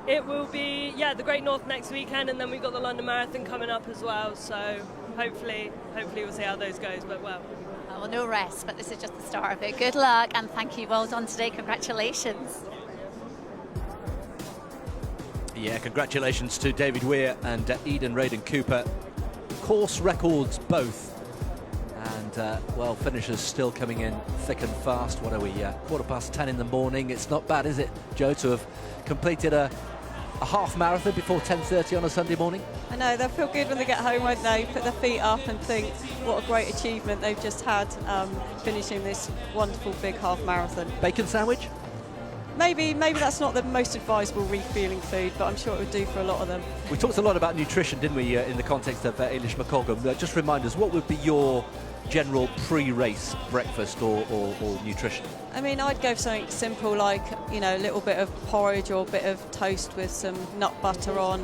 Speaker 7: It will be, the Great North next weekend, and then we've got the London Marathon coming up as well, so hopefully we'll see how those goes, but well.
Speaker 2: Well, no rest, but this is just the start of it. Good luck, and thank you. Well done today. Congratulations.
Speaker 11: Yeah, congratulations to David Weir and Eden Raiden Cooper. Course records both. And, finishers still coming in thick and fast. What are we, 10:15 in the morning? It's not bad, is it, Joe, to have completed a half marathon before 10:30 on a Sunday morning?
Speaker 12: I know, they'll feel good when they get home, won't they? Put their feet up and think what a great achievement they've just had finishing this wonderful big half marathon.
Speaker 11: Bacon sandwich?
Speaker 12: Maybe that's not the most advisable refueling food, but I'm sure it would do for a lot of them.
Speaker 11: We talked a lot about nutrition, didn't we, in the context of Eilish McColgan. Just remind us, what would be your general pre-race breakfast or nutrition?
Speaker 12: I mean, I'd go for something simple like, a little bit of porridge or a bit of toast with some nut butter on.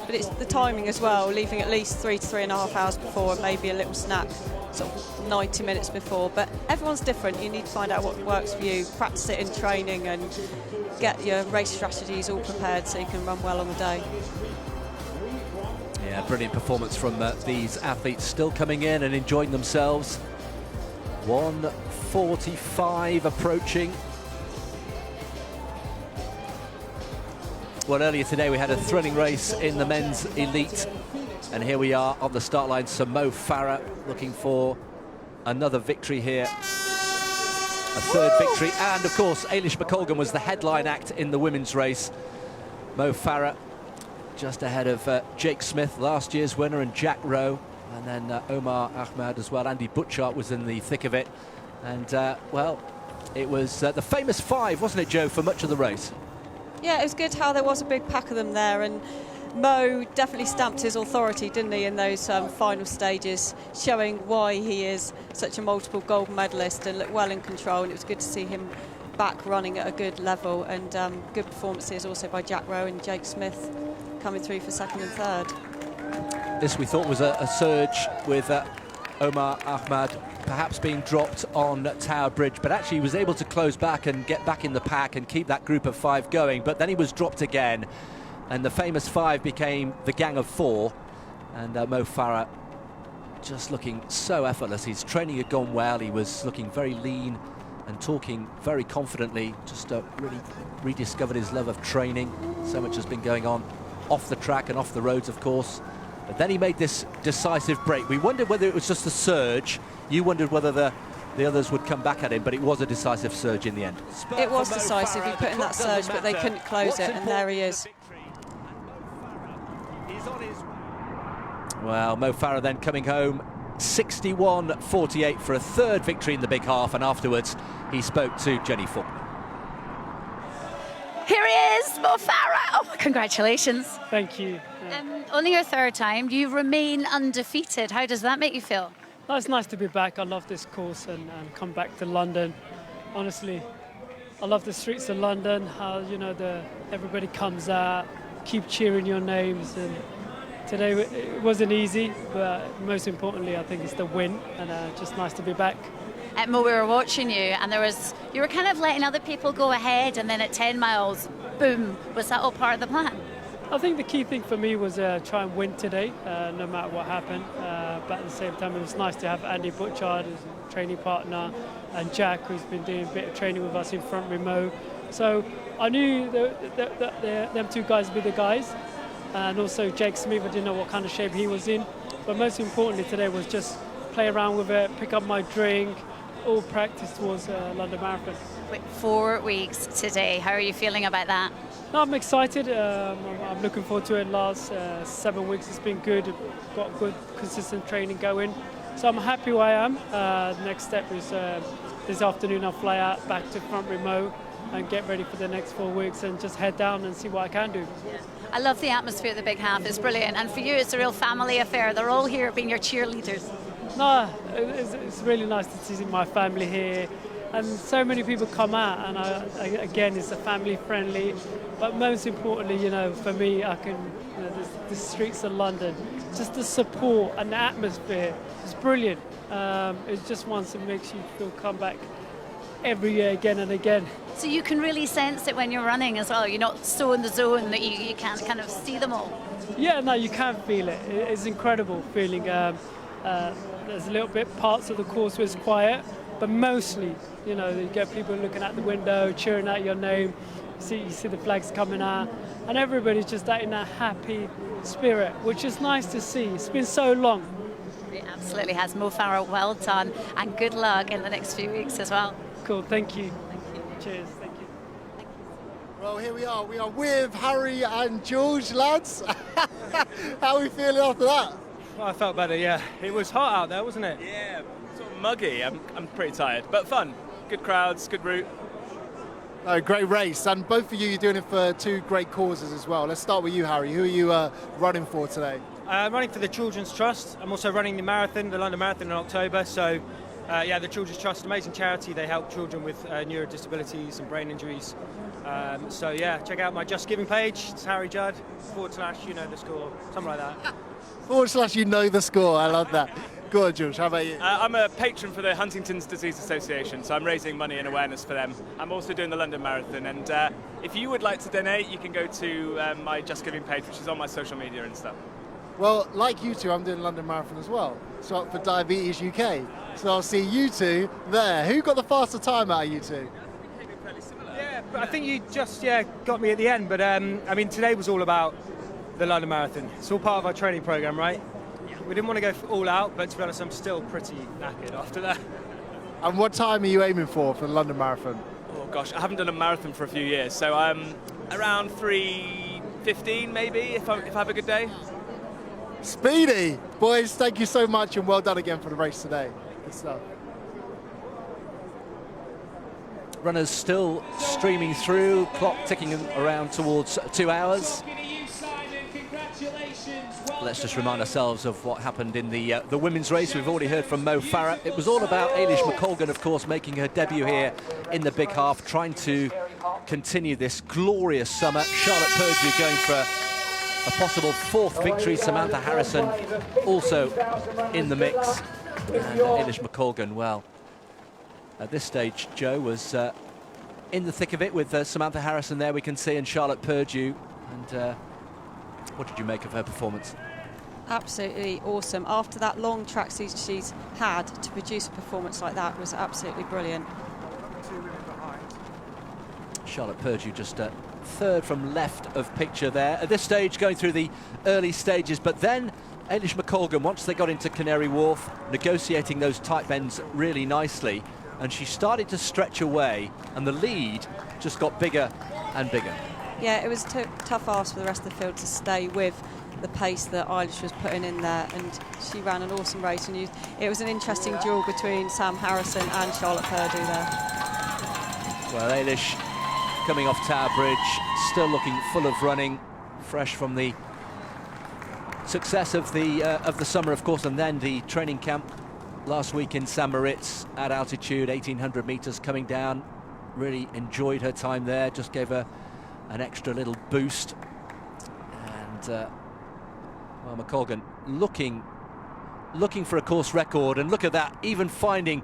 Speaker 12: But it's the timing as well, leaving at least 3 to 3.5 hours before, and maybe a little snack sort of 90 minutes before. But everyone's different. You need to find out what works for you, practice it in training, and get your race strategies all prepared so you can run well on the day.
Speaker 11: Yeah, brilliant performance from these athletes, still coming in and enjoying themselves. 1:45 approaching. Well, earlier today we had a thrilling race in the men's elite, and here we are on the start line. So Mo Farah looking for another victory here, a third victory, and of course Eilish McColgan was the headline act in the women's race. Mo Farah just ahead of Jake Smith, last year's winner, and Jack Rowe, and then Omar Ahmad as well. Andy Butchart was in the thick of it, and well, it was the famous five, wasn't it, Joe, for much of the race?
Speaker 12: Yeah, it was good how there was a big pack of them there, and Mo definitely stamped his authority, didn't he, in those final stages, showing why he is such a multiple gold medalist and looked well in control. And it was good to see him back running at a good level, and good performances also by Jack Rowe and Jake Smith coming through for second and third.
Speaker 11: This we thought was a surge with Omar Ahmad perhaps being dropped on Tower Bridge, but actually he was able to close back and get back in the pack and keep that group of five going. But then he was dropped again, and the famous five became the gang of four, and Mo Farah just looking so effortless. His training had gone well, he was looking very lean and talking very confidently, just really rediscovered his love of training. So much has been going on off the track and off the roads, of course. But then he made this decisive break. We wondered whether it was just a surge. You wondered whether the others would come back at him, but it was a decisive surge in the end.
Speaker 12: It was decisive. He put in that surge, but they couldn't close it, and there he is.
Speaker 11: Well, Mo Farah then coming home 61.48 for a third victory in the big half, and afterwards he spoke to Jenny Faulkner.
Speaker 2: Here he is, Mo Farah. Oh, congratulations.
Speaker 8: Thank you.
Speaker 2: Only your third time. You remain undefeated. How does that make you feel?
Speaker 8: No, it's nice to be back. I love this course and come back to London. Honestly, I love the streets of London, how, you know, everybody comes out, keep cheering your names. And today it wasn't easy, but most importantly, I think it's the win, and just nice to be back.
Speaker 2: Mo, we were watching you, and you were kind of letting other people go ahead, and then at 10 miles, boom. Was that all part of the plan?
Speaker 8: I think the key thing for me was try and win today, no matter what happened. But at the same time, it was nice to have Andy Butchart as a training partner, and Jack, who's been doing a bit of training with us in front remote. So I knew that them two guys would be the guys, and also Jake Smith. I didn't know what kind of shape he was in, but most importantly today was just play around with it, pick up my drink, all practice towards London Marathon.
Speaker 2: 4 weeks today. How are you feeling about that?
Speaker 8: No, I'm excited. I'm looking forward to it. Last 7 weeks it's been good. Got good, consistent training going. So I'm happy where I am. The next step is this afternoon I'll fly out back to front remote and get ready for the next 4 weeks and just head down and see what I can do.
Speaker 2: I love the atmosphere at the big half. It's brilliant. And for you, it's a real family affair. They're all here being your cheerleaders.
Speaker 8: No, it's really nice to see my family here. And so many people come out, and again, it's a family friendly. But most importantly, you know, for me, the streets of London, just the support and the atmosphere is brilliant. It's just once it makes you feel come back every year again and again.
Speaker 2: So you can really sense it when you're running as well. You're not so in the zone that you can't kind of see them all.
Speaker 8: Yeah, no, you can feel it. It's incredible feeling. There's a little bit parts of the course where it's quiet, but mostly, you know, you get people looking out the window, cheering out your name. You see the flags coming out, and everybody's just in a happy spirit, which is nice to see. It's been so long.
Speaker 2: It absolutely has. Mo Farah, well done, and good luck in the next few weeks as well.
Speaker 8: Cool, thank you. Cheers, thank you.
Speaker 1: Well, here we are. We are with Harry and George, lads. How are we feeling after that?
Speaker 9: Well, I felt better, yeah. It was hot out there, wasn't it? Yeah, sort of muggy. I'm pretty tired, but fun. Good crowds, good route.
Speaker 1: Oh, great race, and both of you, you're doing it for two great causes as well. Let's start with you, Harry. Who are you running for today?
Speaker 19: I'm running for the Children's Trust. I'm also running the marathon, the London Marathon in October. So, yeah, the Children's Trust, amazing charity. They help children with neurodisabilities and brain injuries. So, yeah, check out my Just Giving page. It's Harry Judd, / you know the score, something like that.
Speaker 1: / you know the score. I love that. Go on, George, how about you?
Speaker 9: I'm a patron for the Huntington's Disease Association, so I'm raising money and awareness for them. I'm also doing the London Marathon, and if you would like to donate, you can go to my Just Giving page, which is on my social media and stuff.
Speaker 1: Well, like you two, I'm doing London Marathon as well, so up for Diabetes UK. So I'll see you two there. Who got the faster time out of you two?
Speaker 9: Yeah,
Speaker 19: I think you just got me at the end. But I mean, today was all about the London Marathon. It's all part of our training program, right? We didn't want to go all out, but to be honest, I'm still pretty knackered after that.
Speaker 1: And what time are you aiming for the London Marathon?
Speaker 9: Oh gosh, I haven't done a marathon for a few years, so I'm around 3:15 maybe if I have a good day.
Speaker 1: Speedy! Boys, thank you so much and well done again for the race today. Good stuff.
Speaker 11: Runners still streaming through, clock ticking around towards 2 hours. Let's just remind ourselves of what happened in the women's race. We've already heard from Mo Farah. It was all about Eilish McColgan, of course, making her debut here in the big half, trying to continue this glorious summer. Charlotte Purdue going for a possible 4th victory. Samantha Harrison also in the mix. And Eilish McColgan, well, at this stage, Joe was in the thick of it with Samantha Harrison there, we can see, and Charlotte Purdue. And what did you make of her performance?
Speaker 12: Absolutely awesome. After that long track season she's had, to produce a performance like that was absolutely brilliant.
Speaker 11: Charlotte Purdue just 3rd from left of picture there. At this stage, going through the early stages, but then Eilish McColgan, once they got into Canary Wharf, negotiating those tight bends really nicely, and she started to stretch away, and the lead just got bigger and bigger.
Speaker 12: Yeah, it was tough ask for the rest of the field to stay with the pace that Eilish was putting in there, and she ran an awesome race, and it was an interesting duel between Sam Harrison and Charlotte Purdue there.
Speaker 11: Well, Eilish coming off Tower Bridge, still looking full of running, fresh from the success of the summer, of course, and then the training camp last week in St. Moritz at altitude, 1,800 meters coming down. Really enjoyed her time there, just gave her an extra little boost. And well, McColgan looking for a course record, and look at that, even finding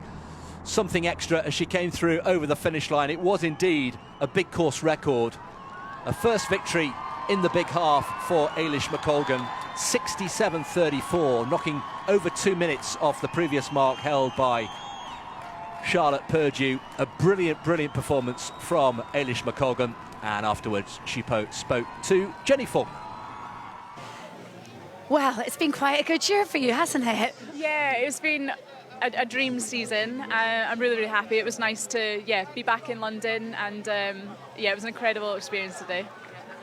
Speaker 11: something extra as she came through over the finish line. It was indeed a big course record, a first victory in the big half for Eilish McColgan. 67.34, knocking over 2 minutes off the previous mark held by Charlotte Purdue. A brilliant performance from Eilish McColgan. And afterwards, she spoke to Jenny Fulton.
Speaker 2: Well, it's been quite a good year for you, hasn't it?
Speaker 10: Yeah, it's been a dream season. I'm really happy. It was nice to be back in London, and it was an incredible experience today.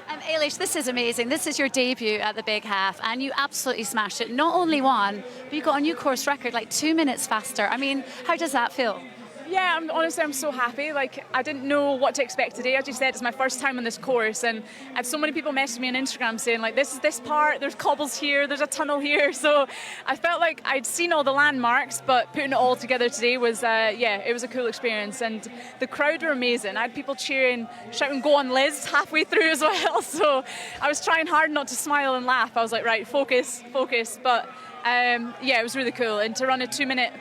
Speaker 2: Eilish, this is amazing. This is your debut at the big half, and you absolutely smashed it. Not only won, but you got a new course record, like 2 minutes faster. I mean, how does that feel?
Speaker 10: Yeah, honestly, I'm so happy. Like, I didn't know what to expect today. As you said, it's my first time on this course, and I had so many people message me on Instagram saying, like, this is this part, there's cobbles here, there's a tunnel here. So I felt like I'd seen all the landmarks, but putting it all together today was, it was a cool experience. And the crowd were amazing. I had people cheering, shouting, "Go on, Liz," halfway through as well. So I was trying hard not to smile and laugh. I was like, right, focus. But it was really cool. And to run a 2 minute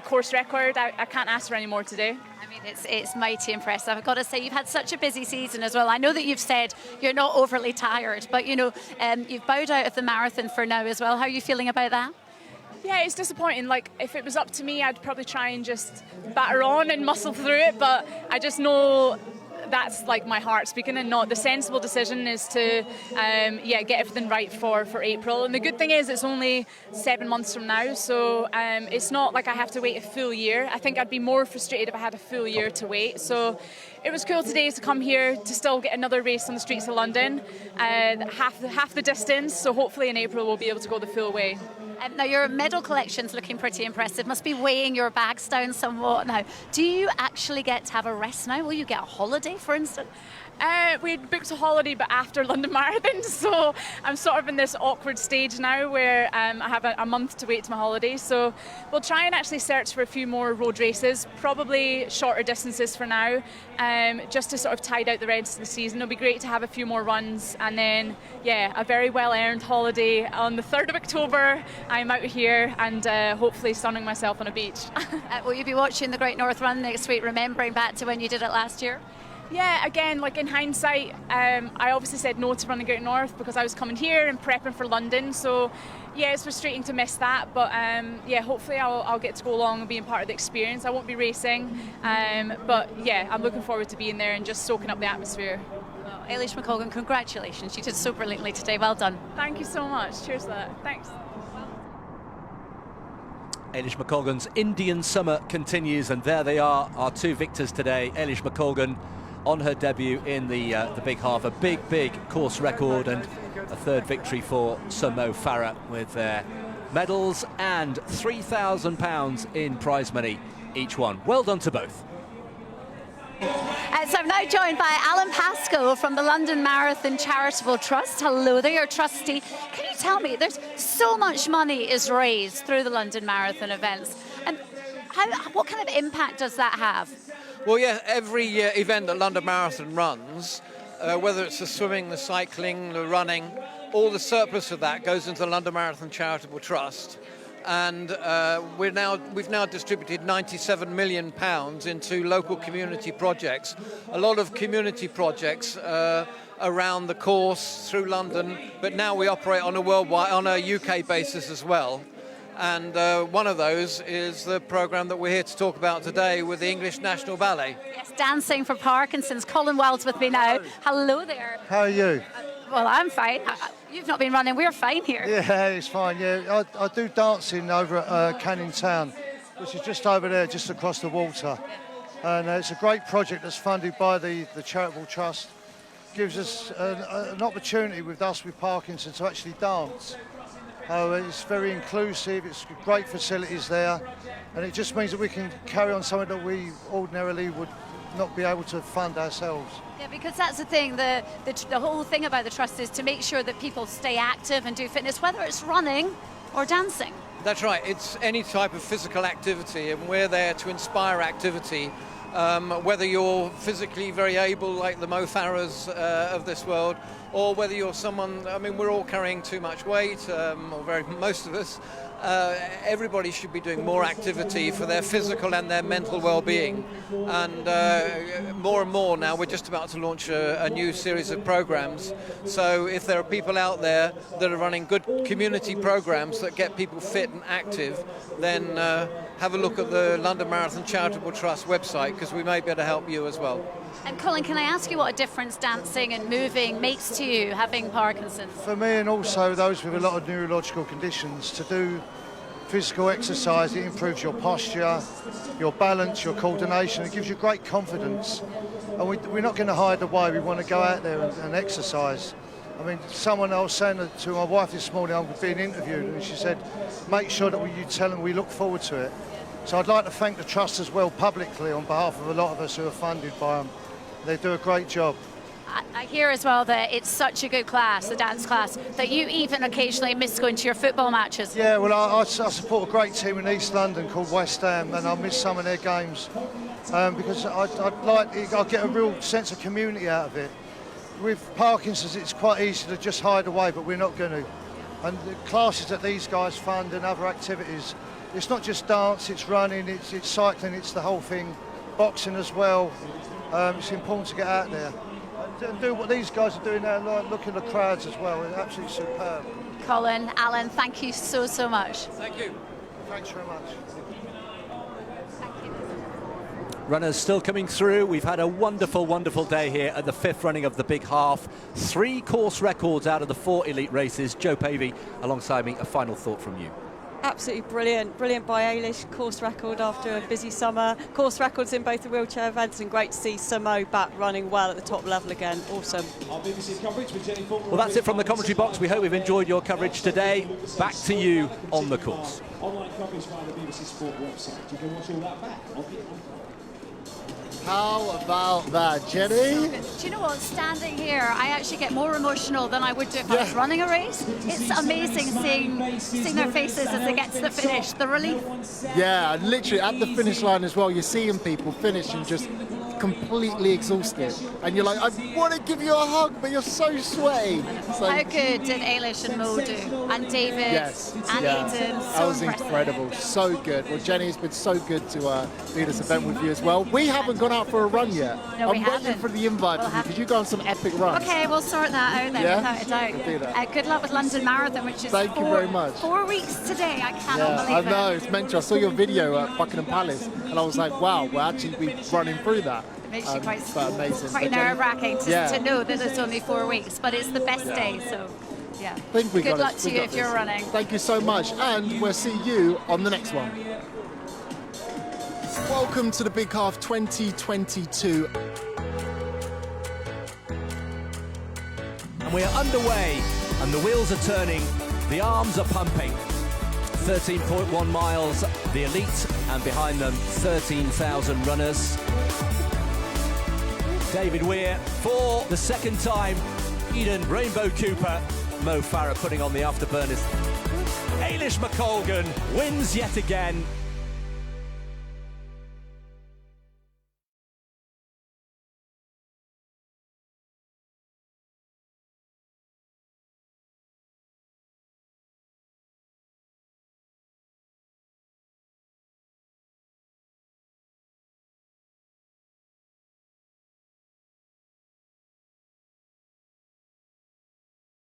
Speaker 10: course record, I can't ask for any more today.
Speaker 2: I mean, it's mighty impressive. I've got to say, you've had such a busy season as well. I know that you've said you're not overly tired, but you've bowed out of the marathon for now as well. How are you feeling about that?
Speaker 10: Yeah, it's disappointing. Like, if it was up to me, I'd probably try and just batter on and muscle through it, but I just know that's like my heart speaking, and not the sensible decision is to get everything right for April. And the good thing is it's only 7 months from now, so it's not like I have to wait a full year. I think I'd be more frustrated if I had a full year to wait. So it was cool today to come here to still get another race on the streets of London, half the distance, so hopefully in April we'll be able to go the full way.
Speaker 2: Now, your medal collection's looking pretty impressive. Must be weighing your bags down somewhat now. Do you actually get to have a rest now? Will you get a holiday, for instance?
Speaker 10: We booked a holiday, but after London Marathon, so I'm sort of in this awkward stage now where I have a month to wait to my holiday. So we'll try and actually search for a few more road races, probably shorter distances for now, just to sort of tide out the rest of the season. It'll be great to have a few more runs, and then, a very well-earned holiday. On the 3rd of October, I'm out here and hopefully sunning myself on a beach.
Speaker 2: Will you be watching the Great North Run next week, remembering back to when you did it last year?
Speaker 10: Yeah, again, like in hindsight, I obviously said no to running out north because I was coming here and prepping for London. So, yeah, it's frustrating to miss that. But yeah, hopefully I'll get to go along and being part of the experience. I won't be racing, but yeah, I'm looking forward to being there and just soaking up the atmosphere.
Speaker 2: Well, Eilish McColgan, congratulations. You did so brilliantly today. Well done.
Speaker 10: Thank you so much. Cheers for that. Thanks.
Speaker 11: Eilish McColgan's Indian summer continues, and there they are, our two victors today. Eilish McColgan on her debut in the big half, a big course record, and a third victory for Sir Mo Farah with their medals and £3,000 in prize money each one. Well done to both.
Speaker 2: So I'm now joined by Alan Pascoe from the London Marathon Charitable Trust. Hello there, your trustee. Can you tell me, there's so much money is raised through the London Marathon events, and what kind of impact does that have?
Speaker 13: Well, yeah, every event that London Marathon runs, whether it's the swimming, the cycling, the running, all the surplus of that goes into the London Marathon Charitable Trust. And we've now distributed £97 million into local community projects. A lot of community projects around the course through London, but now we operate on a UK basis as well. And one of those is the programme that we're here to talk about today with the English National Ballet.
Speaker 2: Yes, Dancing for Parkinson's. Colin Wells with me now. Hello there.
Speaker 14: How are you?
Speaker 2: Well, I'm fine. You've not been running. We're fine here.
Speaker 14: Yeah, it's fine. Yeah, I do dancing over at Canning Town, which is just over there, just across the water. And it's a great project that's funded by the Charitable Trust. Gives us an opportunity with Parkinson's to actually dance. It's very inclusive, it's great facilities there, and it just means that we can carry on something that we ordinarily would not be able to fund ourselves.
Speaker 2: Yeah, because that's the thing, the whole thing about the trust is to make sure that people stay active and do fitness, whether it's running or dancing.
Speaker 13: That's right, it's any type of physical activity, and we're there to inspire activity. Whether you're physically very able, like the Mo Farahs of this world, or whether you're someone, I mean, we're all carrying too much weight, or most of us. Everybody should be doing more activity for their physical and their mental well-being. And more now, we're just about to launch a new series of programs. So if there are people out there that are running good community programs that get people fit and active, then have a look at the London Marathon Charitable Trust website, because we may be able to help you as well.
Speaker 2: And Colin, can I ask you what a difference dancing and moving makes to you, having Parkinson's?
Speaker 14: For me, and also those with a lot of neurological conditions, to do physical exercise, it improves your posture, your balance, your coordination. It gives you great confidence. And we're not going to hide away. We want to go out there and exercise. I mean, I was saying to my wife this morning, I'm being interviewed, and she said, make sure that you tell them we look forward to it. So I'd like to thank the Trust as well publicly on behalf of a lot of us who are funded by them. They do a great job.
Speaker 2: I hear as well that it's such a good class, the dance class, that you even occasionally miss going to your football matches.
Speaker 14: Yeah, well, I support a great team in East London called West Ham, and I miss some of their games because I get a real sense of community out of it. With Parkinson's, it's quite easy to just hide away, but we're not going to. And the classes that these guys fund and other activities, it's not just dance, it's running, it's cycling, it's the whole thing, boxing as well. It's important to get out there and do what these guys are doing now, look at the crowds as well. It's absolutely superb.
Speaker 2: Colin, Alan, thank you so much.
Speaker 13: Thank you.
Speaker 14: Thanks very much.
Speaker 11: Runners still coming through. We've had a wonderful day here at the 5th running of the big half. 3 course records out of the 4 elite races. Joe Pavey alongside me. A final thought from you.
Speaker 12: Absolutely brilliant by Eilish, course record after a busy summer, course records in both the wheelchair events, and great to see Sir Mo back running well at the top level again. Awesome.
Speaker 11: Well, that's it from the commentary box. We hope you've enjoyed your coverage today. Back to you on the course.
Speaker 15: Online coverage via the BBC Sport website. You can watch all that back.
Speaker 1: How about that, Jenny?
Speaker 2: Do you know what? Standing here, I actually get more emotional than I would do if I was running a race. It's amazing seeing their faces as they get to the finish, the relief.
Speaker 1: Yeah, and literally at the finish line as well, you're seeing people finish and just completely exhausted. And you're like, I want to give you a hug, but you're so sweaty. So,
Speaker 2: How good did Eilish and Mo do? And David
Speaker 1: yes,
Speaker 2: and
Speaker 1: yeah.
Speaker 2: Eden.
Speaker 1: That
Speaker 2: So
Speaker 1: was
Speaker 2: impressive.
Speaker 1: incredible. So good. Well, Jenny, it's been so good to do this event with you as well. We haven't gone out for a run yet.
Speaker 2: No, we
Speaker 1: I'm waiting
Speaker 2: haven't.
Speaker 1: for the invite from you because you go on some epic runs.
Speaker 2: Okay, we'll sort that out then,
Speaker 1: Yeah?
Speaker 2: without a doubt.
Speaker 1: We'll do that.
Speaker 2: Good luck with London Marathon, which is
Speaker 1: Thank you very much.
Speaker 2: 4 weeks today. I cannot
Speaker 1: Yeah,
Speaker 2: believe
Speaker 1: I know,
Speaker 2: it.
Speaker 1: it's mental. I saw your video at Buckingham Palace and I was like, wow, we're actually running through that.
Speaker 2: It makes you quite
Speaker 1: amazing.
Speaker 2: quite
Speaker 1: But Jenny-
Speaker 2: nerve-wracking to,
Speaker 1: yeah.
Speaker 2: to know that there's only 4 weeks, but it's the best
Speaker 1: Yeah.
Speaker 2: day, so yeah.
Speaker 1: I think we
Speaker 2: Good
Speaker 1: got
Speaker 2: luck
Speaker 1: it.
Speaker 2: to
Speaker 1: We
Speaker 2: you
Speaker 1: got
Speaker 2: if you're
Speaker 1: this.
Speaker 2: running.
Speaker 1: Thank you so much, and we'll see you on the next one. Welcome to the Big Half 2022.
Speaker 11: And we are underway, and the wheels are turning, the arms are pumping. 13.1 miles, the elite, and behind them 13,000 runners. David Weir for the second time, Eden Rainbow Cooper, Mo Farah putting on the afterburners. Eilish McColgan wins yet again.